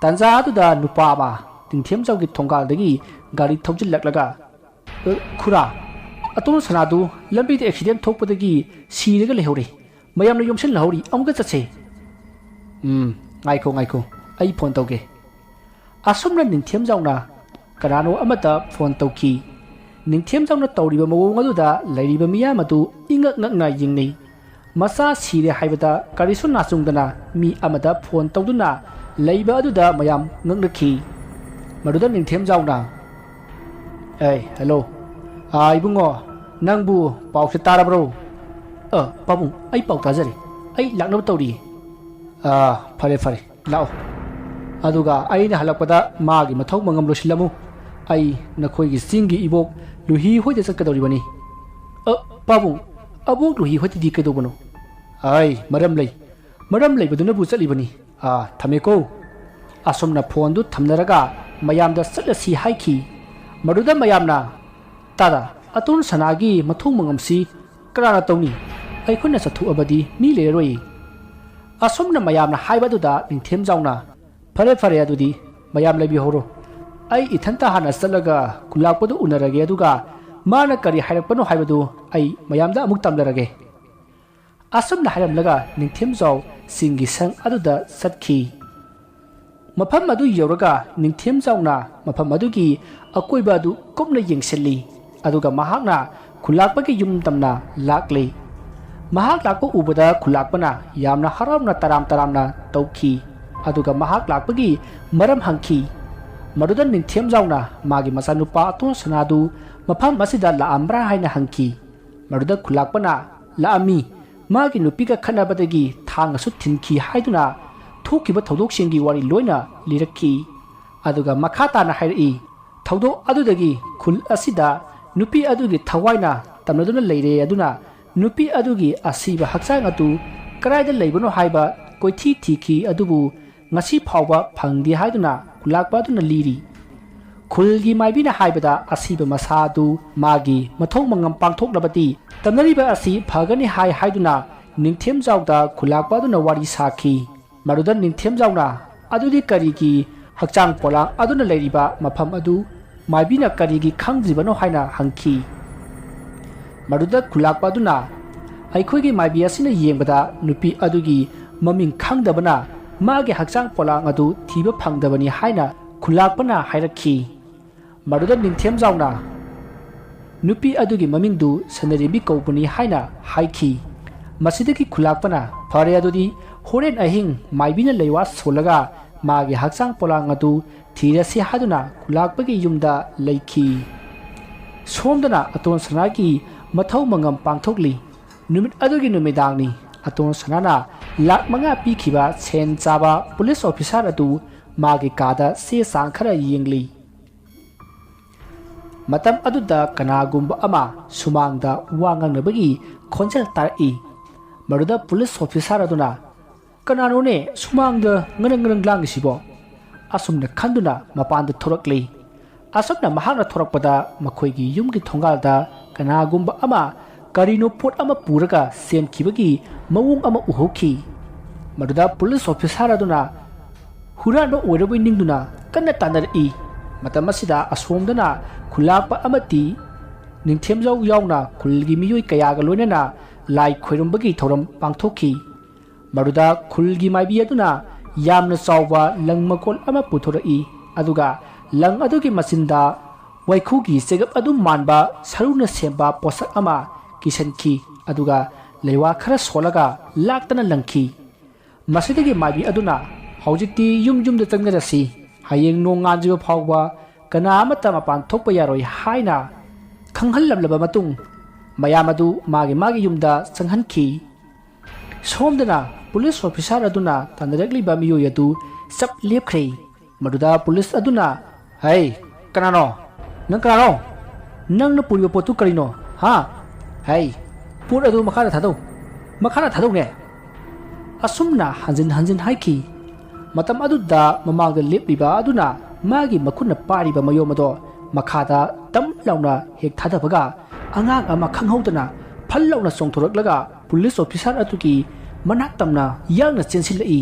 तंजा अदुदा नुपामा निंथेम जाउगी थोंगालदगी गाड़ी थौजिल्लकलगा खुरा अतोन सनादु लंबी accident थोकपदगी सीरगा लेहौरे मयामना योमसन लहौरी अमुगा चसे ngaiko ai phone tauge asomna ningthem jauna kanano amata phone tauki ningthem jauna tawriba mawong aduda lairiba miyam adu ingak ngakna yingnei masa sire haibada karisu nasungdana mi amada phone tawduna leiba aduda mayam ngaknakhi maduda ningthem jauna hello ibungo nangbu pawse tarabro pabung ai paw tajari ai lakna tawri फरे फरे लाओ अदुगा आइना हलकपदा मागी मथौ मंगम लोसिलमु आई नखोइगी सिंगी इबोक लुही होइदे सकदौरिबनी पाबुं अबोक लुही होइदि केदोबनो आई मरम लैबदुना बु चलिबनी थमेको असोमना phone दु थमनरगा मयामदा सलसी हाइखी Maroda मयामना S अतुन सनागी मथौ मंगमसी कराना तौनी आइखुना सथु अबदी मी लेरोई असोमना मयामना हाइबदुदा निंथेम जाउना फरे अदुदी मयाम लैबी होरो आई इथंता हाना चलगा कुलाकपदु उनरगे अदुगा माना करी हाइरपनो हाइबदु आई मयामदा अमुक तमलरगे असोमना हाइरमलगा निंथेम जाउ सिंगी संग अदुदा सतखी मफम अदु यौरगा निंथेम जाउना मफम अदुगी अकोइबा अदु कुमना यंगसेली अदुगा महाकना कुलाकपगे युम तमना लाकले महाक लाकपो उबदा खुलाकपना यामना हरामना तरामना तौखी अदुगा महाक लाकपगी मरम हंखी मरुदन निंथेम जाउना मागी मसानुपा अतोन सनादु मफम मसिदा लाअम्ब्रा हाइना हंखी मरुदा खुलाकपना लाअमी मागी नुपिगा खनाबदगी थांगसु थिनखी हाइदुना थोकिबा थौदोकसिंगी वारी लोइना लिरखी अदुगा मखाताना हाइरई थौदोक अदुदगी खुल असिदा नुपी अदुगी थवाइना तमनदुना लेरे अदुना नुपी अदुगी असीबा हक्सांग अदु कराइदा लेबनो हाइबा कोइथी थीखी अदुबु ngasi phawba phangdi haiduna kulakpa duna liri khulgi maibina haibada asiba masadu magi mathong mangam pangthok labati tamnariba asi phagani hai haiduna ningthem jawda kulakpa duna wari sakhi marudan ningthem jawna adudi karigi hakchang polang aduna leiriba mapham adu maibina karigi khangdribano haina hangki maruda kulakpa duna aikhoigi maibi asina yengbada nupi adugi maming khangdabana मागे हक्चांग पोलांग अदु थीबा फंगदबनी हाइना खुलाकपना हाइरखी मरुदा निंथेम जाउना नुपी अदुगी ममिंगदु सनरेबी कौपनी हाइना हाइखी मसिदगी खुलाकपना फरे अदुदी होरेन अहिंग माइबिना लेवा सोलगा मागे हक्चांग पोलांग अदु थीरसी हादुना खुलाकपगी युमदा लेखी सोमदना अतोन सनागी मथौ मंगम पांगथोकली नुमित अदुगी नुमिदांगनी अतोन सनाना लाख मंगा पीखिबा सेन चाबा police officer अदु मागे कादा से सांखरा येंगली मतम अदुदा कनागुंबा अमा सुमांगदा वांगंगनबगी खोंजल तारई मरुदा पुलिस ऑफिसर अदुना कनानोने सुमांगदा ngरंग लांगसिबो असुमना खंदुना मपानदा थोरकली असुमना महागना थोरकपदा मखोइगी युमगी थोंगालदा कनागुंबा अमा करीनो पोट अमा पुरगा सेन खिबगी मवुंग अमा उहोखी मरुदा पुलिस ऑफिसर अदुना हुरानो ओरबोय निंगदुना कन्ना तानरई मतमसिदा असोमदना खुलाकपा अमति निंथेमजाउ यावना खुलगी मियोय कयागा लोइनना लाई खोइरमबगी थौरम पांगथोखी मरुदा खुलगी माइबी अदुना ꯌꯥꯝꯅ ꯆꯥꯎꯕ ꯂꯪ ꯃꯀꯣꯜ ꯑꯃ ꯄꯨꯊꯣꯔꯛꯏ ꯑꯗꯨꯒ ꯂꯪ ꯑꯗꯨꯒꯤ ꯃꯆꯤꯟꯗ ꯋꯥꯏꯈꯨꯒꯤ ꯆꯦꯒꯞ ꯑꯗꯨ ꯃꯥꯟꯕ ꯁꯔꯨꯅ ꯁꯦꯝꯕ ꯄꯣꯠꯁꯛ ꯑꯃ ꯀꯤꯁꯟꯈꯤ ꯑꯗꯨꯒ ꯂꯩꯋꯥ ꯈꯔ ꯁꯣꯜꯂꯒ ꯂꯥꯛꯇꯅ ꯂꯪꯈꯤ ꯃꯁꯤꯗꯒꯤ ꯃꯥꯏꯕꯤ ꯑꯗꯨꯅ ꯍꯧꯖꯤꯛꯇꯤ ꯌꯨꯝꯗ ꯆꯪꯅꯔꯁꯤ ꯍꯌꯦꯡ ꯅꯣꯡ ꯉꯥꯟꯗ꯭ꯔꯤꯕ ꯐꯥꯎꯕ ꯀꯅꯥ ꯑꯃꯠꯇ ꯃꯄꯥꯟ ꯊꯣꯛꯄ ꯌꯥꯔꯣꯏ ꯍꯥꯏꯅ ꯈꯪꯍꯜꯂꯝꯂꯕ ꯃꯇꯨꯡ ꯃꯌꯥꯝ ꯑꯗꯨ ꯃꯥꯒꯤ ꯌꯨꯝꯗ ꯆꯪꯍꯟꯈꯤ ꯁꯣꯝꯗꯅ ꯄꯨꯂꯤꯁ ꯑꯣꯐꯤꯁꯥꯔ ꯑꯗꯨꯅ ꯇꯥꯟꯅꯔꯛꯂꯤꯕ ꯃꯤꯑꯣꯏ ꯑꯗꯨ ꯆꯞ ꯂꯦꯞꯈ꯭ꯔꯦ ꯃꯗꯨꯗ ꯄꯨꯂꯤꯁ ꯑꯗꯨꯅ ꯍꯩ ꯀꯅꯥꯅꯣ ꯅꯪꯅ ꯄꯨꯔꯤꯕ ꯄꯣꯠꯇꯨ ꯀꯔꯤꯅꯣ ꯍꯥ ꯍꯩ ꯄꯣꯠ ꯑꯗꯨ ꯃꯈꯥꯗ ꯊꯥꯗꯧꯅꯦ ꯑꯁꯨꯝꯅ ꯍꯟꯖꯤꯟ ꯍꯥꯏꯈꯤ ꯃꯇꯝ ꯑꯗꯨꯗ ꯃꯃꯥꯡꯗ ꯂꯦꯞꯂꯤꯕ ꯑꯗꯨꯅ ꯃꯥꯒꯤ ꯃꯈꯨꯠꯅ ꯄꯥꯏꯔꯤꯕ ꯃꯌꯣꯝ ꯑꯗꯣ ꯃꯈꯥꯗ ꯇꯝ ꯂꯥꯎꯅ ꯍꯦꯛ ꯊꯥꯗꯕꯒ ꯑꯉꯥꯡ ꯑꯃ ꯈꯪꯍꯧꯗꯅ ꯐꯜ ꯂꯥꯎꯅ ꯆꯣꯡꯊꯣꯔꯛꯂꯒ ꯄꯨꯂꯤꯁ ꯑꯣꯐꯤꯁꯥꯔ ꯑꯗꯨꯒꯤ ꯃꯅꯥꯛ ꯇꯝꯅ ꯌꯥꯡꯅ ꯆꯦꯟꯁꯤꯜꯂꯛꯏ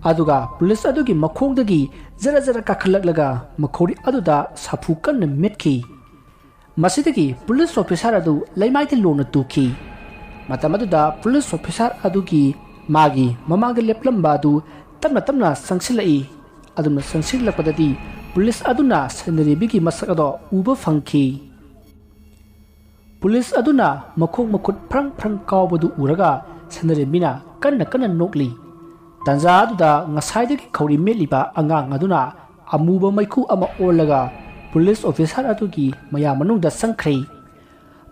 ꯑꯗꯨꯒ ꯄꯨꯂꯤꯁ ꯑꯗꯨꯒꯤ ꯃꯈꯣꯡꯗꯒꯤ ꯖꯔ ꯀꯥꯈꯠꯂꯛꯂꯒ ꯃꯈꯧꯔꯤ ꯑꯗꯨꯗ ꯁꯥꯐꯨ ꯀꯟꯅ ꯃꯦꯠꯈꯤ ꯃꯁꯤꯗꯒꯤ ꯄꯨꯂꯤꯁ ꯑꯣꯐꯤꯁꯥꯔ ꯑꯗꯨ ꯂꯩꯃꯥꯏꯗ ꯂꯣꯡꯅ ꯇꯨꯈꯤ ꯃꯇꯝ ꯑꯗꯨꯗ ꯄꯨꯂꯤꯁ ꯑꯣꯐꯤꯁꯥꯔ ꯑꯗꯨꯒꯤ ꯃꯥꯒꯤ ꯃꯃꯥꯡꯗ ꯂꯦꯞꯂꯝꯕ ꯑꯗꯨ ꯇꯞꯅ ꯆꯪꯁꯤꯜꯂꯛꯏ ꯑꯗꯨꯅ ꯆꯪꯁꯤꯜꯂꯛꯄꯗꯗꯤ ꯄꯨꯂꯤꯁ ꯑꯗꯨꯅ ꯁꯟꯅꯔꯦꯝꯕꯤꯒꯤ ꯃꯁꯛ ꯑꯗꯣ ꯎꯕ ꯐꯪꯈꯤ ꯄꯨꯂꯤꯁ ꯑꯗꯨꯅ ꯃꯈꯣꯡ ꯃꯈꯨꯠ ꯐ꯭ꯔꯪ ꯀꯥꯎꯕꯗꯨ ꯎꯔꯒ ꯁꯟꯅꯔꯦꯝꯕꯤꯅ ꯀꯟꯅ ꯅꯣꯛꯂꯤ ꯇꯥꯟꯖꯥ ꯑꯗꯨꯗ ꯉꯁꯥꯏꯗꯒꯤ ꯈꯧꯔꯤ ꯃꯦꯠꯂꯤꯕ ꯑꯉꯥꯡ ꯑꯗꯨꯅ ꯑꯃꯨꯕ ꯃꯩꯈꯨ ꯑꯃ ꯑꯣꯜꯂꯒ ꯄꯨꯂꯤꯁ ꯑꯣꯐꯤꯁꯥꯔ ꯑꯗꯨꯒꯤ ꯃꯌꯥꯝ ꯃꯅꯨꯡꯗ ꯆꯪꯈ꯭ꯔꯦ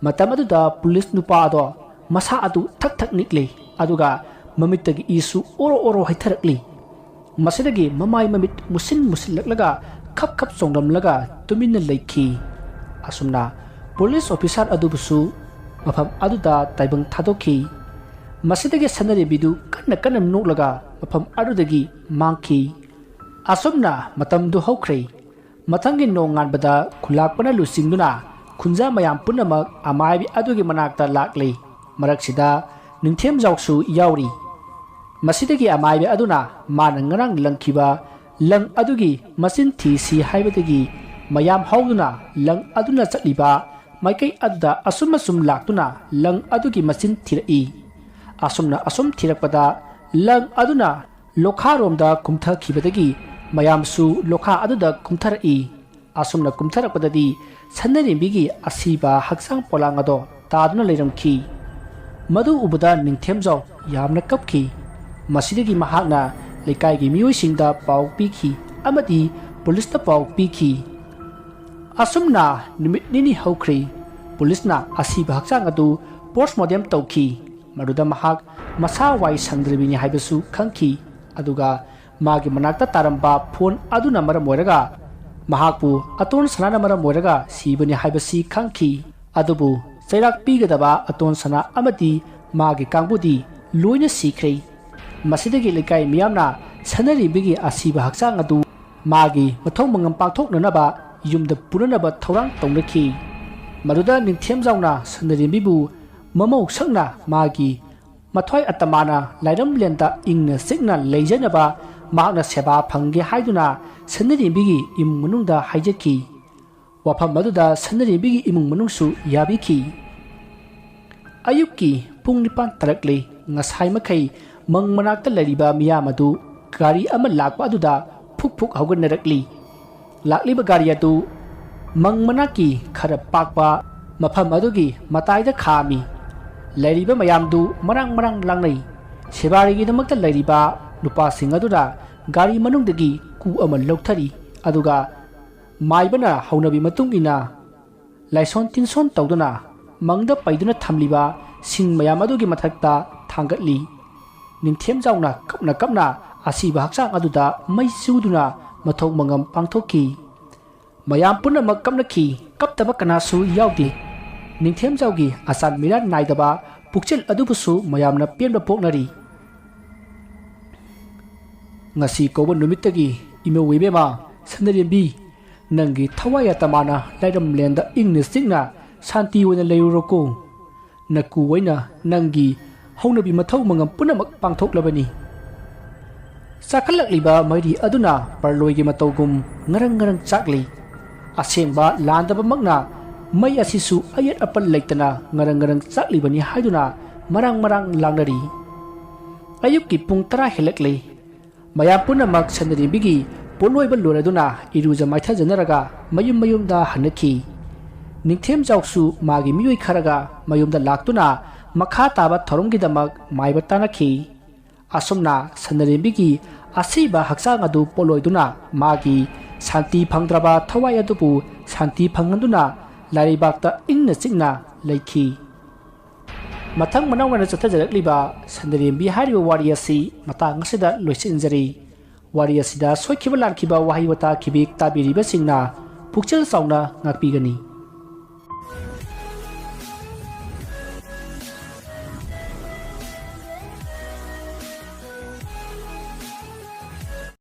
ꯃꯇꯝ ꯑꯗꯨꯗ ꯄꯨꯂꯤꯁ ꯅꯨꯄꯥ ꯑꯗꯣ ꯃꯁꯥ ꯑꯗꯨ ꯊꯛ ꯅꯤꯛꯂꯤ ꯑꯗꯨꯒ ꯃꯃꯤꯠꯇꯒꯤ ꯏꯁꯨ ꯑꯣꯔꯣ ꯍꯩꯊꯔꯛꯂꯤ ꯃꯁꯤꯗꯒꯤ ꯃꯃꯥꯏ ꯃꯃꯤꯠ ꯃꯨꯁꯤꯜꯂꯛꯂꯒ ꯈꯞ ꯆꯣꯡꯂꯝꯂꯒ ꯇꯨꯃꯤꯟꯅ ꯂꯩꯈꯤ ꯑꯁꯨꯝꯅ ꯄꯨꯂꯤꯁ ꯑꯣꯐꯤꯁꯥꯔ ꯑꯗꯨꯕꯨꯁꯨ ꯃꯐꯝ ꯑꯗꯨꯗ ꯇꯥꯏꯕꯪ ꯊꯥꯗꯣꯛꯈꯤ ꯃꯁꯤꯗꯒꯤ ꯁꯟꯅꯔꯦꯝꯕꯤꯗꯨ ꯀꯟꯅ ꯅꯣꯛꯂꯒ ꯃꯐꯝ ꯑꯗꯨꯗꯒꯤ ꯃꯥꯡꯈꯤ ꯑꯁꯨꯝꯅ ꯃꯇꯝꯗꯨ ꯍꯧꯈ꯭ꯔꯦ ꯃꯊꯪꯒꯤ ꯅꯣꯡ ꯉꯥꯟꯕꯗ ꯈꯨꯜꯂꯥꯛꯄꯅ ꯂꯨꯆꯤꯡꯗꯨꯅ ꯈꯨꯟꯖꯥ ꯃꯌꯥꯝ ꯄꯨꯝꯅꯃꯛ ꯑꯃꯥꯏꯕꯤ ꯑꯗꯨꯒꯤ ꯃꯅꯥꯛꯇ ꯂꯥꯛꯂꯤ ꯃꯔꯛꯁꯤꯗ ꯅꯤꯡꯊꯦꯝꯖꯥꯎꯁꯨ ꯌꯥꯎꯔꯤ ꯃꯁꯤꯗꯒꯤ ꯑꯃꯥꯏꯕꯤ ꯑꯗꯨꯅ ꯃꯥꯅ ꯉꯔꯥꯡ ꯂꯪꯈꯤꯕ ꯂꯪ ꯑꯗꯨꯒꯤ ꯃꯆꯤꯟ ꯊꯤꯁꯤ ꯍꯥꯏꯕꯗꯒꯤ ꯃꯌꯥꯝ ꯍꯧꯗꯨꯅ ꯂꯪ ꯑꯗꯨꯅ ꯆꯠꯂꯤꯕ ꯃꯥꯏꯀꯩ ꯑꯗꯨꯗ ꯑꯁꯨꯝ ꯂꯥꯛꯇꯨꯅ ꯂꯪ ꯑꯗꯨꯒꯤ ꯃꯆꯤꯟ ꯊꯤꯔꯛꯏ ꯑꯁꯨꯝ ꯊꯤꯔꯛꯄꯗ ꯂꯪ ꯑꯗꯨꯅ ꯂꯣꯈꯥꯔꯣꯝꯗ ꯀꯨꯝꯊꯈꯤꯕꯗꯒꯤ ꯃꯌꯥꯝꯁꯨ ꯂꯣꯈꯥ ꯑꯗꯨꯗ ꯀꯨꯝꯊꯔꯛꯏ ꯑꯁꯨꯝꯅ ꯀꯨꯝꯊꯔꯛꯄꯗꯗꯤ ꯁꯟꯅꯔꯦꯝꯕꯤꯒꯤ ꯑꯁꯤꯕ ꯍꯛꯆꯥꯡ ꯄꯣꯂꯥꯡ ꯑꯗꯣ ꯇꯥꯗꯨꯅ ꯂꯩꯔꯝꯈꯤ ꯃꯗꯨ ꯎꯕꯗ ꯅꯤꯡꯊꯦꯝꯖꯥꯎ ꯌꯥꯝꯅ ꯀꯞꯈꯤ ꯃꯁꯤꯗꯒꯤ ꯃꯍꯥꯛꯅ ꯂꯩꯀꯥꯏꯒꯤ ꯃꯤꯑꯣꯏꯁꯤꯡꯗ ꯄꯥꯎ ꯄꯤꯈꯤ ꯑꯃꯗꯤ ꯄꯨꯂꯤꯁꯇ ꯄꯥꯎ ꯄꯤꯈꯤ ꯑꯁꯨꯝꯅ ꯅꯨꯃꯤꯠ ꯅꯤꯅꯤ ꯍꯧꯈ꯭ꯔꯦ ꯄꯨꯂꯤꯁꯅ ꯑꯁꯤꯕ ꯍꯛꯆꯥꯡ ꯑꯗꯨ ꯄꯣꯁꯃꯣꯔꯇꯦꯝ ꯇꯧꯈꯤ ꯃꯗꯨꯗ ꯃꯍꯥꯛ ꯃꯁꯥ ꯋꯥꯏ ꯁꯪꯗ꯭ꯔꯕꯤꯅꯤ ꯍꯥꯏꯕꯁꯨ ꯈꯪꯈꯤ ꯑꯗꯨꯒ ꯃꯥꯒꯤ ꯃꯅꯥꯛꯇ ꯇꯥꯔꯝꯕ ꯐꯣꯟ ꯑꯗꯨꯅ ꯃꯔꯝ ꯑꯣꯏꯔꯒ ꯃꯍꯥꯛꯄꯨ ꯑꯇꯣꯟ ꯁꯅꯥꯅ ꯃꯔꯝ ꯑꯣꯏꯔꯒ ꯁꯤꯕꯅꯤ ꯍꯥꯏꯕꯁꯤ ꯈꯪꯈꯤ ꯑꯗꯨꯕꯨ ꯆꯩꯔꯥꯛ ꯄꯤꯒꯗꯕ ꯑꯇꯣꯟ ꯁꯅꯥ ꯑꯃꯗꯤ ꯃꯥꯒꯤ ꯀꯥꯡꯕꯨꯗꯤ ꯂꯣꯏꯅ ꯁꯤꯈ꯭ꯔꯦ ꯃꯁꯤꯗꯒꯤ ꯂꯩꯀꯥꯏ ꯃꯤꯌꯥꯝꯅ ꯁꯟꯅꯔꯦꯝꯕꯤꯒꯤ ꯑꯁꯤꯕ ꯍꯛꯆꯥꯡ ꯑꯗꯨ ꯃꯥꯒꯤ ꯃꯊꯧ ꯃꯉꯝ ꯄꯥꯡꯊꯣꯛꯅꯅꯕ ꯌꯨꯝꯗ ꯄꯨꯅꯅꯕ ꯊꯧꯔꯥꯡ ꯇꯧꯅꯈꯤ ꯃꯗꯨꯗ ꯅꯤꯡꯊꯦꯝꯖꯥꯎꯅ ꯁꯟꯅꯔꯦꯝꯕꯤꯕꯨ ꯃꯃꯧ ꯁꯛꯅ ꯃꯥꯒꯤ ꯃꯊ꯭ꯋꯥꯏ ꯑꯇꯃꯥꯅ ꯂꯥꯏꯔꯝꯂꯦꯟꯗ ꯏꯪꯅ ꯆꯤꯛꯅ ꯂꯩꯖꯅꯕ ꯃꯍꯥꯛꯅ ꯁꯦꯕꯥ ꯐꯪꯒꯦ ꯍꯥꯏꯗꯨꯅ ꯁꯟꯅꯔꯦꯝꯕꯤꯒꯤ ꯏꯃꯨꯡ ꯃꯅꯨꯡꯗ ꯍꯥꯏꯖꯈꯤ ꯋꯥꯐꯝ ꯑꯗꯨꯗ ꯁꯟꯅꯔꯦꯝꯕꯤꯒꯤ ꯏꯃꯨꯡ ꯃꯅꯨꯡꯁꯨ ꯌꯥꯕꯤꯈꯤ ꯑꯌꯨꯛꯀꯤ ꯄꯨꯡ 9 ꯇꯥꯔꯛꯂꯤ ꯉꯁꯥꯏ ꯃꯈꯩ ꯃꯪ ꯃꯅꯥꯛꯇ ꯂꯩꯔꯤꯕ ꯃꯤꯌꯥꯝ ꯑꯗꯨ ꯒꯥꯔꯤ ꯑꯃ ꯂꯥꯛꯄ ꯑꯗꯨꯗ ꯐꯨꯛ ꯍꯧꯒꯠꯅꯔꯛꯂꯤ ꯂꯥꯛꯂꯤꯕ ꯒꯥꯔꯤ ꯑꯗꯨ ꯃꯪ ꯃꯅꯥꯛꯀꯤ ꯈꯔ ꯄꯥꯛꯄ ꯃꯐꯝ ꯑꯗꯨꯒꯤ ꯃꯇꯥꯏꯗ ꯈꯥꯝꯃꯤ ꯂꯩꯔꯤꯕ ꯃꯌꯥꯝꯗꯨ ꯃꯔꯥꯡ ꯂꯥꯡꯅꯩ ꯁꯦꯕꯥꯔꯤꯒꯤꯗꯃꯛꯇ ꯂꯩꯔꯤꯕ ꯅꯨꯄꯥꯁꯤꯡ ꯑꯗꯨꯅ ꯒꯥꯔꯤ ꯃꯅꯨꯡꯗꯒꯤ ꯀꯨ ꯑꯃ ꯂꯧꯊꯔꯤ ꯑꯗꯨꯒ ꯃꯥꯏꯕꯅ ꯍꯧꯅꯕꯤ ꯃꯇꯨꯡ ꯏꯟꯅ ꯂꯥꯏꯁꯣꯟ ꯇꯤꯟꯁꯣꯟ ꯇꯧꯗꯨꯅ ꯃꯪꯗ ꯄꯩꯗꯨꯅ ꯊꯝꯂꯤꯕ ꯁꯤꯡ ꯃꯌꯥꯝ ꯑꯗꯨꯒꯤ ꯃꯊꯛꯇ ꯊꯥꯡꯒꯠꯂꯤ ꯅꯤꯡꯊꯦꯝꯖꯥꯎꯅ ꯀꯞꯅ ꯑꯁꯤꯕ ꯍꯛꯆꯥꯡ ꯑꯗꯨꯗ ꯃꯩ ꯆꯨꯗꯨꯅ ꯃꯊꯧ ꯃꯉꯝ ꯄꯥꯡꯊꯣꯛꯈꯤ ꯃꯌꯥꯝ ꯄꯨꯝꯅꯃꯛ ꯀꯞꯅꯈꯤ ꯀꯞꯇꯕ ꯀꯅꯥꯁꯨ ꯌꯥꯎꯗꯦ ꯅꯤꯡꯊꯦꯝꯖꯥꯎꯒꯤ ꯑꯆꯥꯟ ꯃꯤꯔꯥꯟ ꯅꯥꯏꯗꯕ ꯄꯨꯛꯆꯦꯜ ꯑꯗꯨꯕꯨꯁꯨ ꯃꯌꯥꯝꯅ ꯄꯦꯟꯕ ꯄꯣꯛꯅꯔꯤ ngasi ꯀꯧꯕ ꯅꯨꯃꯤꯠꯇꯒꯤ ꯏꯃꯧ ꯏꯕꯦꯝꯃ ꯁꯟꯅꯔꯦꯝꯕꯤ ꯅꯪꯒꯤ ꯊꯋꯥꯏ ꯑꯇꯃꯥꯅ ꯂꯥꯏꯔꯝꯂꯦꯟꯗ ꯏꯪꯅ ꯆꯤꯛꯅ ꯁꯥꯟꯇꯤ ꯑꯣꯏꯅ ꯂꯩꯔꯨꯔꯣꯀꯣ ꯅꯀꯨ ꯑꯣꯏꯅ ꯅꯪꯒꯤ ꯍꯧꯅꯕꯤ ꯃꯊꯧ ꯃꯉꯝ ꯄꯨꯝꯅꯃꯛ ꯄꯥꯡꯊꯣꯛꯂꯕꯅꯤ ꯆꯥꯈꯠꯂꯛꯂꯤꯕ ꯃꯩꯔꯤ ꯑꯗꯨꯅ ꯄꯔꯂꯣꯏꯒꯤ ꯃꯇꯧꯒꯨꯝ ꯉꯔꯪ ꯆꯥꯛꯂꯤ ꯑꯁꯦꯡꯕ ꯂꯥꯟꯗꯕꯃꯛꯅ ꯃꯩ ꯑꯁꯤꯁꯨ ꯑꯌꯦꯠ ꯑꯄꯟ ꯂꯩꯇꯅ ꯉꯔꯪ ꯆꯥꯛꯂꯤꯕꯅꯤ ꯍꯥꯏꯗꯨꯅ ꯃꯔꯥꯡ ꯂꯥꯡꯅꯔꯤ ꯑꯌꯨꯛꯀꯤ ꯄꯨꯡ 10 ꯍꯦꯜꯂꯛꯂꯤ mayam punamak sandaribigi poloi ba loraduna iruja maithajanaga mayumda hanaki ningthem jawsu magi miyoi kharaga mayumda laktuna makha taba thoromgidamak maiba tanaki asumna sandaribigi asiba hakchang adu poloiduna magi santi phangdraba thawai adubu santi phanganduna laribakta ingna chingna leikhi mathang manawna chathajarakliba sandarimbi hariba wariyasi matang asida loisinjari wariyasida soikhiba larkiba wahiwata kibik tabiriba singna pukchel sauna ngakpigani